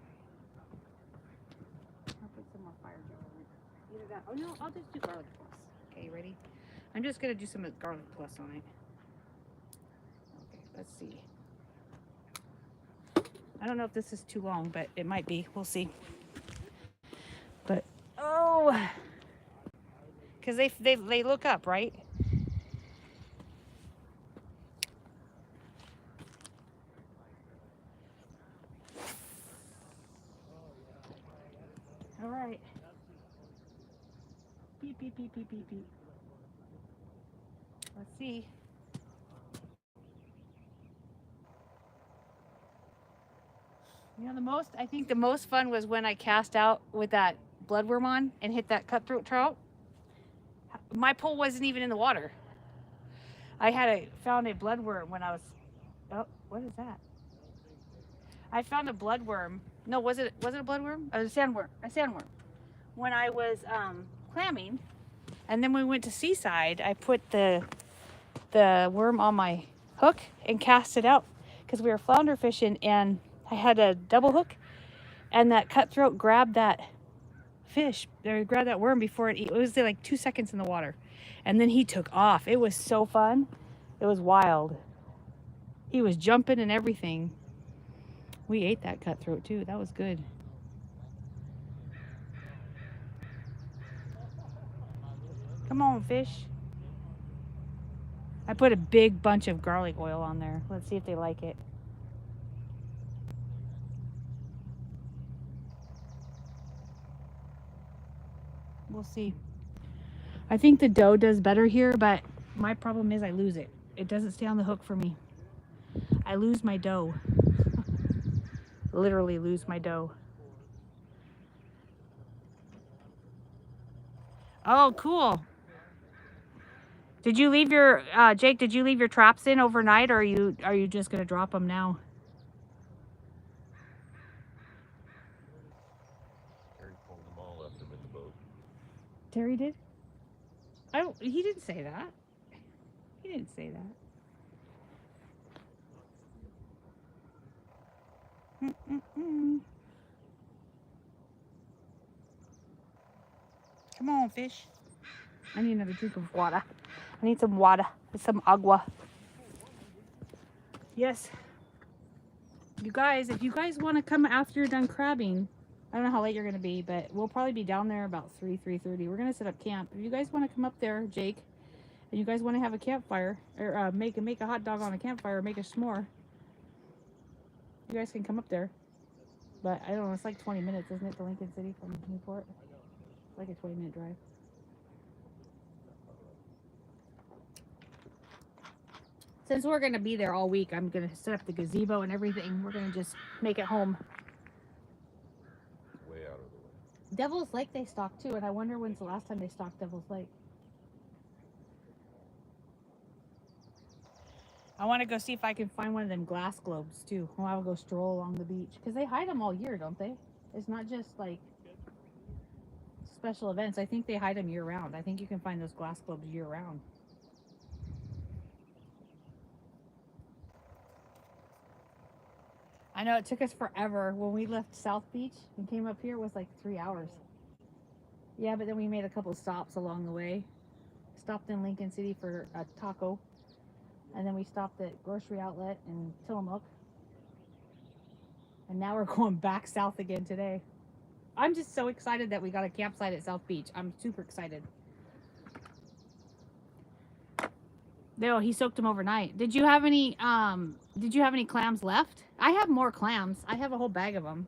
Okay. I'll put some more fire gel on it. Either that... Oh, no, I'll just do garlic plus. Okay, ready? I'm just going to do some garlic plus on it. Okay, let's see. I don't know if this is too long, but it might be. We'll see. But, oh, because they look up, right? All right. Beep, beep, beep, beep, beep, beep. Let's see. You know, I think the most fun was when I cast out with that bloodworm on and hit that cutthroat trout. My pole wasn't even in the water. I found a bloodworm when I was, oh, what is that? I found a bloodworm. No, was it a bloodworm? A sandworm. A sandworm. When I was clamming, and then when we went to Seaside, I put the worm on my hook and cast it out because we were flounder fishing, and I had a double hook, and that cutthroat grabbed that fish, or grabbed that worm before it was like 2 seconds in the water, and then he took off. It was so fun. It was wild. He was jumping and everything. We ate that cutthroat too. That was good. Come on, fish. I put a big bunch of garlic oil on there. Let's see if they like it. We'll see. I think the dough does better here, but my problem is I lose it. It doesn't stay on the hook for me. I lose my dough. Literally lose my dough. Oh, cool. Did you leave your Jake? Did you leave your traps in overnight, or are you just gonna drop them now? Terry pulled them all, left them in the boat. Terry did? He didn't say that. He didn't say that. Come on, fish. I need another drink of water. I need some water. Some agua. Yes. You guys, if you guys want to come after you're done crabbing, I don't know how late you're going to be, but we'll probably be down there about 3:30. We're going to set up camp. If you guys want to come up there, Jake, and you guys want to have a campfire, or make a hot dog on a campfire, or make a s'more, you guys can come up there. But I don't know, it's like 20 minutes, isn't it, to Lincoln City from Newport? It's like a 20-minute drive. Since we're going to be there all week, I'm going to set up the gazebo and everything. We're going to just make it home. Way out of the way. Devil's Lake they stock too, and I wonder when's the last time they stocked Devil's Lake. I want to go see if I can find one of them glass globes too. I will go stroll along the beach because they hide them all year, don't they? It's not just like special events. I think they hide them year round. I think you can find those glass globes year round. I know it took us forever when we left South Beach and came up here. It was like 3 hours. Yeah, but then we made a couple stops along the way. Stopped in Lincoln City for a taco, and then we stopped at Grocery Outlet in Tillamook. And now we're going back south again today. I'm just so excited that we got a campsite at South Beach. I'm super excited. No, he soaked them overnight. Did you have any clams left? I have more clams. I have a whole bag of them.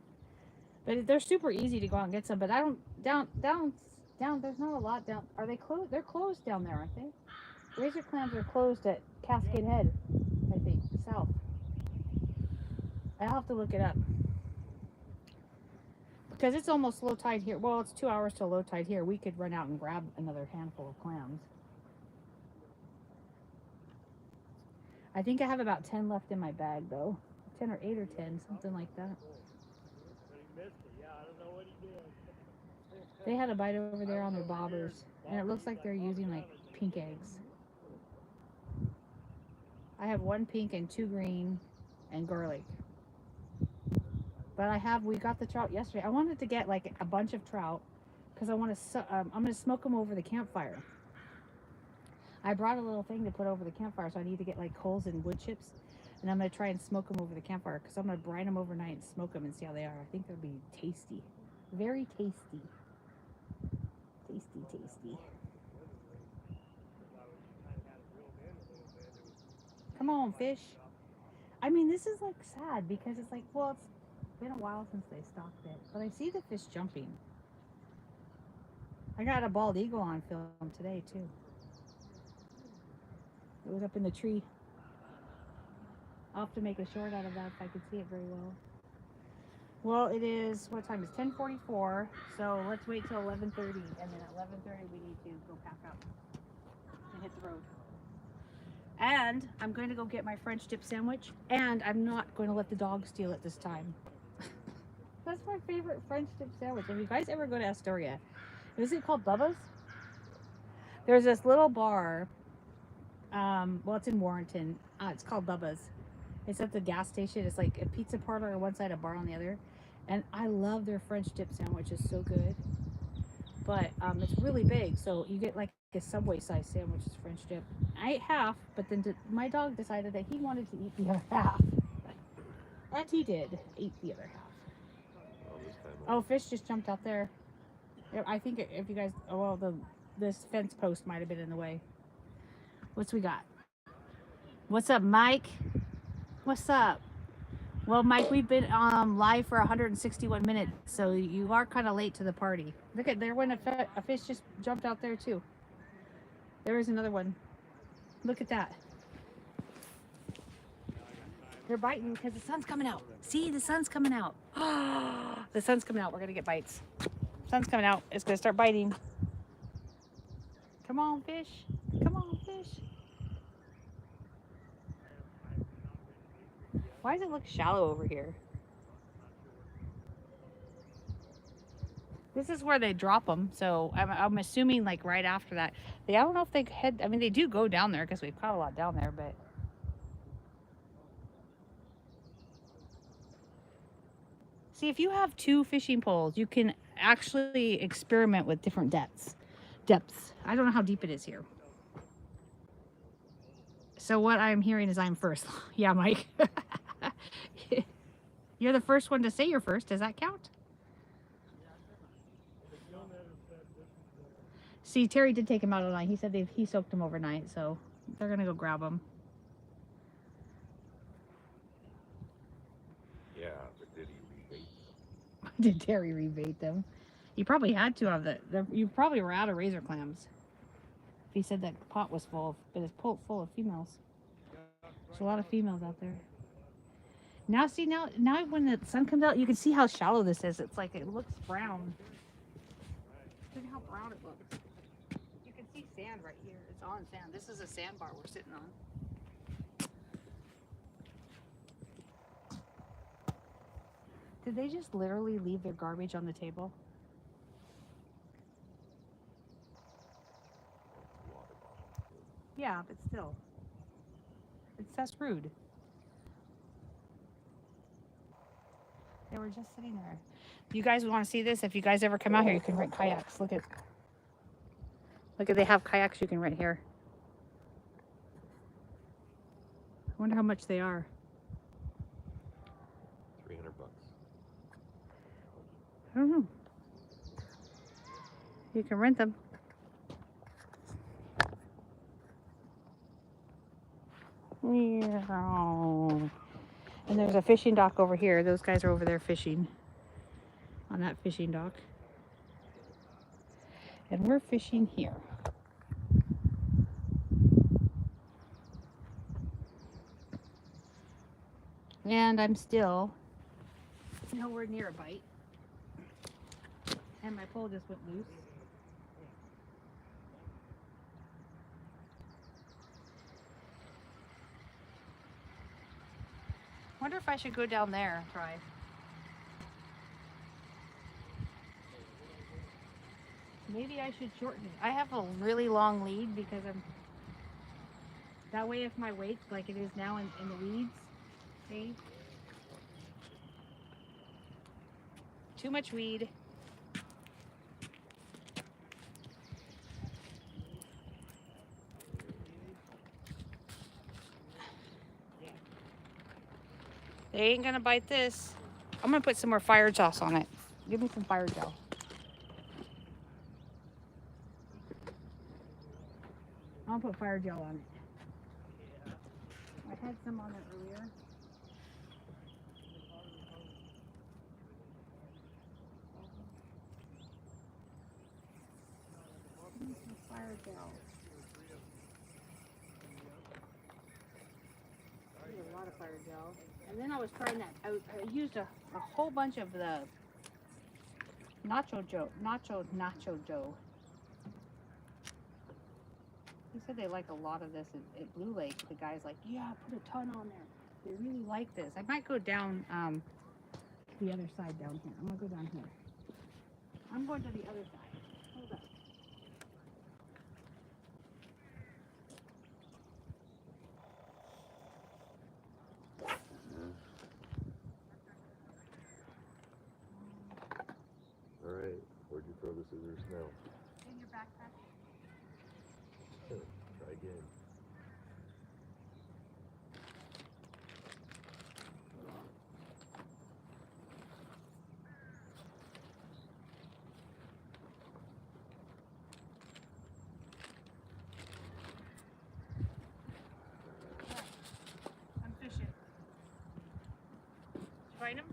But they're super easy to go out and get some, but I don't down there's not a lot down. Are they closed? They're closed down there, aren't they? Razor clams are closed at Cascade Head, I think, south. I'll have to look it up. Because it's almost low tide here. Well, it's 2 hours till low tide here. We could run out and grab another handful of clams. I think I have about 10 left in my bag, though. 10 or 8 or 10, something like that. They had a bite over there on their bobbers, and it looks like they're using like pink eggs. I have 1 pink and 2 green and garlic. But we got the trout yesterday. I wanted to get like a bunch of trout because I'm going to smoke them over the campfire. I brought a little thing to put over the campfire, so I need to get like coals and wood chips, and I'm going to try and smoke them over the campfire because I'm going to brine them overnight and smoke them and see how they are. I think they'll be tasty. Very tasty. Tasty, tasty. Come on, fish. I mean, this is like sad because it's like, well, it's been a while since they stocked it, but I see the fish jumping. I got a bald eagle on film today too. It was up in the tree. I'll have to make a short out of that if I could see it very well. Well, it is, what time is 10:44, so let's wait till 11:30, and then at 11:30 we need to go pack up and hit the road. And I'm going to go get my French dip sandwich, and I'm not going to let the dog steal it this time. That's my favorite French dip sandwich. If you guys ever go to Astoria, is it called Bubba's? There's this little bar, well, it's in Warrenton. It's called Bubba's. It's at the gas station. It's like a pizza parlor on one side, a bar on the other. And I love their French dip sandwich. It's so good. But it's really big, so you get like a Subway size sandwich. It's French dip. I ate half, but then my dog decided that he wanted to eat the other half. And he did eat the other half. Oh, fish just jumped out there. I think if you guys, this fence post might have been in the way. What's we got? What's up, Mike? What's up? Well, Mike, we've been live for 161 minutes, so you are kind of late to the party. Look at there when a fish just jumped out there too. There is another one. Look at that. They're biting because the sun's coming out. See, the sun's coming out. The sun's coming out. We're gonna get bites. Sun's coming out. It's gonna start biting. Come on, fish. Come on, fish. Why does it look shallow over here? This is where they drop them, so I'm assuming like right after that. I don't know if they head. I mean, they do go down there because we've caught a lot down there, but. See, if you have 2 fishing poles, you can actually experiment with different depths. I don't know how deep it is here. So what I'm hearing is I'm first. Yeah, Mike. You're the first one to say you're first. Does that count? See, Terry did take him out overnight. He said he soaked him overnight, so they're going to go grab him. Yeah, but did he rebait them? Did Terry rebait them? You probably had to have you probably were out of razor clams. If he said that pot was full, but it's full of females. There's a lot of females out there. Now see, now when the sun comes out, you can see how shallow this is. It's like, it looks brown. Look how brown it looks. You can see sand right here. It's on sand. This is a sandbar we're sitting on. Did they just literally leave their garbage on the table? Yeah, but still. That's rude. They were just sitting there. You guys want to see this? If you guys ever come out here, you can rent kayaks. Look at, they have kayaks you can rent here. I wonder how much they are. $300. I don't know. You can rent them. Yeah. And there's a fishing dock over here. Those guys are over there fishing on that fishing dock. And we're fishing here. And I'm still nowhere near a bite. And my pole just went loose. Wonder if I should go down there and try. Maybe I should shorten it. I have a really long lead because I'm that way if my weight's like it is now in the weeds, see? Too much weed. They ain't gonna bite this. I'm gonna put some more fire sauce on it. Give me some fire gel. I'll put fire gel on it. I had some on it earlier. Give me some fire gel. I need a lot of fire gel. And then I was trying that. I used a whole bunch of the nacho dough. He said they like a lot of this at Blue Lake. The guy's like, yeah, put a ton on there. They really like this. I might go down the other side down here. I'm gonna go down here. I'm going to the other side. Hold up. All right, where'd you throw the scissors now? In your backpack. Try again. I'm fishing. Find them?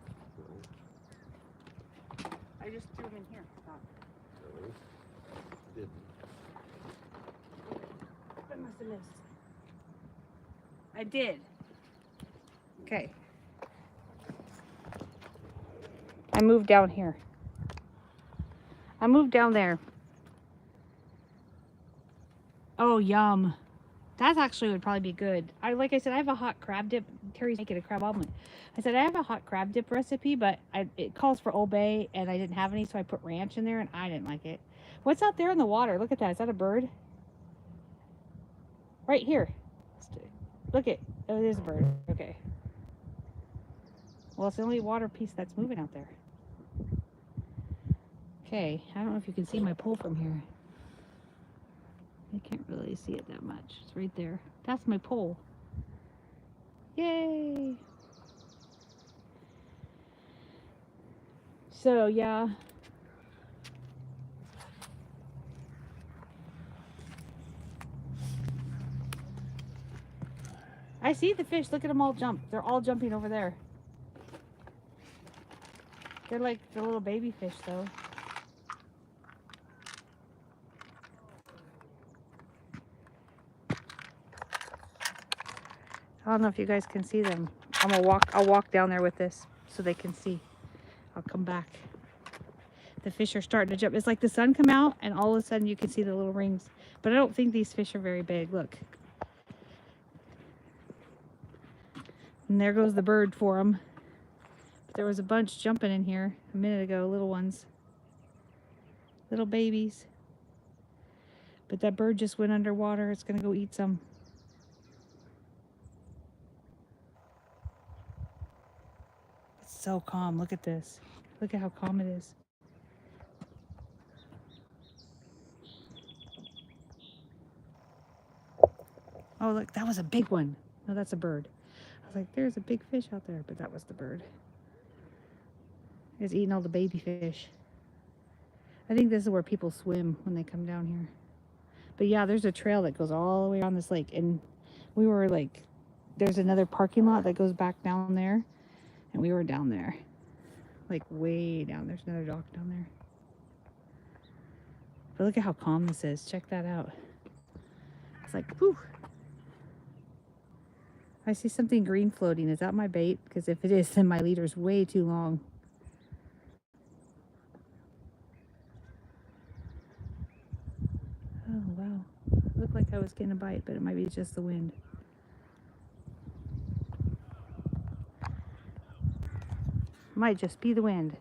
I just threw them in here. Stop. Really? Didn't. I must have missed. I did. Okay. I moved down here. I moved down there. Oh, yum. That actually would probably be good. Like I said, I have a hot crab dip. Terry's making a crab omelet. I said I have a hot crab dip recipe, but it calls for Old Bay, and I didn't have any, so I put ranch in there, and I didn't like it. What's out there in the water? Look at that. Is that a bird? Right here. Look at. Oh, there's a bird. Okay. Well, it's the only water piece that's moving out there. Okay. I don't know if you can see my pole from here. I can't really see it that much. It's right there. That's my pole. Yay! So, yeah. I see the fish. Look at them all jump. They're all jumping over there. They're like the little baby fish, though. I don't know if you guys can see them. I'll walk down there with this so they can see. I'll come back. The fish are starting to jump. It's like the sun come out and all of a sudden you can see the little rings. But I don't think these fish are very big. Look. And there goes the bird for them. There was a bunch jumping in here a minute ago, little ones. Little babies. But that bird just went underwater. It's gonna go eat some. It's so calm. Look at this. Look at how calm it is. Oh, look, that was a big one. No, that's a bird. I was like, there's a big fish out there, but that was the bird. It's eating all the baby fish. I think this is where people swim when they come down here. But yeah, there's a trail that goes all the way around this lake. And we were like, there's another parking lot that goes back down there. And we were down there. Like way down. There's another dock down there. But look at how calm this is. Check that out. It's like, whew. I see something green floating. Is that my bait? Because if it is, then my leader's way too long. Oh, wow. It looked like I was getting a bite, but it might be just the wind. Might just be the wind.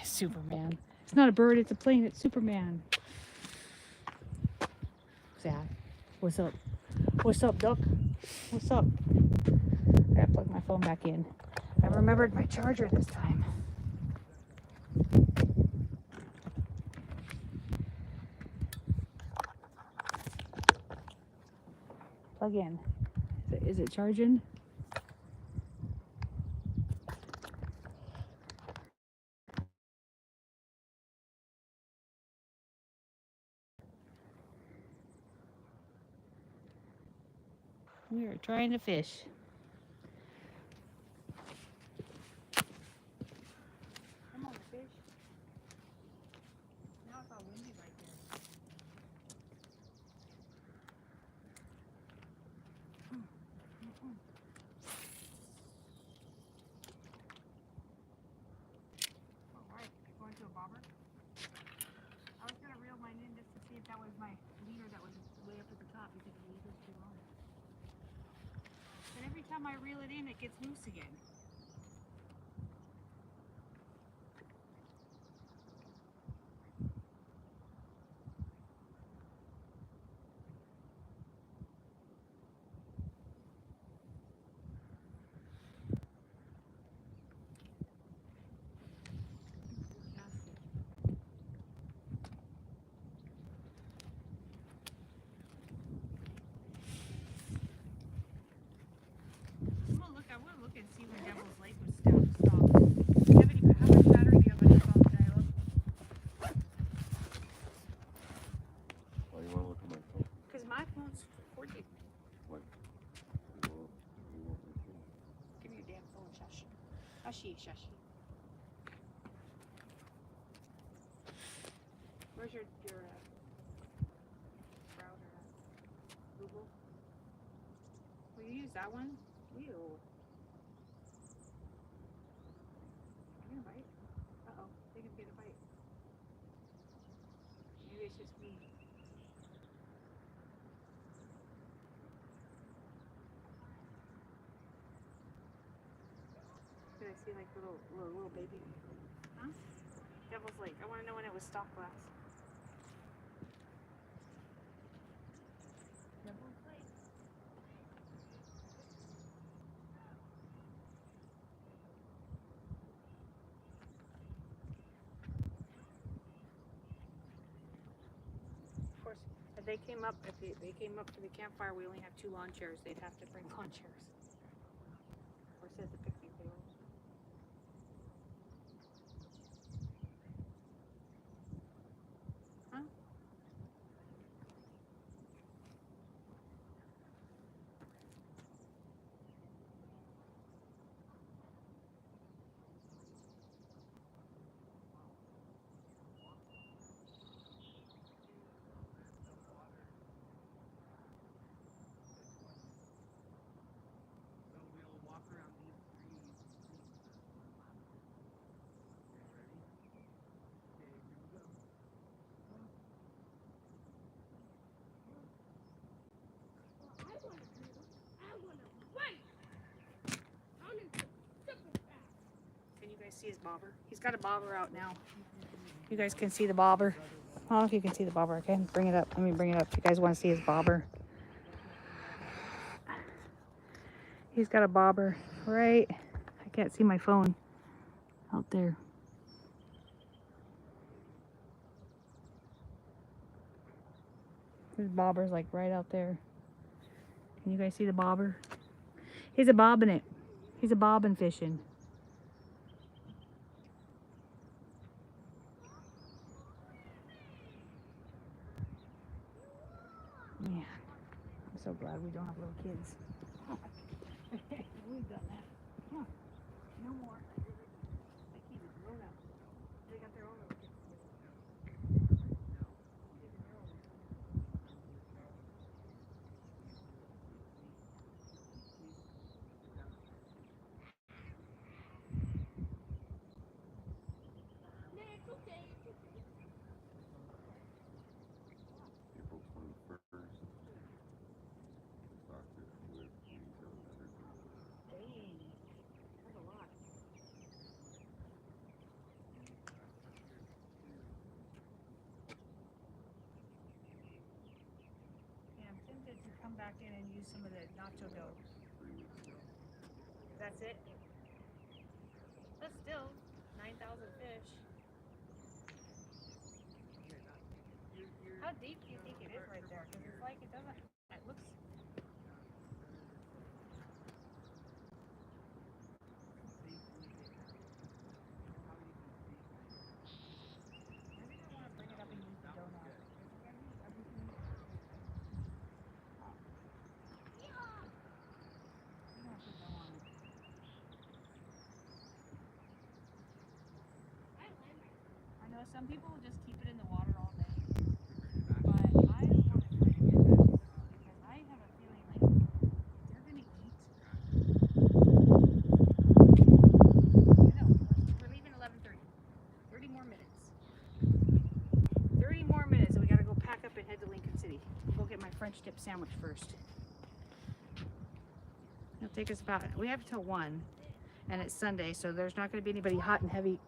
Superman. It's not a bird, it's a plane. It's Superman. Sad. What's up? What's up, duck? What's up? I gotta plug my phone back in. I remembered my charger this time. Plug in. Is it charging? We are trying to fish. Come on, fish. Now it's all windy right there. Alright, going to a bobber. I was gonna reel mine in just to see if that was my leader that was way up at the top because the leader's too long. But every time I reel it in, it gets loose again. I want to look and see when Devil's Lake was stopped. Do you have any, how much battery do you have on your phone, Dial? Oh, you want to look at my phone? Because my phone's 40. What? You won't Give me your damn phone, shush. Shushy, shushy. Where's your router at? Google? Will you use that one? Ew. You're gonna bite? Uh-oh, they can get a bite. Maybe it's just me. Did I see like little baby? Huh? Devil's Lake. I want to know when it was stocked last. Devil's Lake. Of course, if they came up, if they came up for the campfire, we only have 2 lawn chairs. They'd have to bring lawn chairs. Or says the picnic table. Huh? see his bobber. He's got a bobber out now. You guys can see the bobber. I don't know if you can see the bobber. I can bring it up. Let me bring it up. If you guys want to see his bobber. He's got a bobber, right? I can't see my phone out there. His bobber's like right out there. Can you guys see the bobber? He's a bobbing it. He's a bobbin fishing. Man, I'm so glad we don't have little kids. We've done that. Huh. No more. They keep it grown up. They got their own little kids. April 21st. Doctor with 8700. Dang. That's a lot. Yeah, I'm tempted to come back in and use some of the nacho dough. 3 weeks ago. That's it? That's still 9,000 fish. How deep do you think it is right there? Because it's like it doesn't, it looks. Maybe I want to bring it up and use the dough now. I know some people will just keep it in the water all day, but I want to try to do that because I have a feeling like they're gonna eat. I know we're leaving 11:30. 30 more minutes. 30 more minutes, and we gotta go pack up and head to Lincoln City. Go get my French dip sandwich first. It'll take us about. We have till 1, and it's Sunday, so there's not gonna be anybody hot and heavy.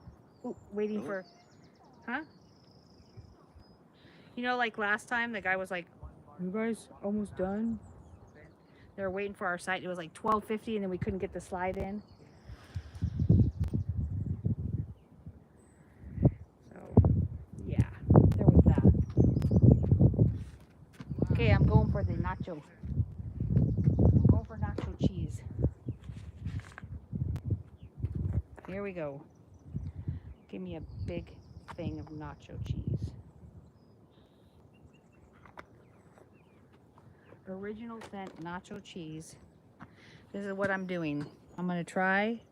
Ooh, waiting for. Huh? You know, like last time, the guy was like, "You guys almost done?" They were waiting for our site. It was like 12:50, and then we couldn't get the slide in. So, yeah, there was that. Okay, I'm going for the nacho. I'm going for nacho cheese. Here we go. Give me a big thing of nacho cheese. Original scent nacho cheese. This is what I'm doing. I'm gonna try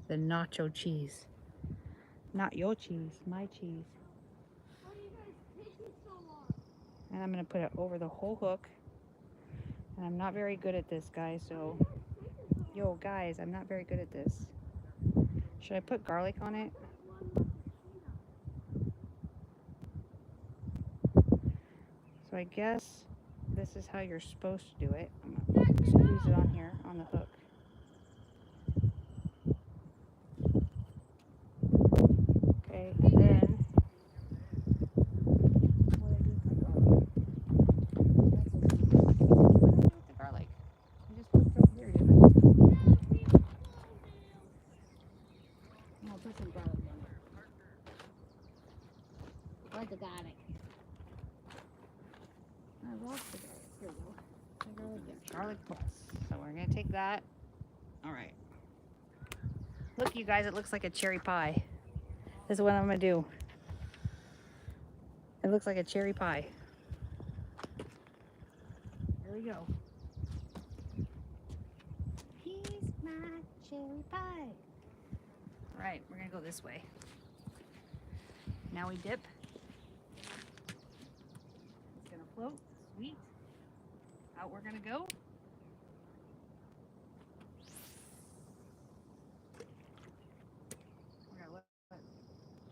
the nacho cheese. Not your cheese, my cheese. Why are you guys taking so long? And I'm gonna put it over the whole hook. And I'm not very good at this, guys, so yo guys, I'm not very good at this. Should I put garlic on it? So I guess this is how you're supposed to do it. I'm gonna squeeze it on here on the hook. Okay, and then what do I do with my garlic? What do I do with the garlic? I just put it over here, didn't I? I'll put some garlic on it. Where's the garlic? I lost the garlic. Here we go. The garlic there. Garlic plus. So we're gonna take that. All right. Look, you guys, it looks like a cherry pie. This is what I'm gonna do. It looks like a cherry pie. Here we go. He's my cherry pie. All right, we're gonna go this way. Now we dip. It's gonna float. Sweet. Out we're gonna go. We're gonna let it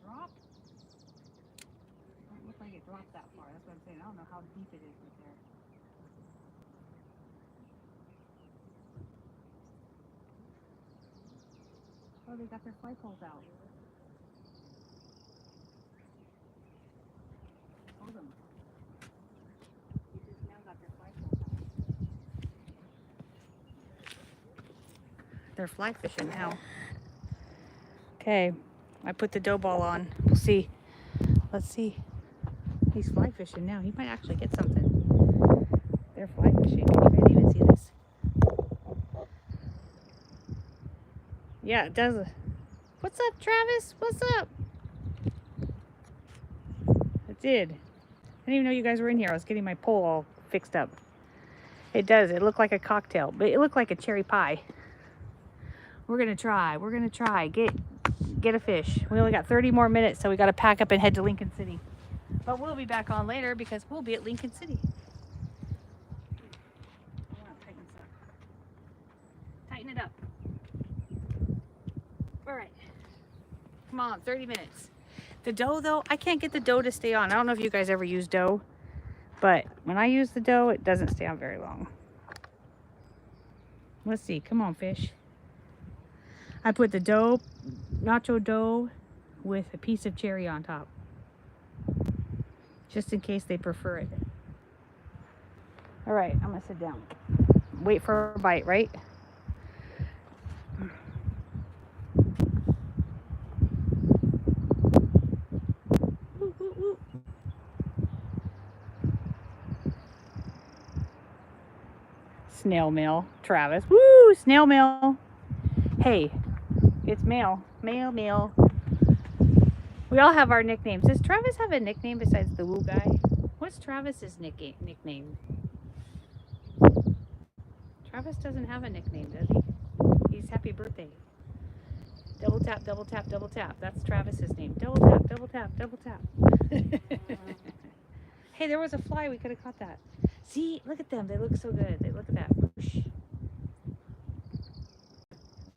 drop. Doesn't look like it dropped that far. That's what I'm saying. I don't know how deep it is right there. How they got their fly poles out. Hold them. They just now got their fly poles out. They're fly fishing now. Okay, I put the dough ball on. We'll see. Let's see. He's fly fishing now. He might actually get something. They're fly fishing. Can you guys even see this? Yeah, it does. What's up, Travis? What's up? It did. I didn't even know you guys were in here. I was getting my pole all fixed up. It does. It looked like a cocktail, but it looked like a cherry pie. We're gonna try. We're gonna try. Get a fish. We only got 30 more minutes, so we got to pack up and head to Lincoln City. But we'll be back on later because we'll be at Lincoln City. Tighten it up. All right. Come on, 30 minutes. The dough, though, I can't get the dough to stay on. I don't know if you guys ever use dough, but when I use the dough, it doesn't stay on very long. Let's see. Come on, fish. I put the dough, nacho dough, with a piece of cherry on top, just in case they prefer it. All right, I'm gonna sit down. Wait for a bite, right? Woo, woo, woo. Snail mail, Travis. Woo, snail mail. Hey, it's mail. Mail, mail. We all have our nicknames. Does Travis have a nickname besides the woo guy? What's Travis's nickname? Travis doesn't have a nickname, does he? He's happy birthday. Double tap, double tap, double tap. That's Travis's name. Double tap, double tap, double tap. Hey, there was a fly. We could have caught that. See, look at them. They look so good. They look at that. Whoosh.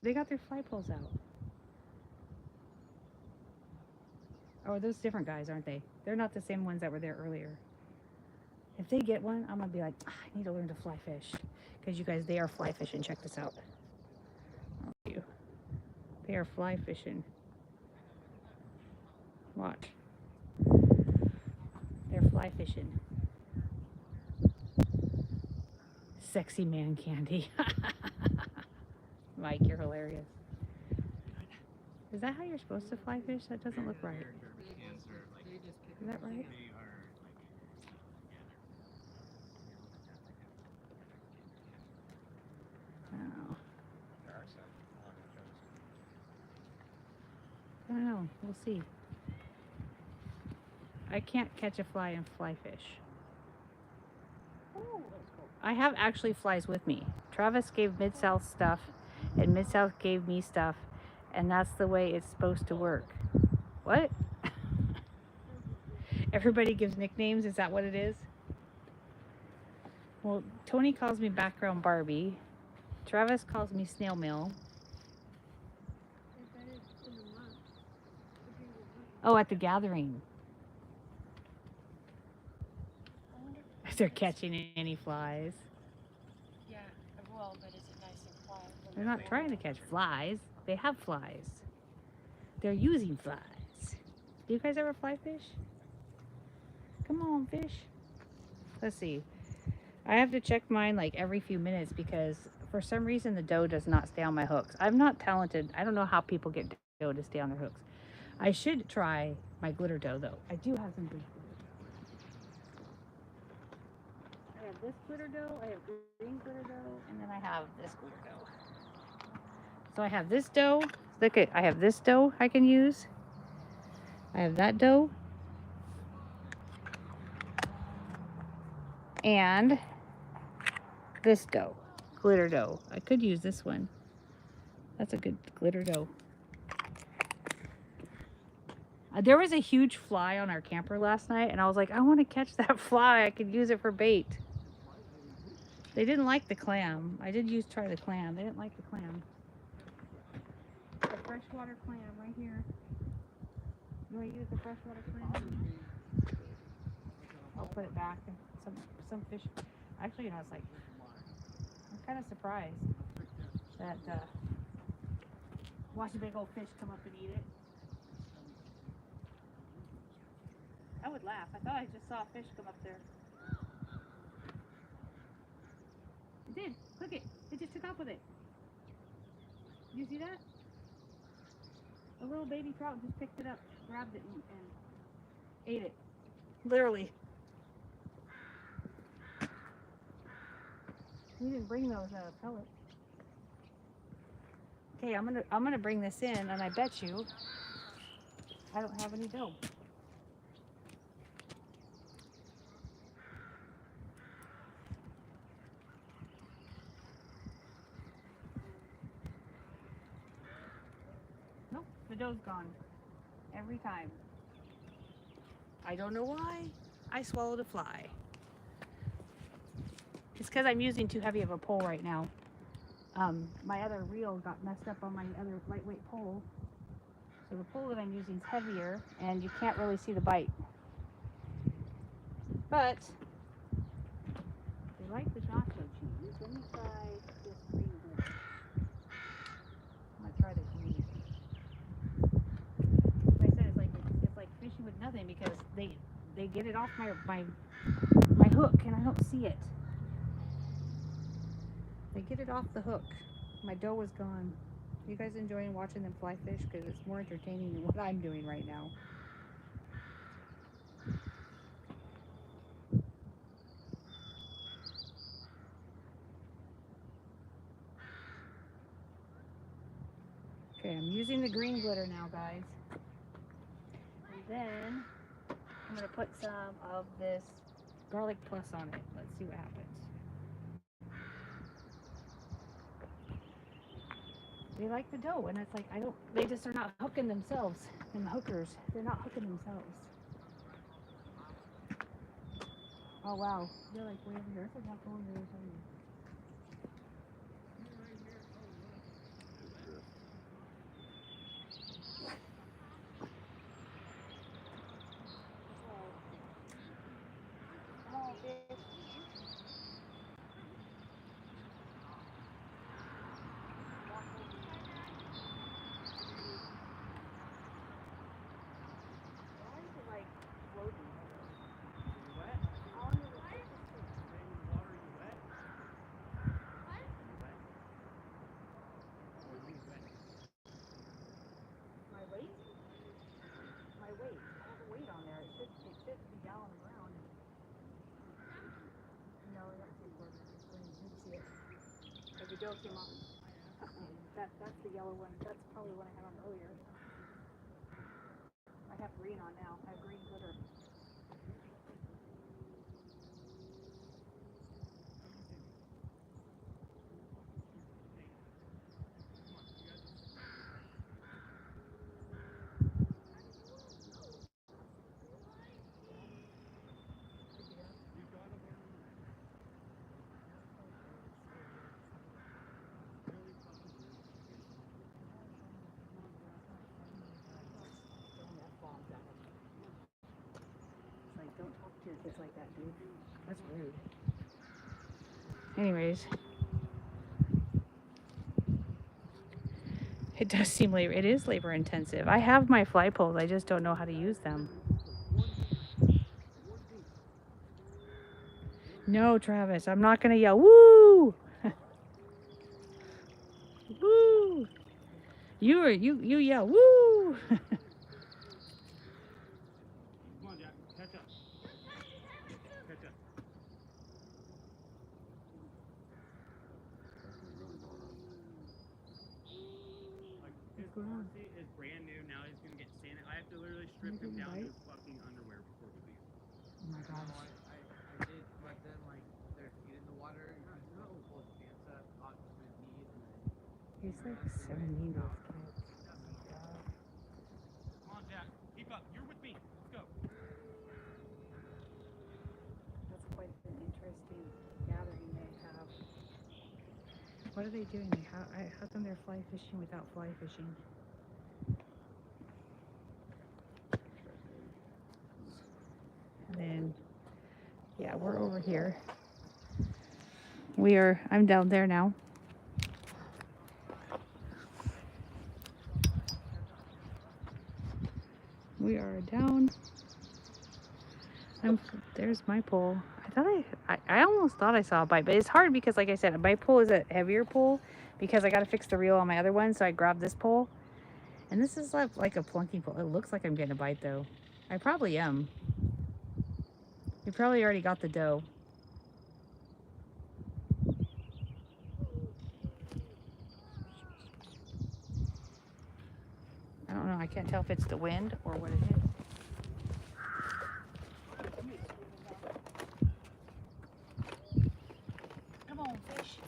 They got their fly poles out. Oh, those different guys, aren't they? They're not the same ones that were there earlier. If they get one, I'm going to be like, I need to learn to fly fish. Because you guys, they are fly fishing. Check this out. They are fly fishing. Watch. They're fly fishing. Sexy man candy. Mike, you're hilarious. Is that how you're supposed to fly fish? That doesn't look right. Is that right? Oh. I don't know. We'll see. I can't catch a fly and fly fish. I have actually flies with me. Travis gave Mid-South stuff, and Mid-South gave me stuff, and that's the way it's supposed to work. What? Everybody gives nicknames? Is that what it is? Well, Tony calls me Background Barbie. Travis calls me Snail Mail. Oh, at the gathering. If they're catching any flies. Yeah, well, but is it nice and quiet? They're not trying to catch flies. They have flies. They're using flies. Do you guys ever fly fish? Come on, fish. Let's see. I have to check mine like every few minutes because for some reason the dough does not stay on my hooks. I'm not talented. I don't know how people get dough to stay on their hooks. I should try my glitter dough though. I do have some good glitter. I have this glitter dough, I have green glitter dough, and then I have this glitter dough. So I have this dough. Look at, I have this dough I can use. I have that dough. And this dough, glitter dough. I could use this one. That's a good glitter dough. There was a huge fly on our camper last night, and I was like, I want to catch that fly. I could use it for bait. They didn't like the clam. I did try the clam. They didn't like the clam. The freshwater clam right here. You want to use the freshwater clam? I'll put it back. Some fish. Actually, you know, it's like, I'm kind of surprised that Watch a big old fish come up and eat it. I would laugh. I thought I just saw a fish come up there. It did. Look it. It just took off with it. You see that? A little baby trout just picked it up, grabbed it, and ate it. Literally. We didn't bring those pellets. Okay, I'm gonna bring this in, and I bet you I don't have any dough. Nope, the dough's gone. Every time. I don't know why. I swallowed a fly. It's because I'm using too heavy of a pole right now. My other reel got messed up on my other lightweight pole. So the pole that I'm using is heavier, and you can't really see the bite. But they like the nacho cheese. Let me try this green glitter. I'm gonna try the green. Like I said, it's like fishing with nothing because they get it off my hook and I don't see it. They get it off the hook. My dough was gone. You guys enjoying watching them fly fish? Because it's more entertaining than what I'm doing right now. Okay, I'm using the green glitter now, guys. And then I'm going to put some of this garlic plus on it. Let's see what happens. They like the dough, and it's like, they just are not hooking themselves. And the hookers, they're not hooking themselves. Oh, wow. They're like way over here. It's like not going there. Come on, fish. Why is it like floating? My weight? My weight. I have a weight on there. It should be down on the ground. No, that's the quarter. You can see it. The dough came off. That's the yellow one. That's probably the one I had on earlier. I have green on now. I have green glitter. It's like, don't talk to your kids like that, dude. That's rude. Anyways. It does seem it is labor intensive. I have my fly poles. I just don't know how to use them. No, Travis, I'm not going to yell, woo! Woo! You yell, woo! Come on, Jack. Catch up. Catch up. Like, his Marcy is brand new. Now he's going to get sanded. I have to literally strip him down to his fucking underwear before we leave. Oh my gosh. I did let them like their feet in the water and kind of pull his pants up, off his knees, and then He's like 17 those kids. Come on, Jack. Keep up. You're with me. Let's go. That's quite an interesting gathering they have. What are they doing? How come they're fly fishing without fly fishing? And then, yeah, we're over here. I'm down there now. We are down. There's my pole. I almost thought I saw a bite, but it's hard because, like I said, my pole is a heavier pole because I got to fix the reel on my other one. So I grabbed this pole, and this is like a plunky pole. It looks like I'm getting a bite though. I probably am. We probably already got the doe. I don't know. I can't tell if it's the wind or what it is. Come on, fish.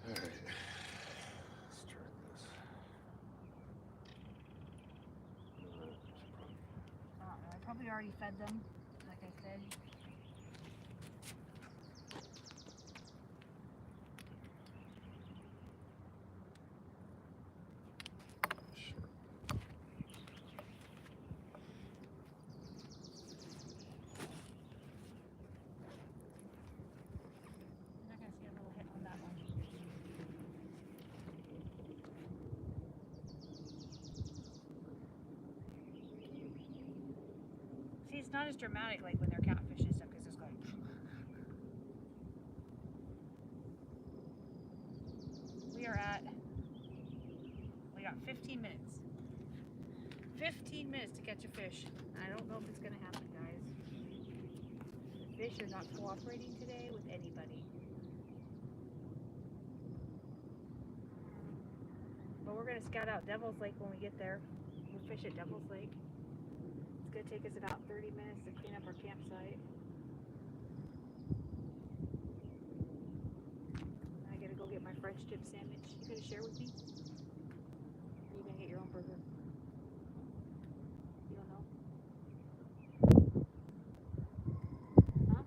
All right. Let's try this. I don't know. I probably already fed them, like I said. Sure. I'm not gonna see a little hit on that one. See, it's not as dramatic like when they're catfish and stuff because it's going. We got 15 minutes. 15 minutes to catch a fish. I don't know if it's gonna happen, guys. The fish are not cooperating today with anybody. But we're gonna scout out Devil's Lake when we get there. We'll fish at Devil's Lake. It's gonna take us about 30 minutes to clean up our campsite. I gotta go get my French dip sandwich. You gonna share with me? Or you gonna get your own burger? You don't know? Huh?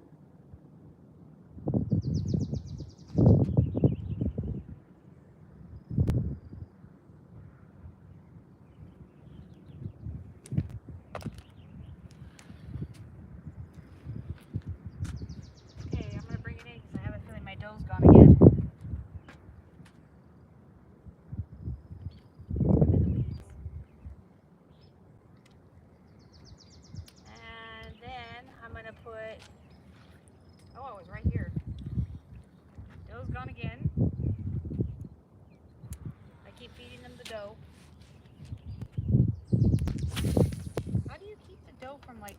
Okay, I'm gonna bring it in because I have a feeling my dough's gone again. I'm in the weeds. And then I'm gonna put. Oh, it was right here. Dough's gone again. I keep feeding them the dough. How do you keep the dough from like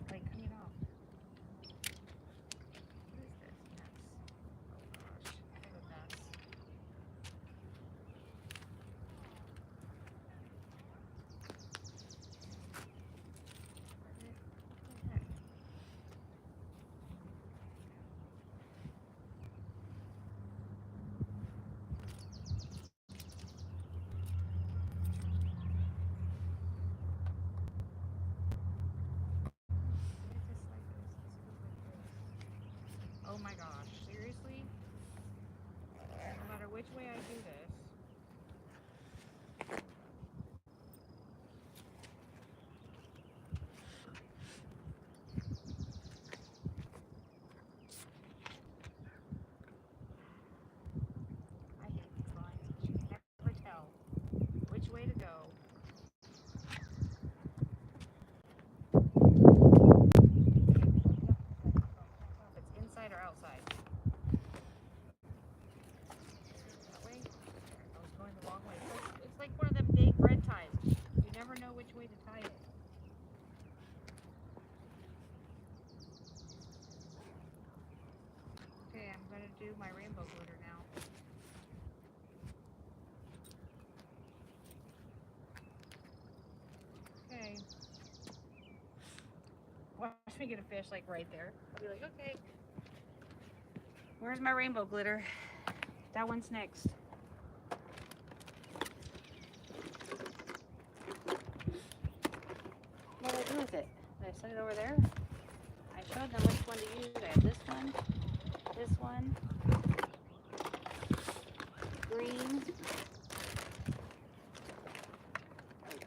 coming off? What is this mess? Oh gosh, I have a mess. What the heck? Oh my gosh, seriously? No matter which way I do this. I hate these lines. You can never tell which way to go. If it's inside or outside. That way? I was going the wrong way. It's like one of them dang bread ties. You never know which way to tie it. Okay, I'm gonna do my rainbow glitter now. Okay. Watch me get a fish like right there. I'll be like, okay. Where's my rainbow glitter? That one's next. What did I do with it? Did I set it over there? I showed them which one to use. I have this one, green. There we go.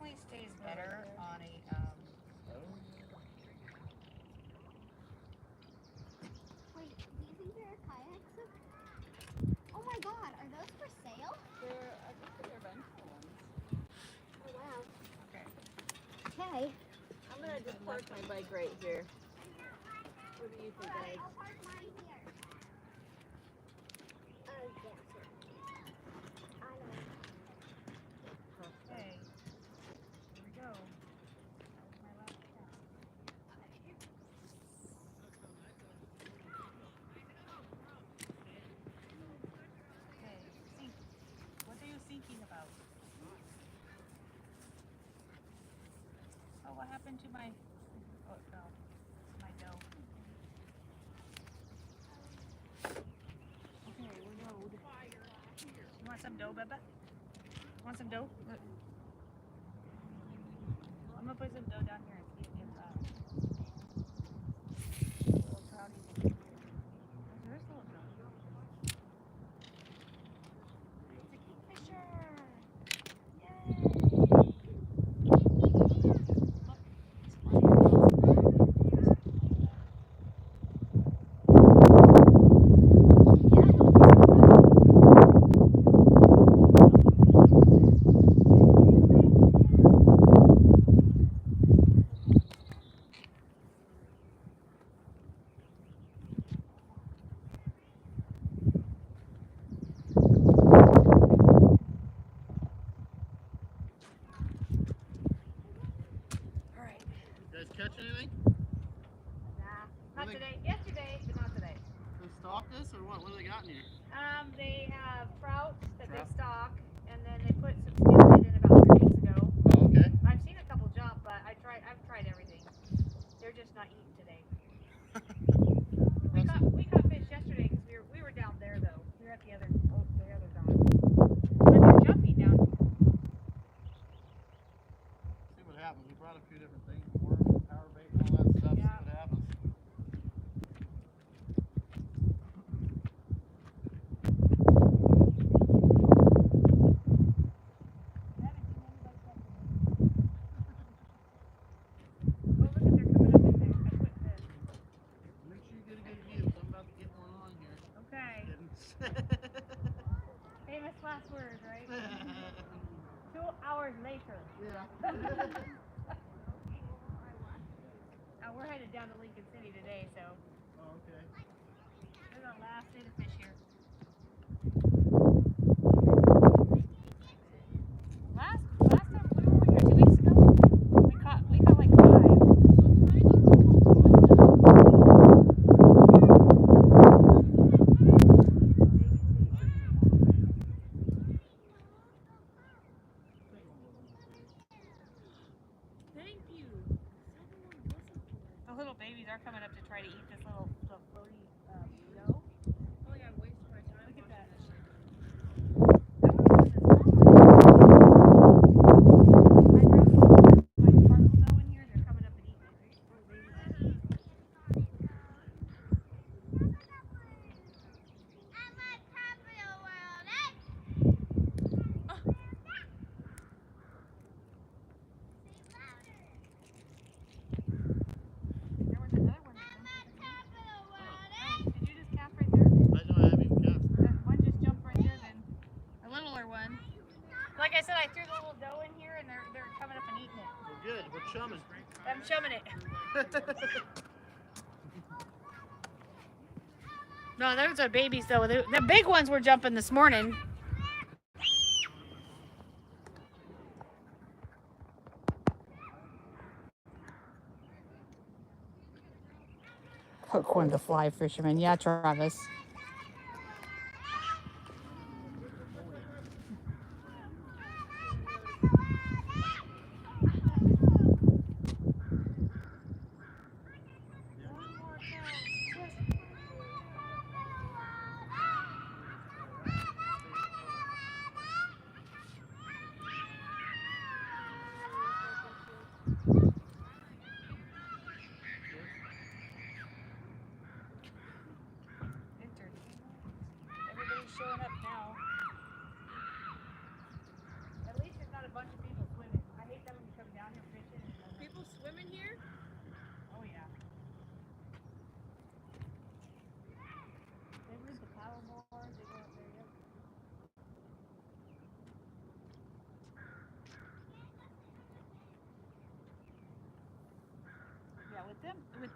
definitely stays better on a Wait, do you think there are kayaks? Oh my god, are those for sale? I think they're rental ones. Oh wow. Okay. Okay. I'm gonna just park my bike right here. What do you think, guys? I'll park mine here. Yeah, sure. I know. Okay. Here we go. That was my last shot. Okay. Sink. What are you thinking about? Oh, what happened to my? Oh, it fell. My dough. Okay, we're load. You want some dough, Bubba? Want some dough? Look. I'm gonna put some dough down here and see if little trouty. There's a little trouty. It's a kingfisher! Yay! Alright. You guys catch anything? Nah, not today. Yesterday, but not today. They stock this or what? What do they got in here? They have trout that Trout. they stock, and then they put some skillet in about 3 weeks ago. Oh, okay. I've seen a couple jump, but I've tried everything. They're just not eating today. We caught fish yesterday because we were down there though. We were at the other dock. But they're jumping down here. See what happens. We brought a few different things, worms, power bait, and all that stuff. Yeah. See what happens. I haven't seen anybody catch them. Oh, look at they're coming up in there. I put this. Make sure you get a good view. 'Cause I'm about to get one on here. Okay. Famous last words, right? 2 hours later. Yeah. We're headed down to Lincoln City today, so Oh, okay. there's our last day to fish here. Last time we were here 2 weeks ago, we caught like 5. Thank you. The little babies are coming up to try to eat this little floaty dough. Oh yeah, I wasted my time. Look at that. Like I said, I threw the little dough in here and they're coming up and eating it. Well, good. We're chumming. I'm chumming it. No, those are babies though. The big ones were jumping this morning. According to fly fishermen. Yeah, Travis.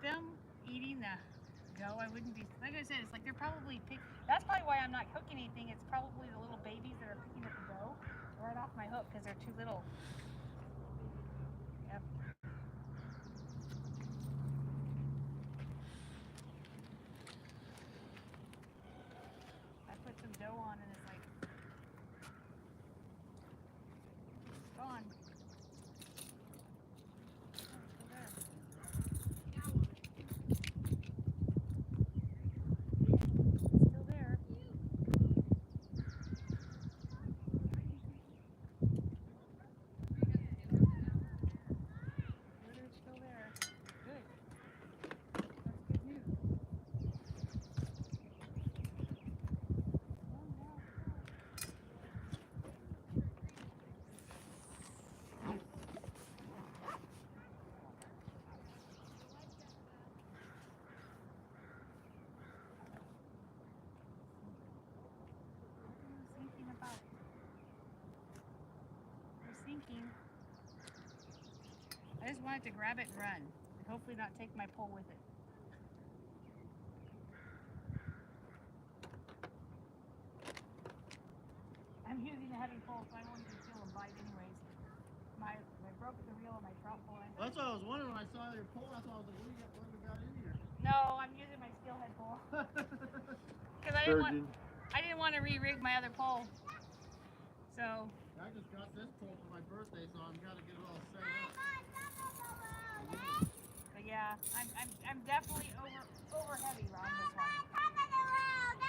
them eating the dough, I wouldn't be, like I said, it's like they're probably that's probably why I'm not hooking anything. It's probably the little babies that are picking up the dough right off my hook because they're too little. Yep. I put some dough on and it's like it's gone. Still there. It's still there. Good. That's good news. Thinking about it. I was thinking. I just wanted to grab it and run. And hopefully not take my pole with it. I'm using a heavy pole, so I won't even feel a bite anyways. I broke the reel of my drop pole. That's what I was wondering when I saw your pole. I thought I was like, what you got in here? No, I'm using my steelhead pole. Because I didn't want to re-rig my other pole. So I just got this pole for my birthday, so I'm gotta get it all set up. but yeah, I'm definitely over heavy on this one.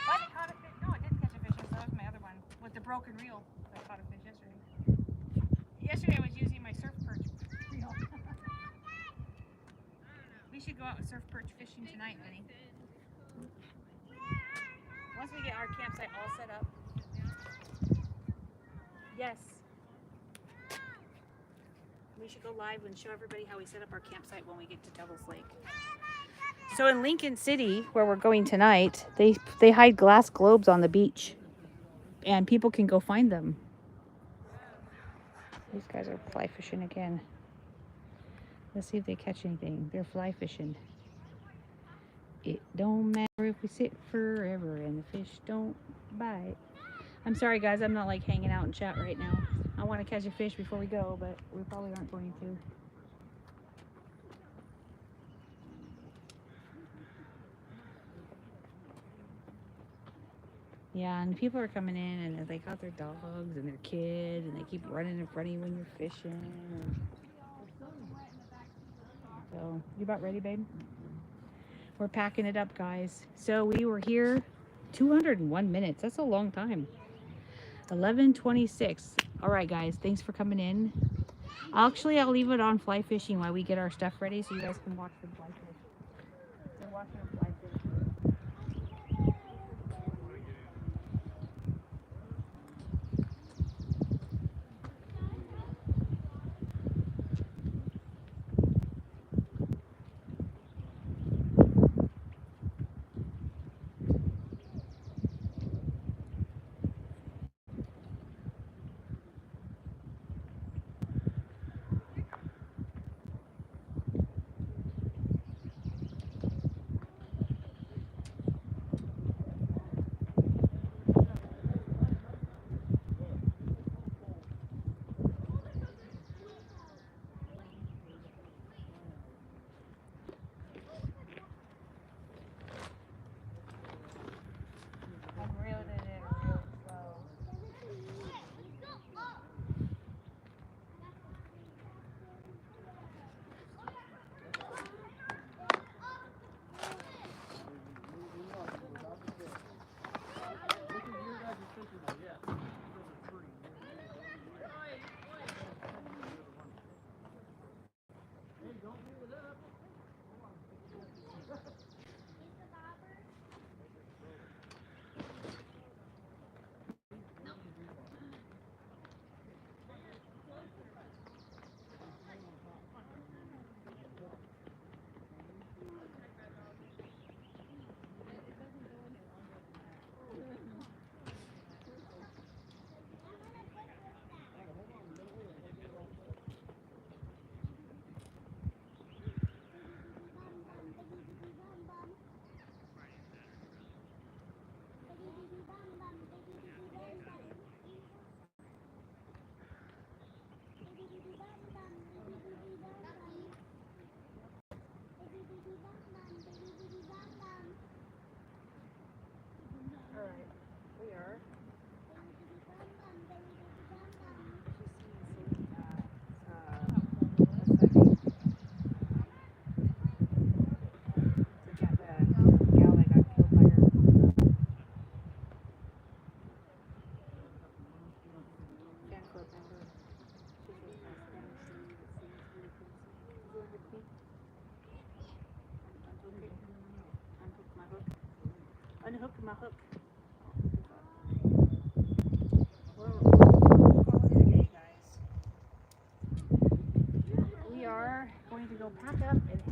But it caught a fish. No, it didn't catch a fish. So that was my other one with the broken reel. I caught a fish yesterday. Yesterday I was using my surf perch reel. We should go out surf perch fishing tonight, honey. Once we get our campsite all set up. Yes. We should go live and show everybody how we set up our campsite when we get to Devil's Lake. So in Lincoln City, where we're going tonight, they hide glass globes on the beach. And people can go find them. These guys are fly fishing again. Let's see if they catch anything. They're fly fishing. It don't matter if we sit forever and the fish don't bite. I'm sorry guys, I'm not like hanging out and chat right now. I want to catch a fish before we go, but we probably aren't going to. Yeah, and people are coming in and they got their dogs and their kids and they keep running in front of you when you're fishing. And so, you about ready, babe? We're packing it up, guys. So we were here 201 minutes. That's a long time. 11:26. All right, guys. Thanks for coming in. Actually, I'll leave it on fly fishing while we get our stuff ready so you guys can watch them fly fish. They're watching them fly fish.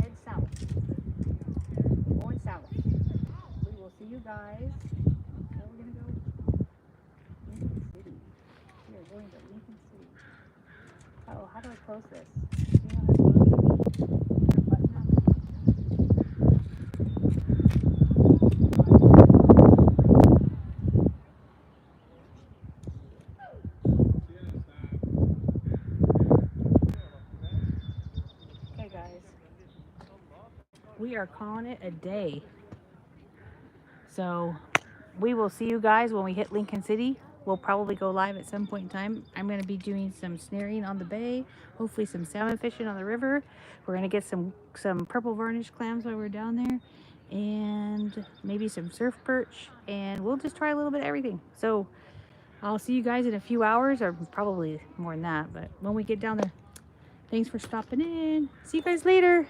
head south. Going south. We will see you guys. Where are we gonna go? Lincoln City. We are going to Lincoln City. Oh, how do I close this? Do you know how to close it? Button up. Okay, guys. We are calling it a day. So we will see you guys when we hit Lincoln City. We'll probably go live at some point in time. I'm going to be doing some snaring on the bay, hopefully some salmon fishing on the river. We're going to get some purple varnish clams while we're down there, and maybe some surf perch, and we'll just try a little bit of everything. So I'll see you guys in a few hours, or probably more than that, but when we get down there. Thanks for stopping in. See you guys later.